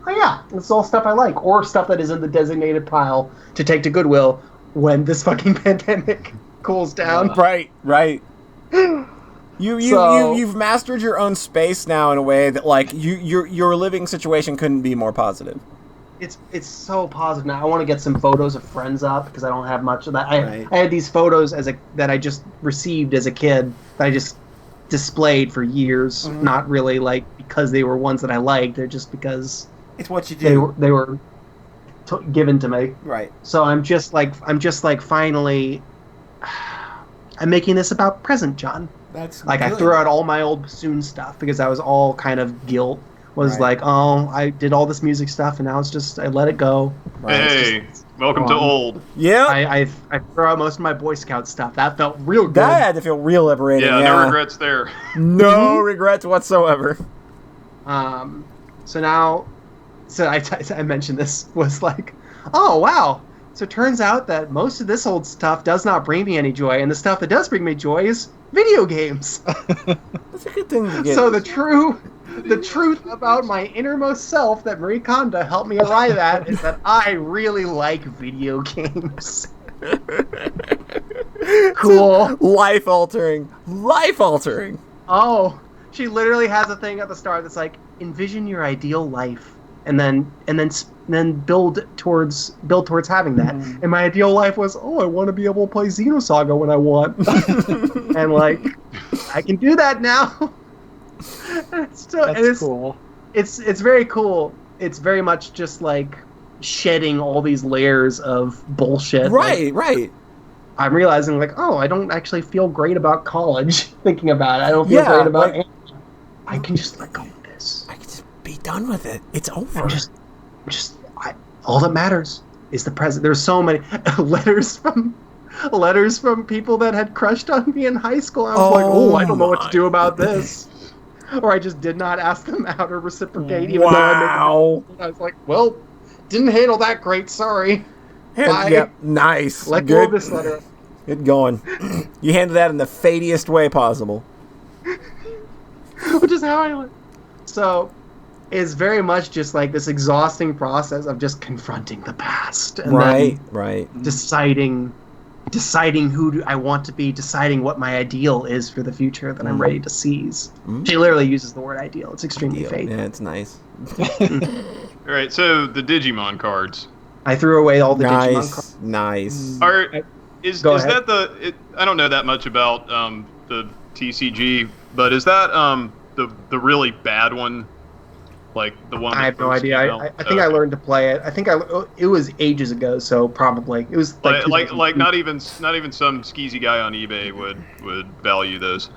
oh yeah, this is all stuff I like, or stuff that is in the designated pile to take to Goodwill when this fucking pandemic cools down. Right. You've mastered your own space now in a way that, like, your living situation couldn't be more positive. It's so positive now. I want to get some photos of friends up because I don't have much of that. I had these photos that I just received as a kid that I just displayed for years. Not really like because they were ones that I liked. They're just because it's what you do. They were given to me. Right. So I'm just like finally, I'm making this about present John. That's like good. I threw out all my old bassoon stuff because I was all kind of guilt. Like, oh, I did all this music stuff and now it's just I let it go. Right. Hey, welcome to old. Yeah. I threw out most of my Boy Scout stuff. That felt real good. That had to feel real liberating. Yeah, no regrets there. No regrets whatsoever. So now, I mentioned this was like, oh wow. So it turns out that most of this old stuff does not bring me any joy, and the stuff that does bring me joy is video games. That's a good thing to get. So the truth about my innermost self that Marie Kondo helped me arrive at is that I really like video games. Cool. Life altering. Oh, she literally has a thing at the start that's like, envision your ideal life, and then build towards having that. And my ideal life was, I want to be able to play Xenosaga when I want, and like, I can do that now. That's cool. It's very cool. It's very much just like shedding all these layers of bullshit. Right. I'm realizing like, I don't actually feel great about college. Thinking about it, I don't feel great about it. I can just let go of this. I can just be done with it. It's over. All that matters is the present. There's so many letters from people that had crushed on me in high school. I was I don't know what to do about this. Or I just did not ask them out or reciprocate, even though I was like, well, didn't handle that great, sorry. Bye. Yep, nice. Let go of this letter. Good going. You handled that in the fadiest way possible. Which is how I learned. So, it's very much just like this exhausting process of just confronting the past. And right. Deciding who I want to be, deciding what my ideal is for the future that I'm ready to seize. She literally uses the word ideal. It's extremely fake. Yeah, it's nice. All right, so the Digimon cards. I threw away all the Digimon cards. Nice. Is that I don't know that much about the TCG, but is that the really bad one? Like the one I have no idea. I think I learned to play it. I think it was ages ago, so probably it was like not even some skeezy guy on eBay would value those.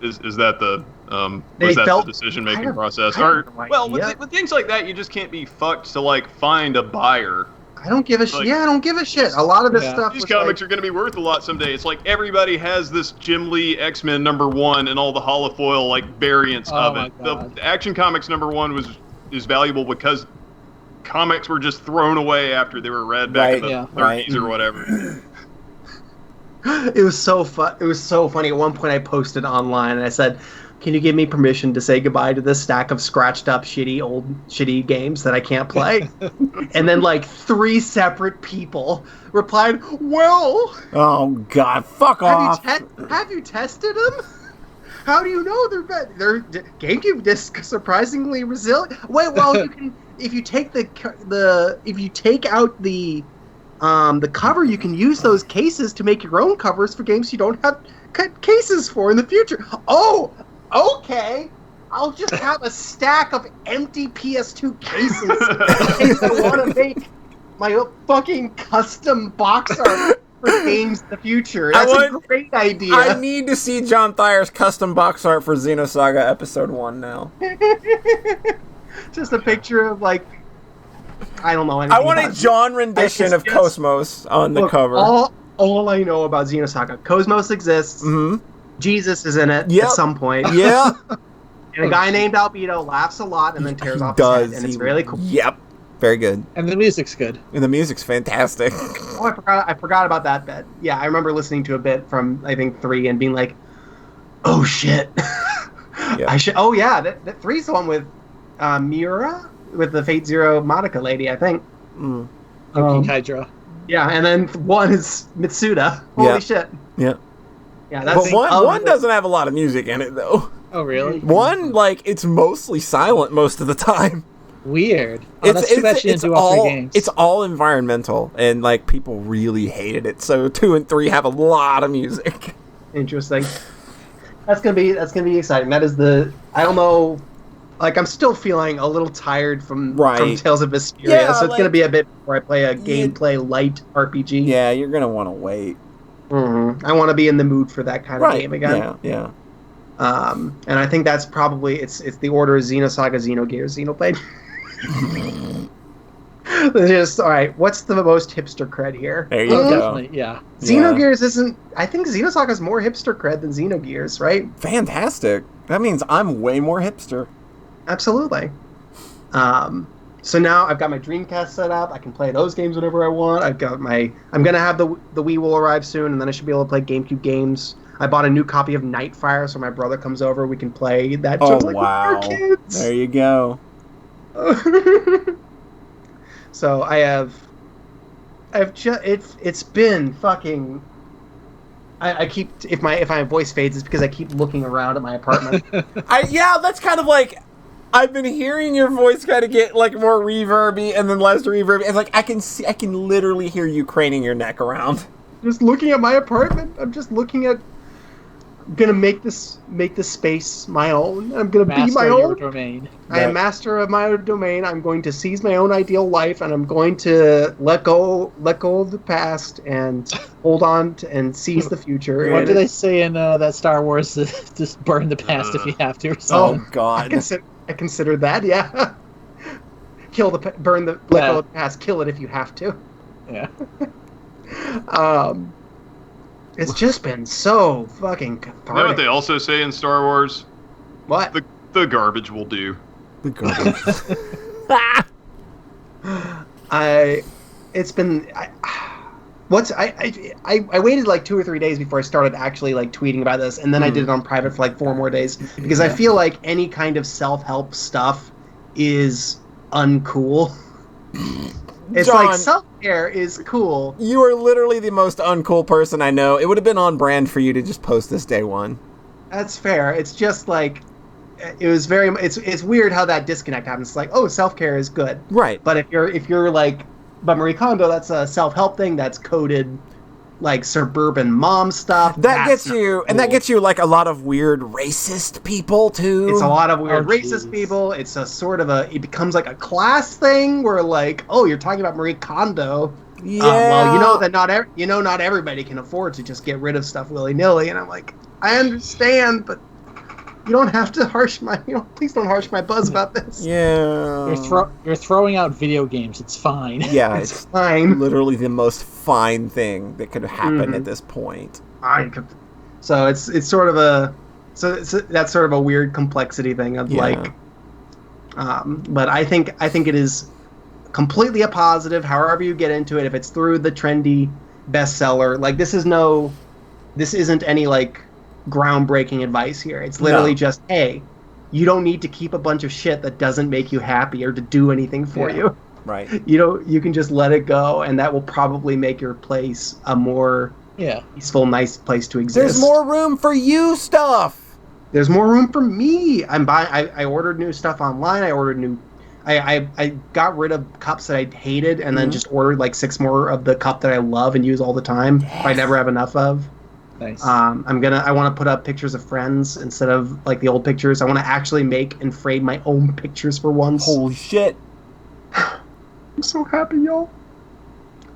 is that the the decision making process? With things like that, you just can't be fucked to like find a buyer. I don't give a shit. Yeah, I don't give a shit. A lot of this stuff. These comics are going to be worth a lot someday. It's like everybody has this Jim Lee X-Men #1 and all the holofoil like variants of it. The Action Comics #1 is valuable because comics were just thrown away after they were read back in the 30s or whatever. It was so fun. It was so funny. At one point, I posted online and I said, "Can you give me permission to say goodbye to this stack of scratched up shitty games that I can't play?" And then like 3 separate people replied, "Well, oh god, fuck off. Have you tested them? How do you know they're GameCube discs surprisingly resilient? Wait, well, you can if you take out the cover, you can use those cases to make your own covers for games you don't have cut cases for in the future. Oh, okay. I'll just have a stack of empty PS2 cases in case I want to make my fucking custom box art for games in the future. That's a great idea. I need to see John Thayer's custom box art for Xenosaga Episode 1 now. Just a picture of, like, I don't know anything. I want a John rendition of Cosmos on the cover. All I know about Xenosaga, Cosmos exists. Mm-hmm. Jesus is in it at some point. Yeah. And a guy named Albedo laughs a lot and then tears off his head, and it's really cool. Yep. Very good. And the music's good. And the music's fantastic. Oh, I forgot about that bit. Yeah, I remember listening to a bit from, I think, 3 and being like, oh, shit. Yeah. I should. Oh, yeah, that 3's the one with Miura, with the Fate Zero Madoka lady, I think. Mm. Hydra. Yeah, and then 1 is Mitsuda. Holy shit. Yeah. Yeah, that's but one doesn't have a lot of music in it, though. Oh, really? 1, like, it's mostly silent most of the time. Weird. Oh, that's too bad she didn't do all 3 games. It's all environmental, and, like, people really hated it. So 2 and 3 have a lot of music. Interesting. That's gonna be exciting. That is I don't know. Like, I'm still feeling a little tired from Tales of Vesperia, so it's gonna be a bit before I play a gameplay light RPG. Yeah, you're gonna want to wait. Mm-hmm. I want to be in the mood for that kind of game again. Yeah. And I think that's probably it's the order of Xenosaga, Xenogears, Xenoblade. Just all right. What's the most hipster cred here? There you go. Definitely, yeah. Xenogears isn't. I think Xenosaga is more hipster cred than Xenogears, right? Fantastic. That means I'm way more hipster. Absolutely. So now I've got my Dreamcast set up. I can play those games whenever I want. I'm gonna have the Wii will arrive soon, and then I should be able to play GameCube games. I bought a new copy of Nightfire, so my brother comes over, we can play that. Oh, just like wow! Kids. There you go. So it's been fucking. I keep if my voice fades, it's because I keep looking around at my apartment. That's kind of like. I've been hearing your voice kind of get like more reverby and then less reverby. It's like I can literally hear you craning your neck around. Just looking at my apartment. I'm just looking at. I'm gonna make this space my own. I'm gonna be my own domain. I am master of my own domain. I'm going to seize my own ideal life, and I'm going to let go of the past and hold on to, and seize the future. What do they say in that Star Wars? Just burn the past if you have to. Or something. Oh God! I consider that. Yeah. Burn the let go of the past. Kill it if you have to. Yeah. It's just been so fucking cathartic. You know what they also say in Star Wars? What? The garbage will do. The garbage. I waited like 2 or 3 days before I started actually like tweeting about this, and then I did it on private for like 4 more days because I feel like any kind of self-help stuff is uncool. It's John, like self-care is cool. You are literally the most uncool person I know. It would have been on brand for you to just post this day one. That's fair. It's just like it was very. It's weird how that disconnect happens. It's like, oh, self-care is good, right? But if you're like, but Marie Kondo, that's a self-help thing. That's coded like suburban mom stuff. That gets you, and that gets you like a lot of weird racist people too. It's a lot of weird racist people. It's a sort of it becomes like a class thing where like, oh, you're talking about Marie Kondo. Yeah. Well, you know that not everybody can afford to just get rid of stuff willy-nilly, and I'm like, I understand, but you don't have to please don't harsh my buzz about this. Yeah. You're throwing out video games. It's fine. Yeah, it's fine. Literally the most fine thing that could happen at this point. So it's sort of that's sort of a weird complexity thing of like, but I think it is completely a positive. However you get into it, if it's through the trendy bestseller, like this isn't any like groundbreaking advice here. It's literally just, hey, you don't need to keep a bunch of shit that doesn't make you happy or to do anything for you. Right. You can just let it go, and that will probably make your place a more peaceful, nice place to exist. There's more room for you stuff. There's more room for me. I ordered new stuff online. I ordered new. I got rid of cups that I hated, and then just ordered like 6 more of the cup that I love and use all the time. I never have enough of. Nice. I want to put up pictures of friends instead of like the old pictures. I want to actually make and frame my own pictures for once. Holy shit! I'm so happy, y'all.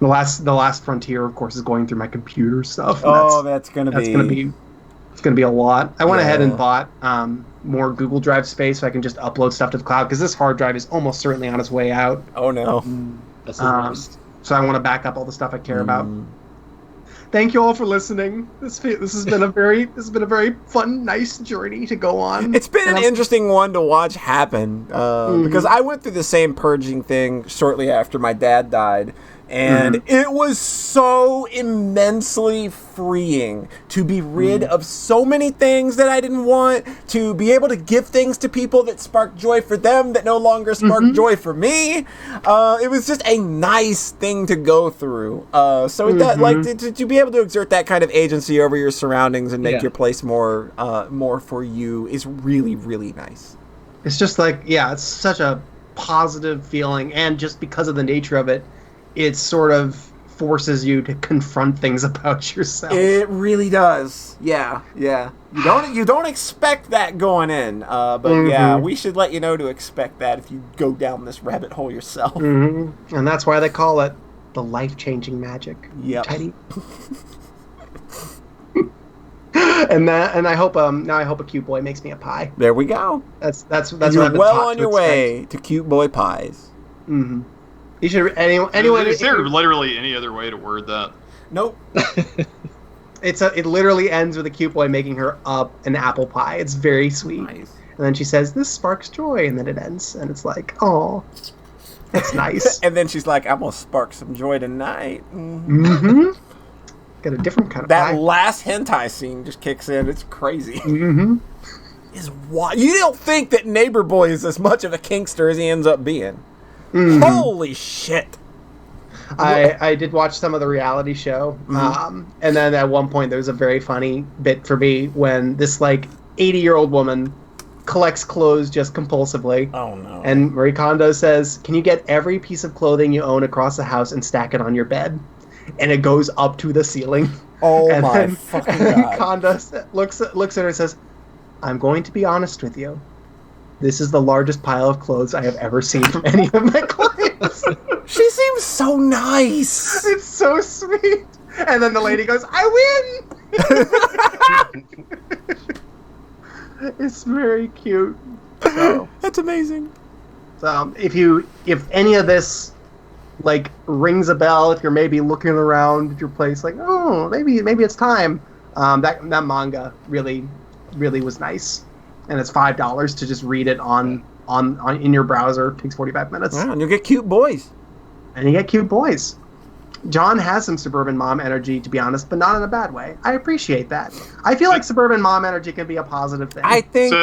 The last frontier, of course, is going through my computer stuff. It's gonna be a lot. I went ahead and Yeah. bought more Google Drive space so I can just upload stuff to the cloud because this hard drive is almost certainly on its way out. Oh no. That's the worst. So I want to back up all the stuff I care about. Thank you all for listening. This has been a very fun, nice journey to go on. It's been an interesting one to watch happen because I went through the same purging thing shortly after my dad died, and it was so immensely freeing to be rid of so many things that I didn't want, to be able to give things to people that sparked joy for them that no longer spark joy for me. It was just a nice thing to go through. So it does, like to be able to exert that kind of agency over your surroundings and make your place more for you is really, really nice. It's just like, it's such a positive feeling, and just because of the nature of it, it sort of forces you to confront things about yourself. It really does. Yeah. You don't expect that going in, but we should let you know to expect that if you go down this rabbit hole yourself. And that's why they call it the life-changing magic. Yep. Teddy. and I hope a cute boy makes me a pie. There we go. That's You're what I've been well taught on to your expect. way to cute boy pies. You should anyone. Is there literally any other way to word that? Nope. It literally ends with a cute boy making her up an apple pie. It's very sweet. Nice. And then she says, "This sparks joy," and then it ends, and it's like, "Oh, that's nice." And then she's like, "I'm gonna spark some joy tonight." Got a different kind of That pie. last hentai scene just kicks in. It's crazy. Is why you don't think that Neighbor Boy is as much of a kinkster as he ends up being. Holy shit. I did watch some of the reality show, and then at one point there was a very funny bit for me when this like 80-year-old woman collects clothes just compulsively. Oh no. And Marie Kondo says, "Can you get every piece of clothing you own across the house and stack it on your bed?" And it goes up to the ceiling. Oh and my fucking God. Kondo looks at her and says, "I'm going to be honest with you. This is the largest pile of clothes I have ever seen from any of my clients." She seems so nice. It's so sweet. And then the lady goes, "I win!" It's very cute. So, That's amazing. if any of this like rings a bell, if you're maybe looking around at your place like, oh, maybe it's time, that manga really was nice. And it's $5 to just read it on in your browser. It takes 45 minutes. Yeah, and you'll get cute boys. And you get cute boys. John has some suburban mom energy, to be honest, but not in a bad way. I appreciate that. I feel like suburban mom energy can be a positive thing. I think.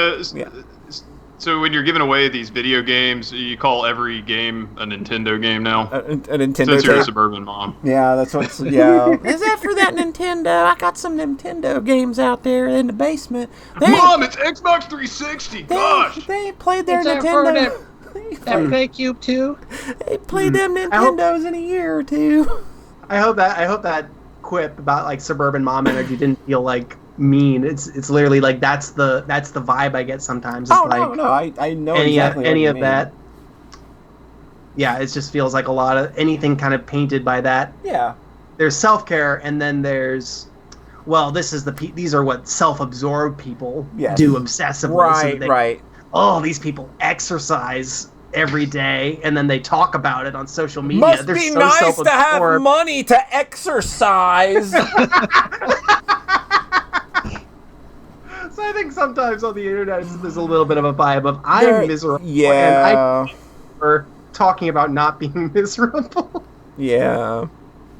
So when you're giving away these video games, you call every game a Nintendo game now? A Nintendo. Since you're a tape. suburban mom. Yeah, that's what's. Yeah. Is after that Nintendo? I got some Nintendo games out there in the basement. Mom, it's Xbox 360. Gosh. They ain't played their It's Nintendo. That Cube too. They played them Nintendos in a year or two. I hope that quip about like suburban mom energy didn't feel like mean. It's literally like that's the vibe I get sometimes. It's I know any exactly any what of you that. Yeah, it just feels like a lot of anything kind of painted by that. Yeah. There's self-care, and then there's, well, these are what self-absorbed people do obsessively. Right. Oh, these people exercise every day, and then they talk about it on social media. Must They're be so nice to have self-absorbed. money to exercise. So I think sometimes on the internet there's a little bit of a vibe of I'm miserable. Yeah. And we're talking about not being miserable. Yeah.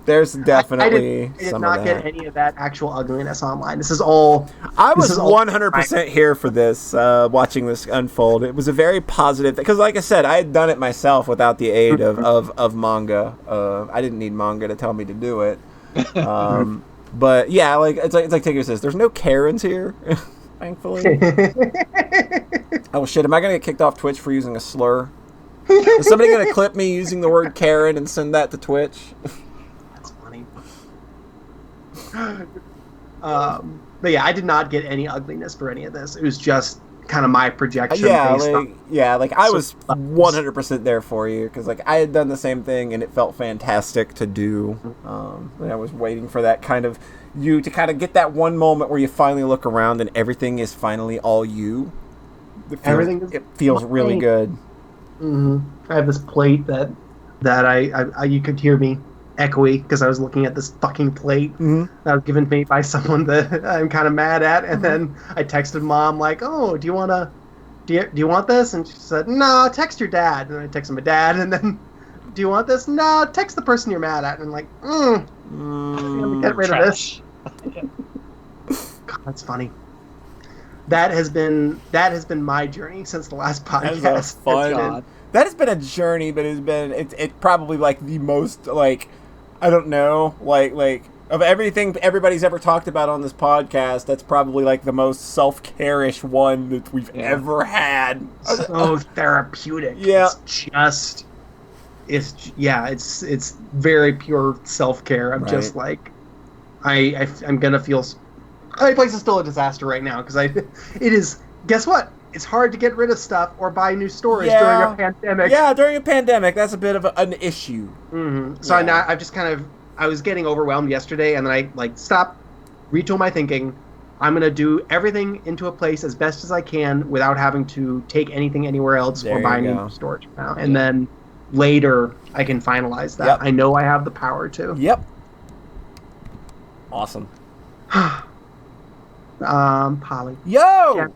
There's definitely I did some not of get that. any of that actual ugliness online. This is all. I was this is all 100% here for this, watching this unfold. It was a very positive thing. Because, like I said, I had done it myself without the aid of manga. I didn't need manga to tell me to do it. But, yeah, it's like Tigger says, there's no Karens here, thankfully. Oh, shit, am I going to get kicked off Twitch for using a slur? Is somebody going to clip me using the word Karen and send that to Twitch? That's funny. But yeah, I did not get any ugliness for any of this. It was just kind of my projection. Like I was 100% there for you because like I had done the same thing and it felt fantastic to do. And I was waiting for that kind of you to kind of get that one moment where you finally look around and everything is finally all you. It feels really good. Mm-hmm. I have this plate that I you could hear me echoey because I was looking at this fucking plate that was given to me by someone that I'm kind of mad at, and then I texted Mom like, "Oh, do you want this?" And she said, "No, text your dad." And I texted my dad, and then, "Do you want this?" "No, text the person you're mad at." And I'm like, get rid of this. God, that's funny. That has been my journey since the last podcast. That's fun. That has been a journey, but it's probably like the most like I don't know like of everything everybody's ever talked about on this podcast. That's probably like the most self-care-ish one that we've ever had. So therapeutic. Yeah, it's very pure self-care. I'm just like I'm gonna feel. My place is still a disaster right now because it is. Guess what? It's hard to get rid of stuff or buy new storage during a pandemic. Yeah, during a pandemic, that's a bit of an issue. Mm-hmm. So now I've just I was getting overwhelmed yesterday, and then I stopped, retool my thinking. I'm gonna do everything into a place as best as I can without having to take anything anywhere else or buy new storage now. And then later I can finalize that. Yep. I know I have the power to. Yep. Awesome. Polly. Yo! Yeah,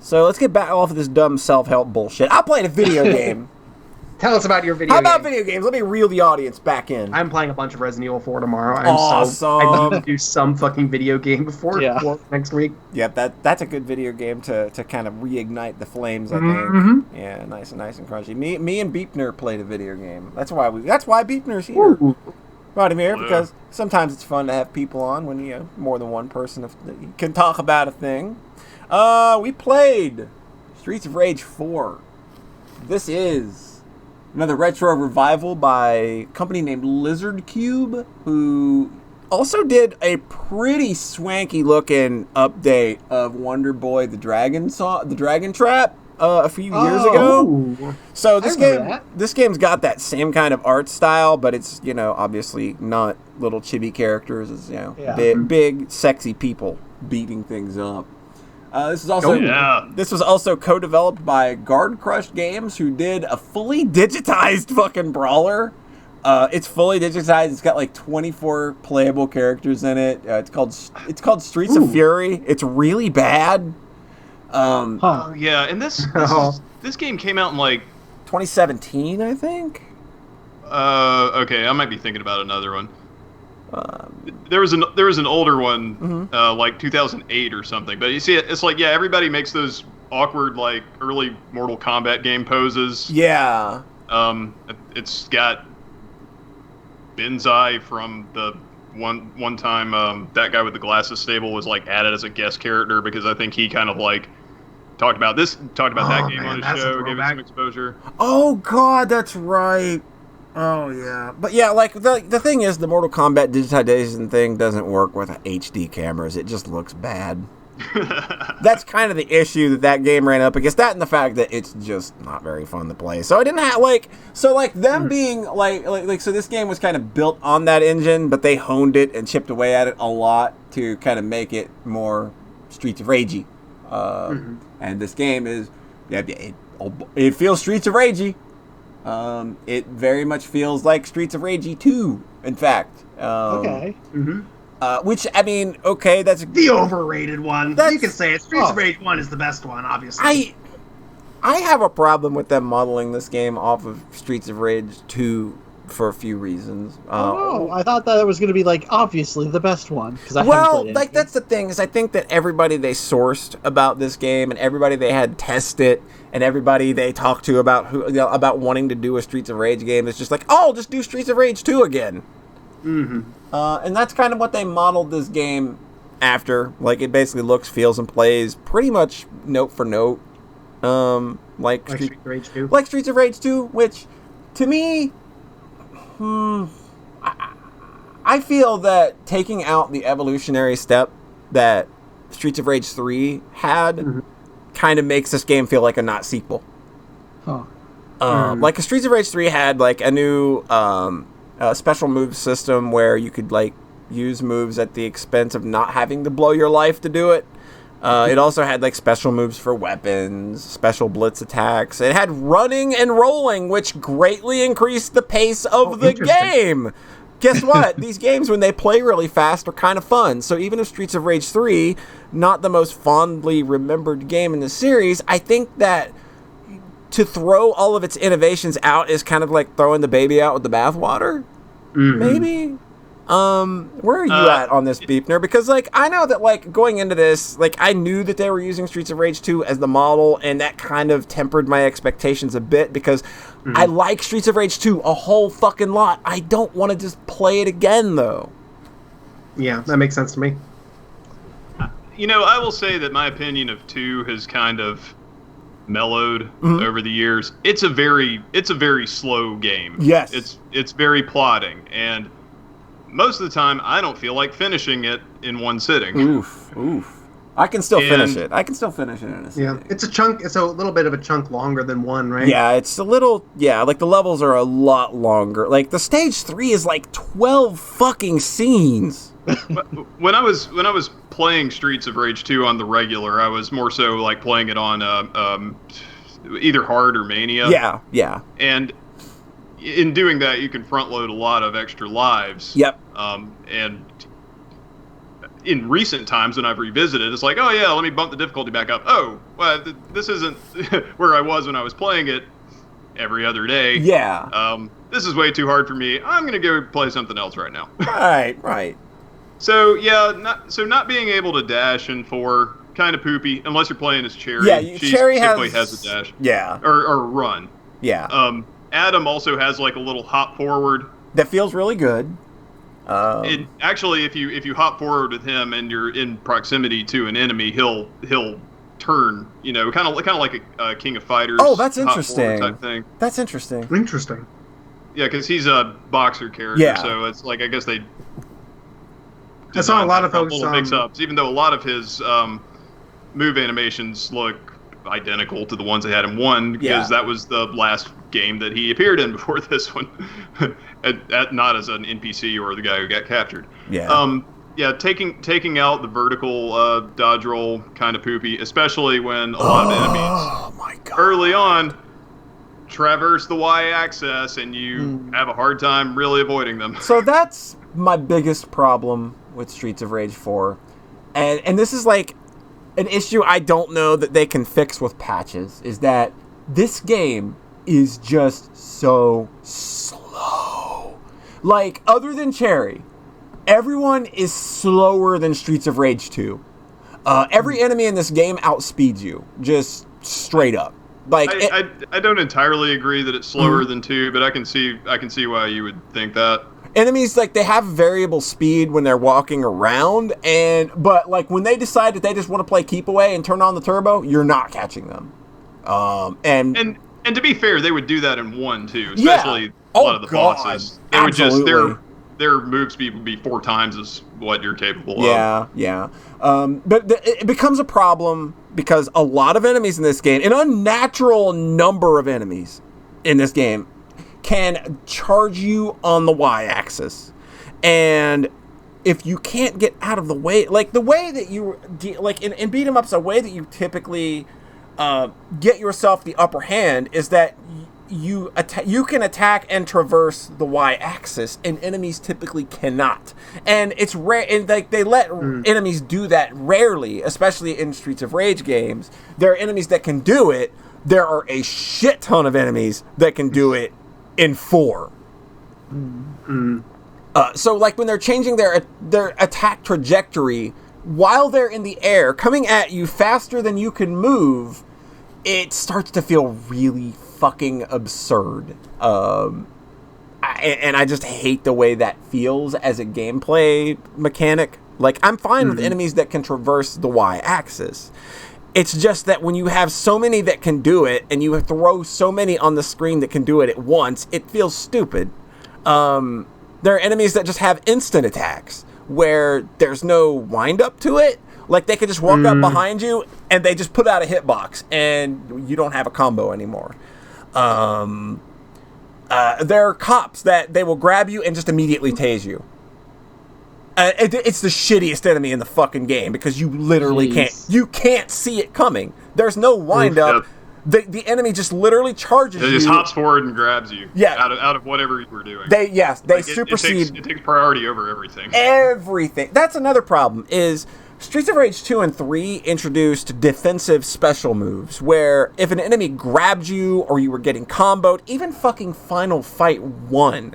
so let's get back off of this dumb self-help bullshit. I played a video game. Tell us about your video game. How about video games? Let me reel the audience back in. I'm playing a bunch of Resident Evil 4 tomorrow. Awesome. I need to do some fucking video game before next week. Yep, that's a good video game to kind of reignite the flames, I think. Yeah, nice and crunchy. Me and Beepner played a video game. That's why Beepner's here. Ooh. Brought him here because sometimes it's fun to have people on when more than one person can talk about a thing. We played Streets of Rage 4. This is another retro revival by a company named Lizard Cube, who also did a pretty swanky looking update of Wonder Boy the Dragon Trap a few years ago. So this game's got that same kind of art style, but it's obviously not little chibi characters. It's big sexy people beating things up. This was also co-developed by Guard Crush Games, who did a fully digitized fucking brawler. It's fully digitized. It's got like 24 playable characters in it. It's called Streets of Fury. It's really bad. And this game came out in like 2017, I think. Okay, I might be thinking about another one. There was an older one, like 2008 or something. But you see, it's like everybody makes those awkward like early Mortal Kombat game poses. Yeah. It's got Benzai from the one time that guy with the glasses stable was like added as a guest character because I think he kind of like talked about that game on his show, gave it some exposure. Oh God, that's right. Oh yeah, but yeah, like the thing is, the Mortal Kombat digitization thing doesn't work with HD cameras. It just looks bad. That's kind of the issue that game ran up against. That and the fact that it's just not very fun to play. So I didn't have them being so this game was kind of built on that engine, but they honed it and chipped away at it a lot to kind of make it more Streets of Ragey. And this game is it feels Streets of Ragey. It very much feels like Streets of Rage 2, in fact. Okay. Which, I mean, okay, that's the overrated one. You can say it. Streets of Rage 1 is the best one, obviously. I have a problem with them modeling this game off of Streets of Rage 2 for a few reasons. I thought that it was going to be, like, obviously the best one. That's the thing, is I think that everybody they sourced about this game and everybody they had test it and everybody they talked to about wanting to do a Streets of Rage game is just like, just do Streets of Rage 2 again. And that's kind of what they modeled this game after. Like, it basically looks, feels, and plays pretty much note for note. Like Streets of Rage 2? Like Streets of Rage 2, which, to me, I feel that taking out the evolutionary step that Streets of Rage 3 had kind of makes this game feel like a not sequel. Huh. Like, Streets of Rage 3 had, like, a new special move system where you could, like, use moves at the expense of not having to blow your life to do it. It also had, like, special moves for weapons, special blitz attacks. It had running and rolling, which greatly increased the pace of the game. Guess what? These games, when they play really fast, are kind of fun. So even if Streets of Rage 3, not the most fondly remembered game in the series, I think that to throw all of its innovations out is kind of like throwing the baby out with the bathwater. Maybe. Where are you at on this, Beepner? Because, like, I know that, like, going into this, like, I knew that they were using Streets of Rage 2 as the model, and that kind of tempered my expectations a bit, because I like Streets of Rage 2 a whole fucking lot. I don't want to just play it again, though. Yeah, that makes sense to me. You know, I will say that my opinion of 2 has kind of mellowed over the years. It's a very slow game. Yes. It's very plodding, and most of the time, I don't feel like finishing it in one sitting. Oof. I can still finish it. I can still finish it in a sitting. Yeah, it's a chunk. It's a little bit of a chunk longer than 1, right? Yeah, it's a little. Yeah, like the levels are a lot longer. Like the stage 3 is like 12 fucking scenes. When I was playing Streets of Rage 2 on the regular, I was more so like playing it on either hard or mania. Yeah. And in doing that, you can front load a lot of extra lives. Yep. And in recent times when I've revisited, it's like, oh yeah, let me bump the difficulty back up. Oh, well, this isn't where I was when I was playing it every other day. Yeah. This is way too hard for me. I'm gonna go play something else right now. Right. So yeah, not being able to dash in 4, kind of poopy unless you're playing as Cherry. Yeah, Cherry typically has a dash. Yeah. Or run. Yeah. Adam also has like a little hop forward. That feels really good. Actually, if you hop forward with him and you're in proximity to an enemy, he'll turn. You know, kind of like a King of Fighters. Oh, that's interesting. Type thing. That's interesting. Interesting. Yeah, because he's a boxer character, Yeah. so it's like I guess they. I saw a lot of folks. Little mix-ups, even though a lot of his move animations look identical to the ones they had in 1, because that was the last game that he appeared in before this one, not as an NPC or the guy who got captured. Yeah. Taking out the vertical dodge roll kind of poopy, especially when a lot of enemies early on traverse the y-axis and you have a hard time really avoiding them. So that's my biggest problem with Streets of Rage 4, and this is like an issue I don't know that they can fix with patches, is that this game is just so slow. Like, other than Cherry, everyone is slower than Streets of Rage 2. Every enemy in this game outspeeds you, just straight up. Like, I don't entirely agree that it's slower than 2, but I can see why you would think that. Enemies, like, they have variable speed when they're walking around, but like when they decide that they just want to play keep away and turn on the turbo, you're not catching them. And to be fair, they would do that in 1 too, especially a lot of the bosses. They would just their move speed would be 4 times as what you're capable of. Yeah. But it becomes a problem because a lot of enemies in this game, an unnatural number of enemies in this game, can charge you on the y-axis. And if you can't get out of the way, like the way that you, like in beat 'em ups, a way that you typically get yourself the upper hand is that you can attack and traverse the y-axis, and enemies typically cannot. And it's rare, and like they let enemies do that rarely, especially in Streets of Rage games. There are enemies that can do it. There are a shit ton of enemies that can do it in 4. So like when they're changing their attack trajectory while they're in the air, coming at you faster than you can move, it starts to feel really fucking absurd. And I just hate the way that feels as a gameplay mechanic. Like, I'm fine with enemies that can traverse the y-axis. It's just that when you have so many that can do it, and you throw so many on the screen that can do it at once, it feels stupid. There are enemies that just have instant attacks, where there's no wind up to it. Like, they could just walk up behind you, and they just put out a hitbox, and you don't have a combo anymore. There are cops that they will grab you and just immediately tase you. It's the shittiest enemy in the fucking game, because you literally can't see it coming. There's no wind up. The enemy just literally charges you. It just hops forward and grabs you. Yeah. Out of whatever you were doing. They supersede. It takes priority over everything. Everything. That's another problem. Is Streets of Rage 2 and 3 introduced defensive special moves, where if an enemy grabbed you or you were getting comboed, even fucking Final Fight 1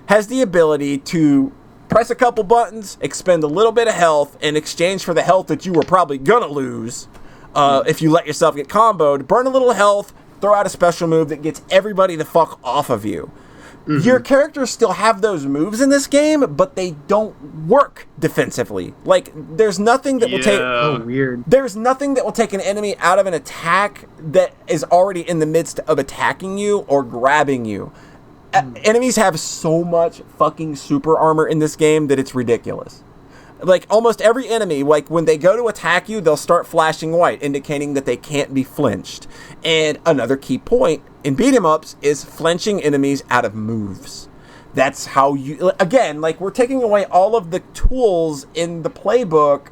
has the ability to press a couple buttons, expend a little bit of health in exchange for the health that you were probably gonna lose if you let yourself get comboed, burn a little health, throw out a special move that gets everybody the fuck off of you. Your characters still have those moves in this game, but they don't work defensively. Like, there's nothing that will take... Oh, weird. There's nothing that will take an enemy out of an attack that is already in the midst of attacking you or grabbing you. Enemies have so much fucking super armor in this game that it's ridiculous. Like, almost every enemy, like, when they go to attack you, they'll start flashing white, indicating that they can't be flinched. And another key point in beat-em-ups is flinching enemies out of moves. That's how you... Again, like, we're taking away all of the tools in the playbook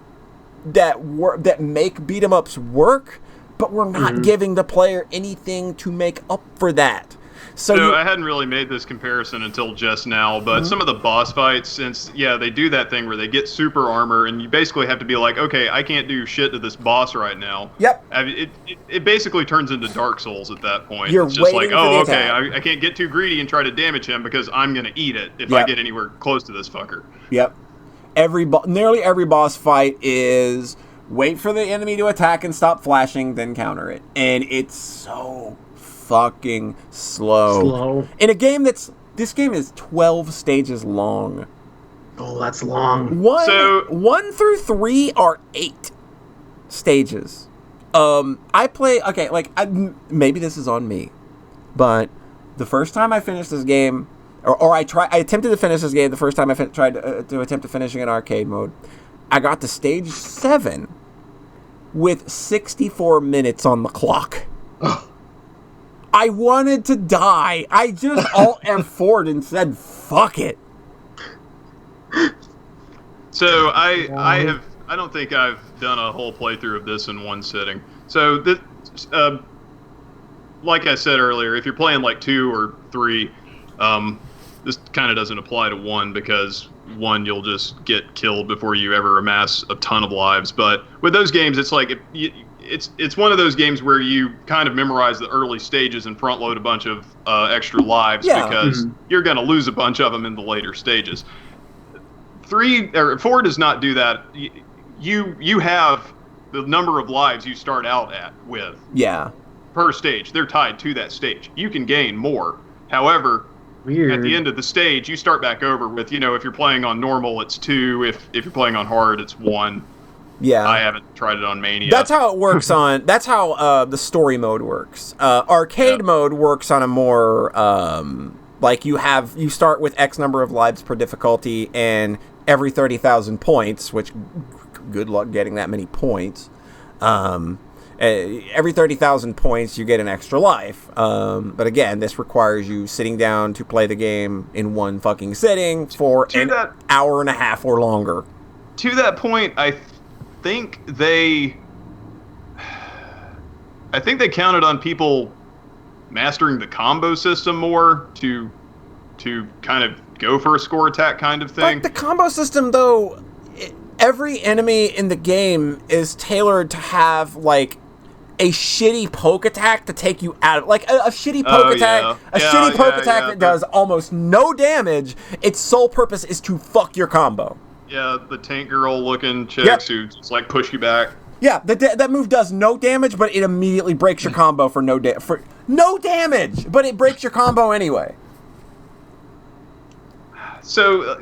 that make beat-em-ups work, but we're not giving the player anything to make up for that. So I hadn't really made this comparison until just now, but some of the boss fights, since, they do that thing where they get super armor, and you basically have to be like, okay, I can't do shit to this boss right now. Yep. It basically turns into Dark Souls at that point. You're it's just like, waiting for the okay, attack. I can't get too greedy and try to damage him because I'm going to eat it if I get anywhere close to this fucker. Yep. Nearly every boss fight is wait for the enemy to attack and stop flashing, then counter it. And it's so fucking slow. In a game this game is 12 stages long. Oh, that's long. 1 through 3 are 8 stages. I play, maybe this is on me, but the first time I finished this game, I attempted to finish this game the first time I tried to attempt to finish it in arcade mode, I got to stage 7 with 64 minutes on the clock. I wanted to die. I just alt F4'd and said, fuck it. So I don't think I've done a whole playthrough of this in one sitting. So this, like I said earlier, if you're playing like 2 or 3, this kind of doesn't apply to 1 because 1 you'll just get killed before you ever amass a ton of lives. But with those games, it's like it's one of those games where you kind of memorize the early stages and front load a bunch of extra lives because you're going to lose a bunch of them in the later stages. 4 does not do that. You have the number of lives you start out with per stage. They're tied to that stage. You can gain more. However, at the end of the stage, you start back over with, if you're playing on normal, it's 2. If you're playing on hard, it's 1. Yeah, I haven't tried it on Mania. That's how it works that's how the story mode works. Arcade mode works on a more you start with X number of lives per difficulty, and every 30,000 points, which good luck getting that many points. Every 30,000 points, you get an extra life. But again, this requires you sitting down to play the game in one fucking sitting for an hour and a half or longer. To that point, I think they counted on people mastering the combo system more to kind of go for a score attack kind of thing. But the combo system, though, every enemy in the game is tailored to have like a shitty poke attack to take you out. Like a shitty poke attack, that does almost no damage. Its sole purpose is to fuck your combo. Yeah, the tank girl looking chicks who just like push you back. Yeah, that move does no damage, but it immediately breaks your combo for no damage, but it breaks your combo anyway. So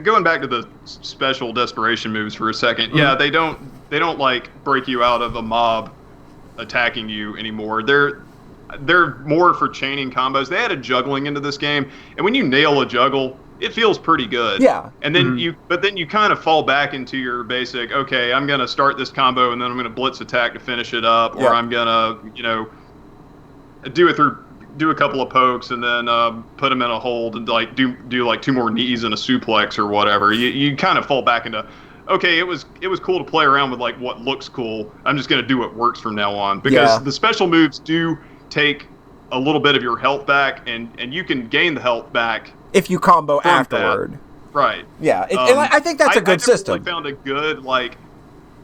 going back to the special desperation moves for a second, they don't like break you out of a mob attacking you anymore. They're more for chaining combos. They added juggling into this game, and when you nail a juggle, it feels pretty good. Yeah. And then you kind of fall back into your basic, okay, I'm going to start this combo and then I'm going to blitz attack to finish it up, or I'm going to, do a couple of pokes and then put them in a hold and like do like 2 more knees and a suplex or whatever. You kind of fall back into, okay, it was cool to play around with like what looks cool. I'm just going to do what works from now on, because the special moves do take a little bit of your health back, and you can gain the health back if you combo afterward. That. Right. Yeah, and I think that's a good system. I found a good like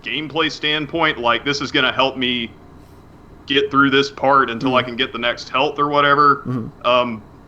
gameplay standpoint. Like, this is going to help me get through this part until I can get the next health or whatever.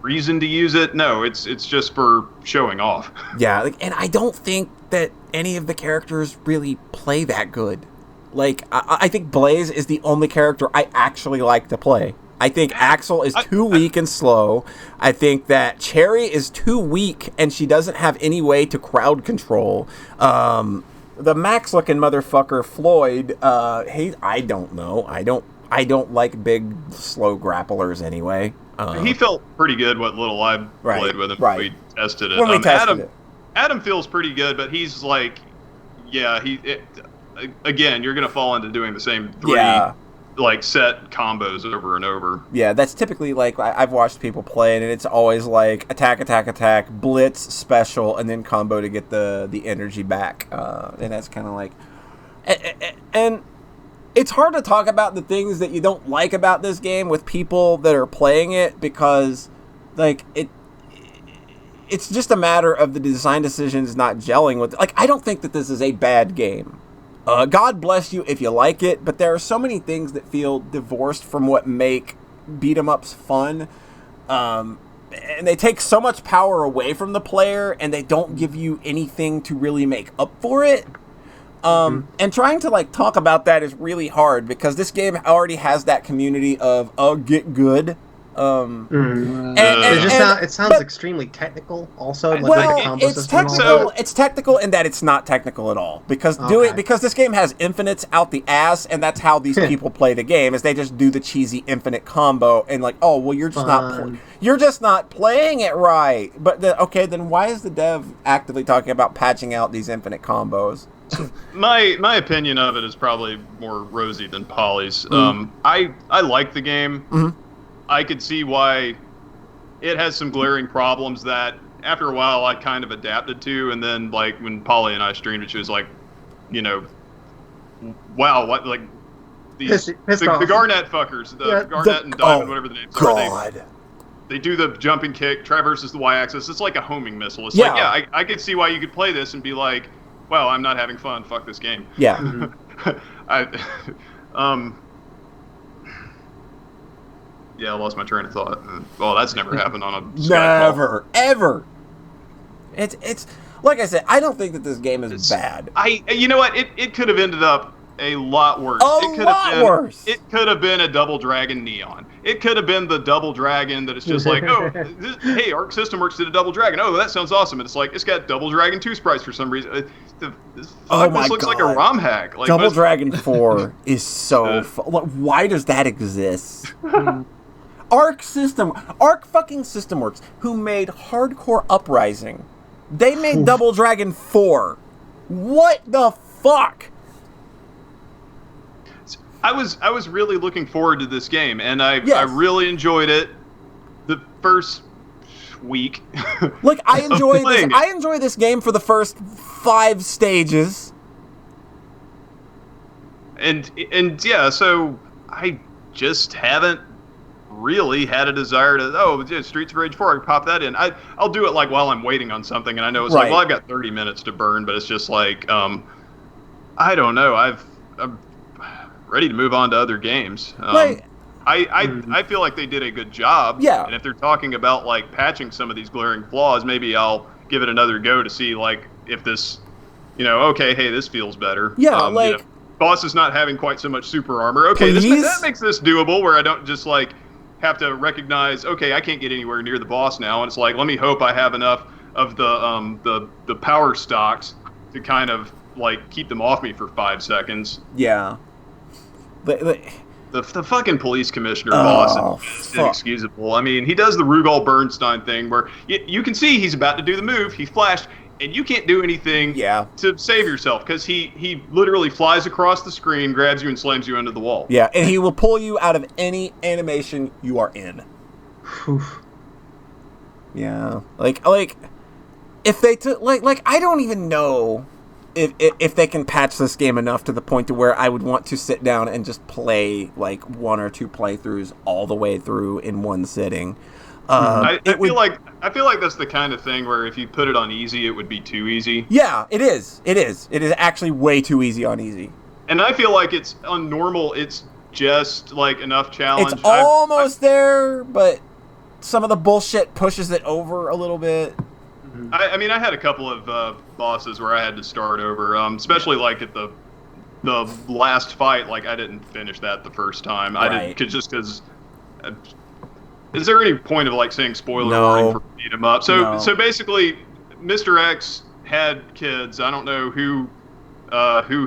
Reason to use it? No, it's just for showing off. Yeah, and I don't think that any of the characters really play that good. Like, I think Blaze is the only character I actually like to play. I think Axel is too weak and slow. I think that Cherry is too weak, and she doesn't have any way to crowd control. The Max-looking motherfucker, Floyd, I don't know. I don't like big, slow grapplers anyway. He felt pretty good what little I played with him when we tested it. When we tested it. Adam feels pretty good, but he's like, again, you're going to fall into doing the same 3 like set combos over and over. Yeah, that's typically like I've watched people play, and it's always like attack, blitz, special, and then combo to get the energy back. And that's kind of like, and it's hard to talk about the things that you don't like about this game with people that are playing it, because like it's just a matter of the design decisions not gelling with. Like, I don't think that this is a bad game. God bless you if you like it, but there are so many things that feel divorced from what make beat-em-ups fun, and they take so much power away from the player, and they don't give you anything to really make up for it. And trying to like talk about that is really hard, because this game already has that community of get good. It sounds extremely technical. Also, it's technical in that it's not technical at all, because because this game has infinites out the ass, and that's how these people play the game. Is they just do the cheesy infinite combo, and like, oh well, you're just not playing it right. But then why is the dev actively talking about patching out these infinite combos? My opinion of it is probably more rosy than Polly's. I like the game. I could see why it has some glaring problems that after a while I kind of adapted to, and then like when Polly and I streamed it, she was like, wow, what, like these the Garnet fuckers, Garnet and Diamond, whatever the names are. They do the jumping kick, traverses the y-axis. It's like a homing missile. It's like, I could see why you could play this and be like, wow, I'm not having fun. Fuck this game. Yeah. I lost my train of thought. Well, that's never happened on a Skype Never, ever. It's like I said, I don't think that this game is bad. You know what? It could have ended up a lot worse. Worse. It could have been a Double Dragon Neon. It could have been the Double Dragon that is just like, hey, Arc System Works did a Double Dragon. Oh, that sounds awesome. And it's like, it's got Double Dragon 2 sprites for some reason. This looks like a ROM hack. Like, Double Dragon 4 is so why does that exist? Arc fucking System Works, who made Hardcore Uprising, they made Double Dragon 4. What the fuck? I was really looking forward to this game, and I really enjoyed it the first week. Like, I enjoy this game for the first 5 stages. And yeah, so I just haven't really had a desire to Streets of Rage 4, I can pop that in. I'll do it like while I'm waiting on something, and I know it's like, well, I've got 30 minutes to burn, but it's just like I don't know, I'm ready to move on to other games. I feel like they did a good job. Yeah. And if they're talking about like patching some of these glaring flaws, maybe I'll give it another go to see like if this, this feels better. Yeah, boss is not having quite so much super armor. Okay, that makes this doable, where I don't just like have to recognize, okay, I can't get anywhere near the boss now, and it's like, let me hope I have enough of the power stocks to kind of like keep them off me for 5 seconds. Yeah. But The fucking police commissioner boss is fuck. inexcusable. I mean, he does the Rugal Bernstein thing where you can see he's about to do the move. He flashed, and you can't do anything to save yourself because he literally flies across the screen, grabs you, and slams you into the wall. Yeah, and he will pull you out of any animation you are in. Yeah, like if they took like I don't even know if they can patch this game enough to the point to where I would want to sit down and just play like 1 or 2 playthroughs all the way through in one sitting. I feel like that's the kind of thing where if you put it on easy, it would be too easy. Yeah, it is. It is actually way too easy on easy. And I feel like it's on normal. It's just like enough challenge. It's almost there, but some of the bullshit pushes it over a little bit. I mean, I had a couple of bosses where I had to start over, especially like at the last fight. Like I didn't finish that the first time. Right. I didn't just because. Is there any point of like saying spoiler warning for beat 'em up? So basically, Mr. X had kids. I don't know who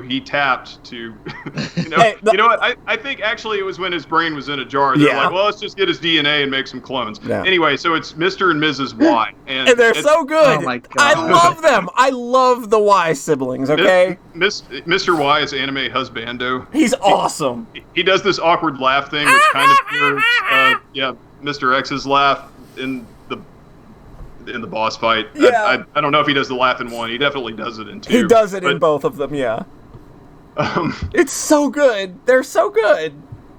he tapped to. You know what? I think actually it was when his brain was in a jar. They're like, well, let's just get his DNA and make some clones. Yeah. Anyway, so it's Mr. and Mrs. Y. And they're so good. Oh my God. I love them. I love the Y siblings, okay? Mr. Y is anime husbando. He's awesome. He does this awkward laugh thing, which kind of mirrors, Mr. X's laugh in the boss fight. Yeah. I don't know if he does the laugh in 1. He definitely does it in 2. He does it in both of them, yeah. It's so good. They're so good.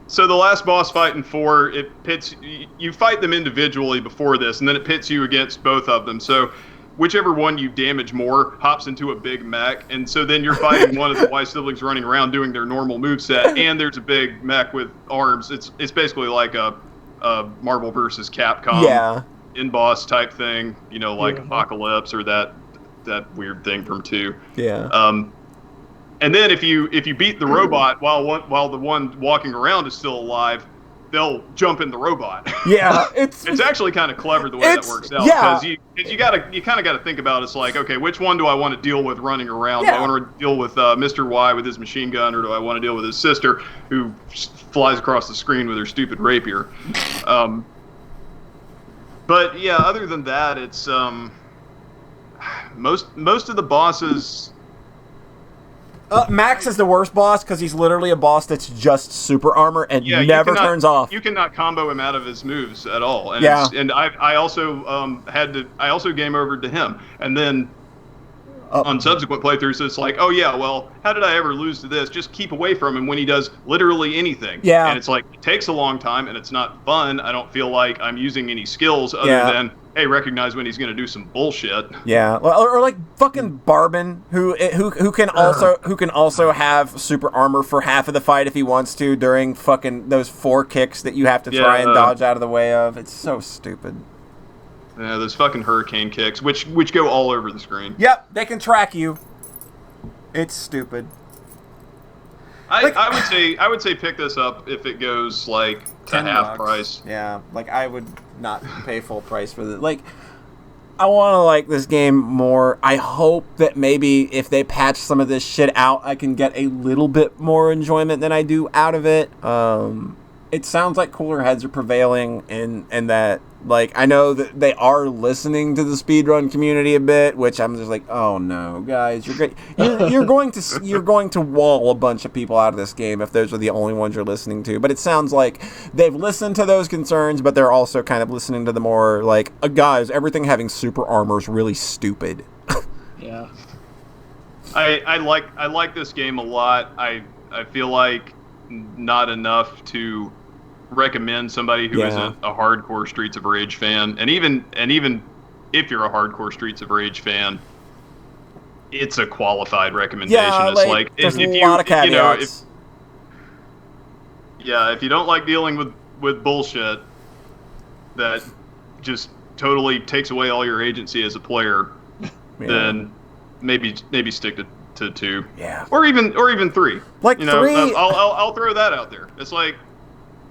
So the last boss fight in 4, it pits you fight them individually before this, and then it pits you against both of them. So whichever one you damage more hops into a big mech, and so then you're fighting one of the Y siblings running around doing their normal moveset, and there's a big mech with arms. It's basically like a Marvel versus Capcom in-boss type thing, like Apocalypse or that weird thing from 2. Yeah. And then if you beat the robot while the one walking around is still alive, they'll jump in the robot. Yeah, it's actually kind of clever the way that works out, because you kind of got to think about it's like, okay, which one do I want to deal with running around? Do I want to deal with Mr. Y with his machine gun, or do I want to deal with his sister who flies across the screen with her stupid rapier? But yeah, other than that, it's most of the bosses. Max is the worst boss because he's literally a boss that's just super armor and never turns off. You cannot combo him out of his moves at all. And I also game overed to him, and then on subsequent playthroughs, it's like, oh yeah, well, how did I ever lose to this? Just keep away from him when he does literally anything. Yeah. And it's like, it takes a long time, and it's not fun. I don't feel like I'm using any skills other than, hey, recognize when he's going to do some bullshit. Yeah, or like fucking Barbin, who can also have super armor for half of the fight if he wants to during fucking those 4 kicks that you have to try and dodge out of the way of. It's so stupid. Yeah, those fucking hurricane kicks, which go all over the screen. Yep, they can track you. It's stupid. I would say pick this up if it goes like to half price. Yeah, like I would not pay full price for this. Like, I want to like this game more. I hope that maybe if they patch some of this shit out, I can get a little bit more enjoyment than I do out of it. It sounds like cooler heads are prevailing, and that, like, I know that they are listening to the speedrun community a bit, which I'm just like, oh no, guys, you're great. You're going to wall a bunch of people out of this game if those are the only ones you're listening to. But it sounds like they've listened to those concerns, but they're also kind of listening to the more like, guys, everything having super armor is really stupid. Yeah. I like this game a lot. I feel like not enough to recommend somebody who isn't a hardcore Streets of Rage fan, and even if you're a hardcore Streets of Rage fan, it's a qualified recommendation. Yeah, it's there's a lot of caveats. If you don't like dealing with bullshit that just totally takes away all your agency as a player, then maybe stick to 2. Yeah. Or even 3. Like 3. I'll throw that out there. It's like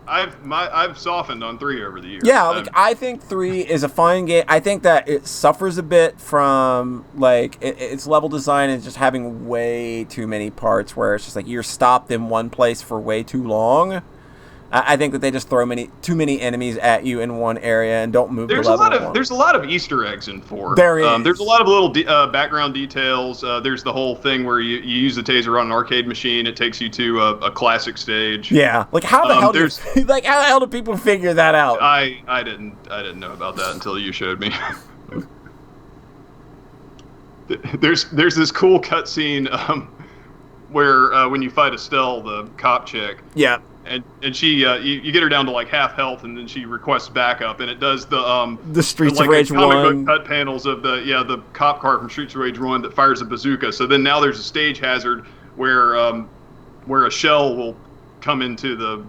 I've softened on 3 over the years. Yeah, like I think 3 is a fine game. I think that it suffers a bit from like its level design is just having way too many parts where it's just like you're stopped in one place for way too long. I think that they just throw too many enemies at you in one area and don't move There's the a level lot of along. there's a lot of Easter eggs in 4. There is. There's a lot of little background details. There's the whole thing where you use the taser on an arcade machine. It takes you to a classic stage. Yeah, like how the hell how the hell do people figure that out? I didn't know about that until you showed me. There's this cool cutscene where when you fight Estelle, the cop chick. Yeah. And she you get her down to like half health, and then she requests backup, and it does the Streets of Rage comic 1 book cut panels of the cop car from Streets of Rage 1 that fires a bazooka. So then now there's a stage hazard where a shell will come into the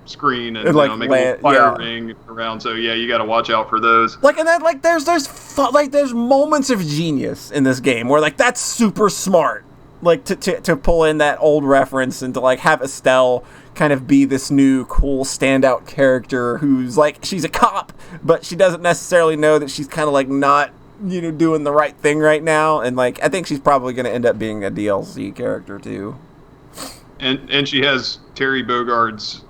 screen and like make a little fire ring around. So yeah, you got to watch out for those. Like, and then like there's moments of genius in this game where like that's super smart. Like to pull in that old reference and to like have Estelle kind of be this new cool standout character who's like she's a cop, but she doesn't necessarily know that she's kind of like not doing the right thing right now, and like I think she's probably going to end up being a DLC character too. And she has Terry Bogard's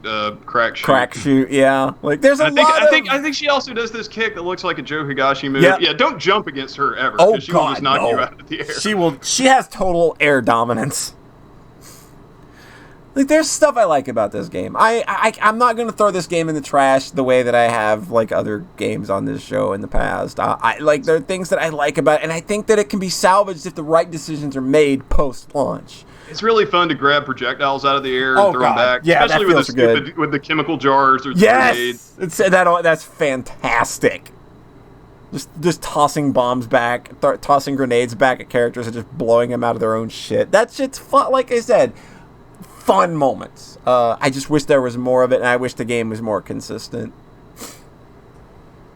crack shoot. Crack shoot, yeah. Like there's I think she also does this kick that looks like a Joe Higashi move. Yep. Yeah, don't jump against her ever. Oh she God, will just knock no. you out of the air. She has total air dominance. Like there's stuff I like about this game. I'm not gonna throw this game in the trash the way that I have like other games on this show in the past. There are things that I like about it, and I think that it can be salvaged if the right decisions are made post launch. It's really fun to grab projectals out of the air and throw them back. Yeah, especially that feels good. With the chemical jars or the grenades. That's fantastic. Just tossing bombs back, tossing grenades back at characters and just blowing them out of their own shit. That shit's fun. Like I said, fun moments. I just wish there was more of it, and I wish the game was more consistent.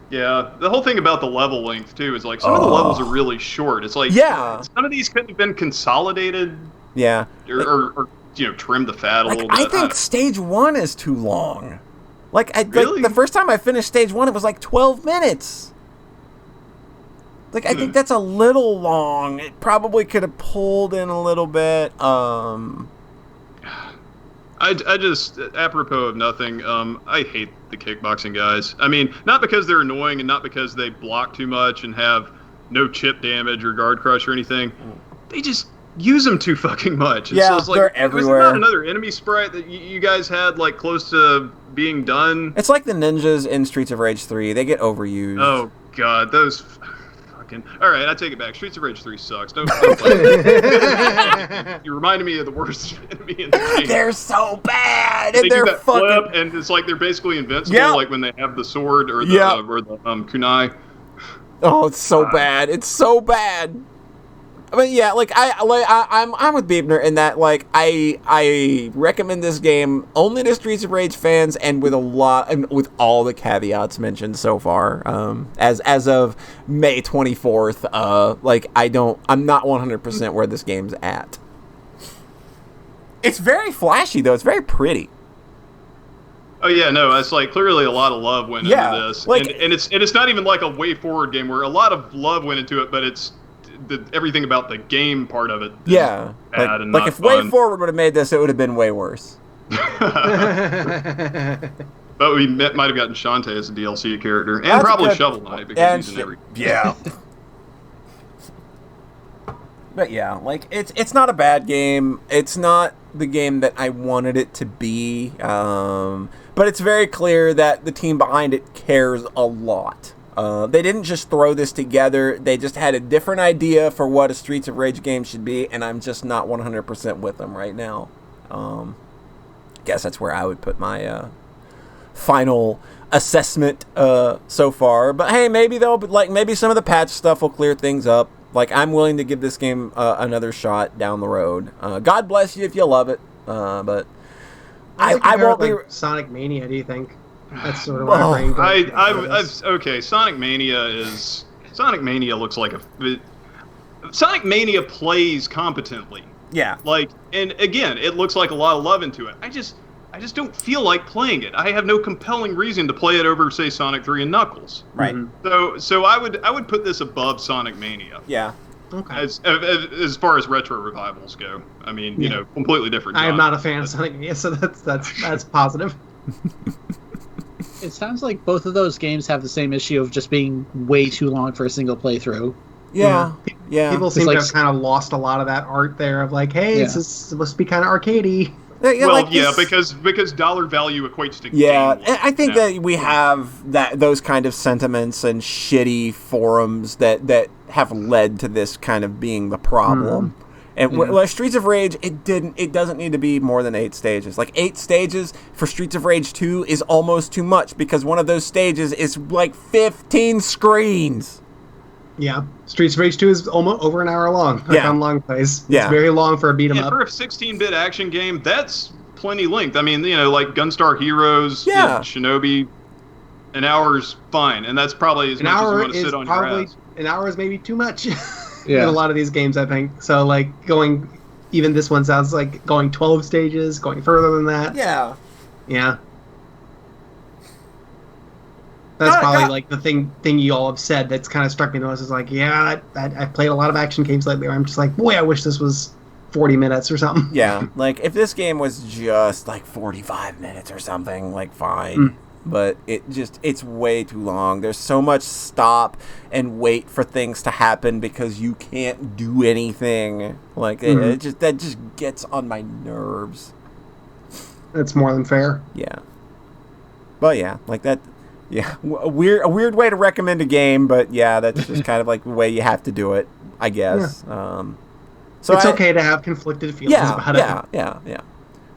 Yeah, the whole thing about the level length too is like some of the levels are really short. It's like some of these could have been consolidated. Yeah. Or trim the fat a little bit. I think stage 1 is too long. Really? The first time I finished stage 1, it was like 12 minutes. Like, I think that's a little long. It probably could have pulled in a little bit. I just, apropos of nothing, I hate the kickboxing guys. I mean, not because they're annoying and not because they block too much and have no chip damage or guard crush or anything. They just use them too fucking much. And so it's like, they're everywhere. Was there not another enemy sprite that you guys had like close to being done? It's like the ninjas in Streets of Rage 3. They get overused. Oh god, those fucking. All right, I take it back. Streets of Rage 3 sucks. Don't play it. You reminded me of the worst enemy in the game. They're so bad, and they're do that fucking. Flip, and it's like they're basically invincible, like when they have the sword or the kunai. Oh, it's so bad. It's so bad. I mean, yeah, I'm with Biebner in that, like, I recommend this game only to Streets of Rage fans and with with all the caveats mentioned so far. As of May 24th, I'm not 100% where this game's at. It's very flashy though. It's very pretty. Oh yeah, no, it's like clearly a lot of love went into this, like, and it's not even like a way forward game where a lot of love went into it, but it's everything about the game part of it. Is bad and not if fun. Way Forward would have made this, it would have been way worse. But we might have gotten Shantae as a DLC character, and probably Shovel Knight because he's in every. Yeah. But yeah, like it's not a bad game. It's not the game that I wanted it to be. But it's very clear that the team behind it cares a lot. They didn't just throw this together. They just had a different idea for what a Streets of Rage game should be, and I'm just not 100% with them right now. Guess that's where I would put my final assessment so far. But hey, maybe maybe some of the patch stuff will clear things up. Like, I'm willing to give this game another shot down the road. God bless you if you love it. But I won't be. Sonic Mania, do you think? That's sort of what I'm okay. Sonic Mania looks like Sonic Mania plays competently. Yeah. Like, and again, it looks like a lot of love into it. I just don't feel like playing it. I have no compelling reason to play it over, say, Sonic 3 and Knuckles. Right. So I would put this above Sonic Mania. Yeah. Okay. As far as retro revivals go, I mean, completely different. I am not a fan of Sonic Mania, so that's positive. It sounds like both of those games have the same issue of just being way too long for a single playthrough. Yeah. People seem like- to have kind of lost a lot of that art there of like, hey, Yeah. this is supposed to be kind of arcadey. Because dollar value equates to Yeah, game and I think now. that we have those kind of sentiments and shitty forums that have led to this kind of being the problem. And like Streets of Rage, it doesn't need to be more than 8 stages. Like 8 stages for Streets of Rage 2 is almost too much because one of those stages is like 15 screens. Yeah, Streets of Rage 2 is almost over an hour long. Like on long plays. Yeah. It's very long for a beat 'em And up. for a 16-bit action game, that's plenty length. I mean, like Gunstar Heroes, Yeah. Shinobi, an hour's fine, and that's probably as An much as you hour want to is sit on your probably ass. an hour is maybe too much in Yeah. a lot of these games, I think. So like even this one sounds like going 12 stages, going further than that. Yeah. Yeah. That's probably like the thing you all have said that's kind of struck me the most is like, yeah, I've played a lot of action games lately where I'm just like, boy, I wish this was 40 minutes or something. Yeah, like if this game was just like 45 minutes or something, like fine. But it's way too long. There's so much stop and wait for things to happen because you can't do anything. Like that just gets on my nerves. That's more than fair. Yeah. But yeah, like that. Yeah, a weird way to recommend a game, but yeah, that's just kind of like the way you have to do it, I guess. So it's okay to have conflicted feelings about it. Yeah.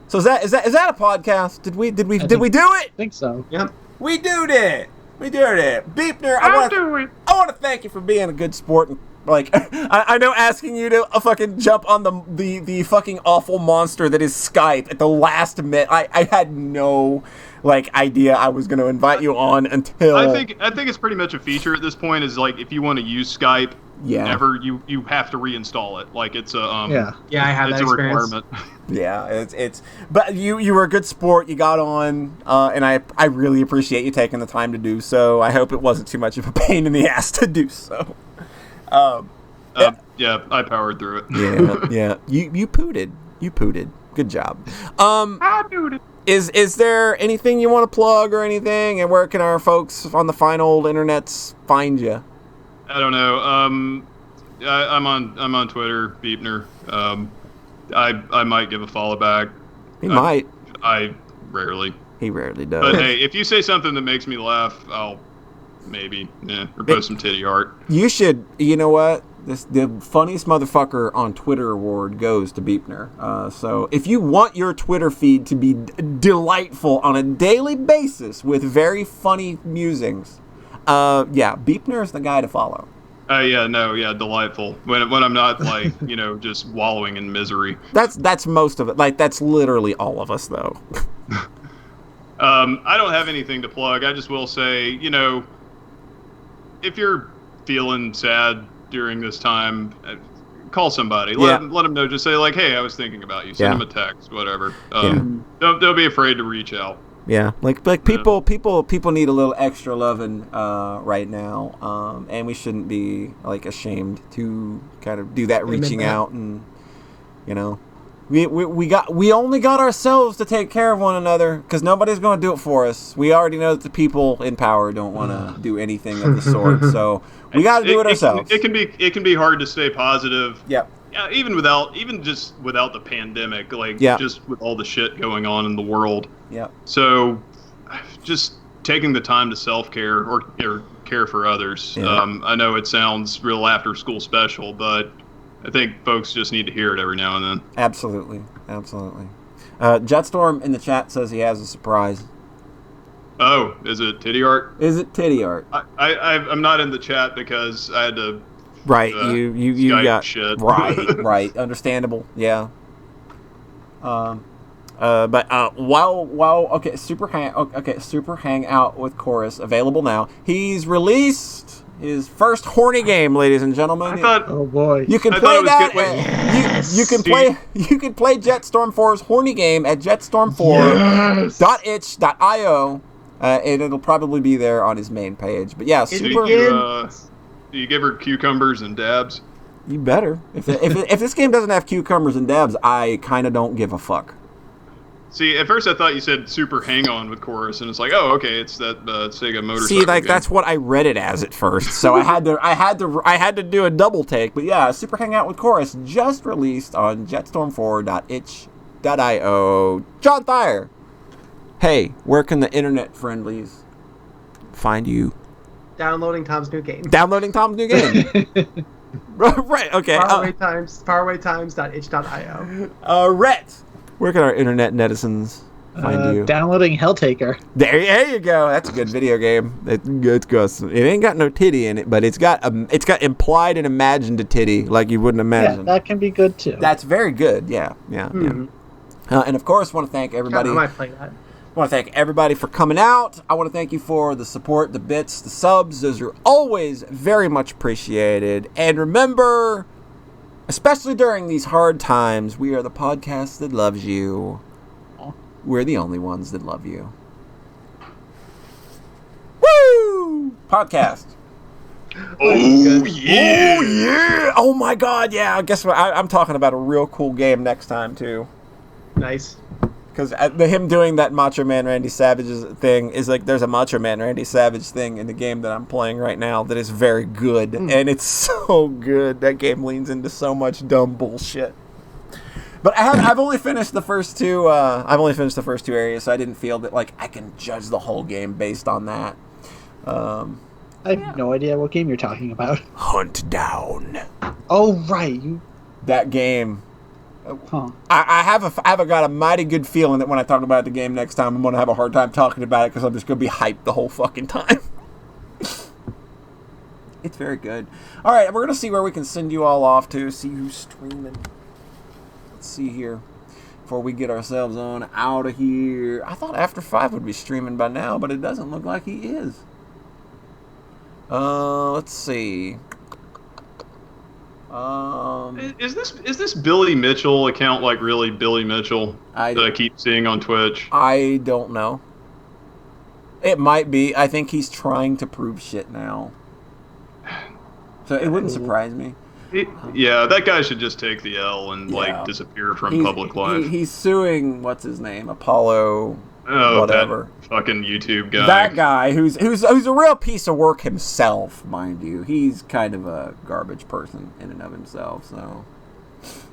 So is that a podcast? Did we do it? I think so. Yep. We did it. Beepner, I want to thank you for being a good sport. And, like, I know asking you to fucking jump on the fucking awful monster that is Skype at the last minute. I had no idea I was going to invite you on until I think it's pretty much a feature at this point. Is like if you want to use Skype, you have to reinstall it. Like it's a I have it's that a experience. requirement. Yeah, it's but you were a good sport. You got on, and I really appreciate you taking the time to do so. I hope it wasn't too much of a pain in the ass to do so. Yeah, I powered through it. Yeah. You pooted. Good job. I pooted. Is there anything you want to plug or anything? And where can our folks on the fine old internets find you? I don't know. I'm on Twitter, Beepner. I might give a follow back. He might. I rarely. He rarely does. But hey, if you say something that makes me laugh, I'll maybe or post some titty art. You should. You know what? The funniest motherfucker on Twitter award goes to Beepner. So if you want your Twitter feed to be delightful on a daily basis with very funny musings, Beepner is the guy to follow. Delightful. When I'm not just wallowing in misery. That's most of it. Like that's literally all of us, though. I don't have anything to plug. I just will say, if you're feeling sad during this time, call somebody. Let them know. Just say like, hey, I was thinking about you. Send them a text, whatever. Don't be afraid to reach out. Yeah, like people need a little extra loving right now, and we shouldn't be ashamed to kind of do that reaching out, and we only got ourselves to take care of one another because nobody's going to do it for us. We already know that the people in power don't want to do anything of the sort, so we got to do it ourselves. It can be hard to stay positive. Yep. Yeah, even without the pandemic, just with all the shit going on in the world. Yeah. So, just taking the time to self-care or care for others. Yeah. I know it sounds real after-school special, but I think folks just need to hear it every now and then. Absolutely. Jetstorm in the chat says he has a surprise. Oh, is it titty art? Is it titty art? I'm not in the chat because I had to. Right, you Skype got shit. right, understandable, yeah. Super Hangout with Chorus available now. He's released his first horny game, ladies and gentlemen. I thought, oh boy, you can I play thought it was that. good. Wait, You can play Jetstorm 4's horny game at jetstorm4.itch.io, and it'll probably be there on his main page. But yeah, super. Do you give her cucumbers and dabs? You better. If this game doesn't have cucumbers and dabs, I kind of don't give a fuck. See, at first I thought you said Super Hang-On with chorus, and it's like, oh, okay, it's that Sega motorcycle. See, like game. that's what I read it as at first, so I had to do a double take. But yeah, Super Hangout with Chorus just released on jetstorm4.itch.io. John Thayer, hey, where can the internet friendlies find you? Downloading Tom's new game. Downloading Tom's new game. Right. Okay. Farawaytimes.itch.io. Rhett, where can our internet netizens find you? Downloading Helltaker. There you go. It's a good video game. It ain't got no titty in it, but it's got implied and imagined a titty, like you wouldn't imagine. Yeah, that can be good too. That's very good. Yeah. And of course, want to thank everybody. I might play that. I want to thank everybody for coming out. I want to thank you for the support, the bits, the subs. Those are always very much appreciated. And remember, especially during these hard times, we are the podcast that loves you. We're the only ones that love you. Woo! Podcast. Oh, yeah. Oh, yeah. Oh, my God. Yeah. Guess what? I'm talking about a real cool game next time, too. Nice. Because him doing that Macho Man Randy Savage's thing is like there's a Macho Man Randy Savage thing in the game that I'm playing right now that is very good. And it's so good. That game leans into so much dumb bullshit. But I've only finished the first two. Areas, so I didn't feel that like I can judge the whole game based on that. I have no idea what game you're talking about. Hunt Down. Oh right, That game. Huh. I have got a mighty good feeling that when I talk about the game next time, I'm going to have a hard time talking about it because I'm just going to be hyped the whole fucking time. It's very good. All right, we're going to see where we can send you all off to, see who's streaming. Let's see here before we get ourselves on out of here. I thought After 5 would be streaming by now, but it doesn't look like he is. Let's see. Is this Billy Mitchell account like really Billy Mitchell that I keep seeing on Twitch? I don't know. It might be. I think he's trying to prove shit now. So it wouldn't surprise me. Yeah, that guy should just take the L and like disappear from public life. He's suing what's his name, Apollo. Oh, whatever. That fucking YouTube guy. That guy who's a real piece of work himself, mind you. He's kind of a garbage person in and of himself. So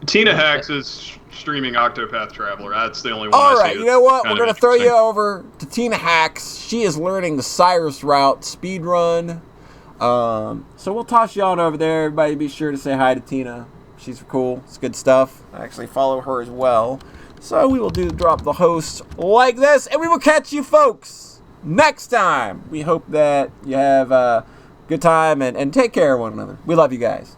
Tina Hacks is streaming Octopath Traveler. That's the only one. All I right, see you know what? We're gonna throw you interesting. over to Tina Hacks. She is learning the Cyrus route speed run. So we'll toss you on over there. Everybody, be sure to say hi to Tina. She's cool. It's good stuff. I actually follow her as well. So we will drop the host like this, and we will catch you folks next time. We hope that you have a good time and take care of one another. We love you guys.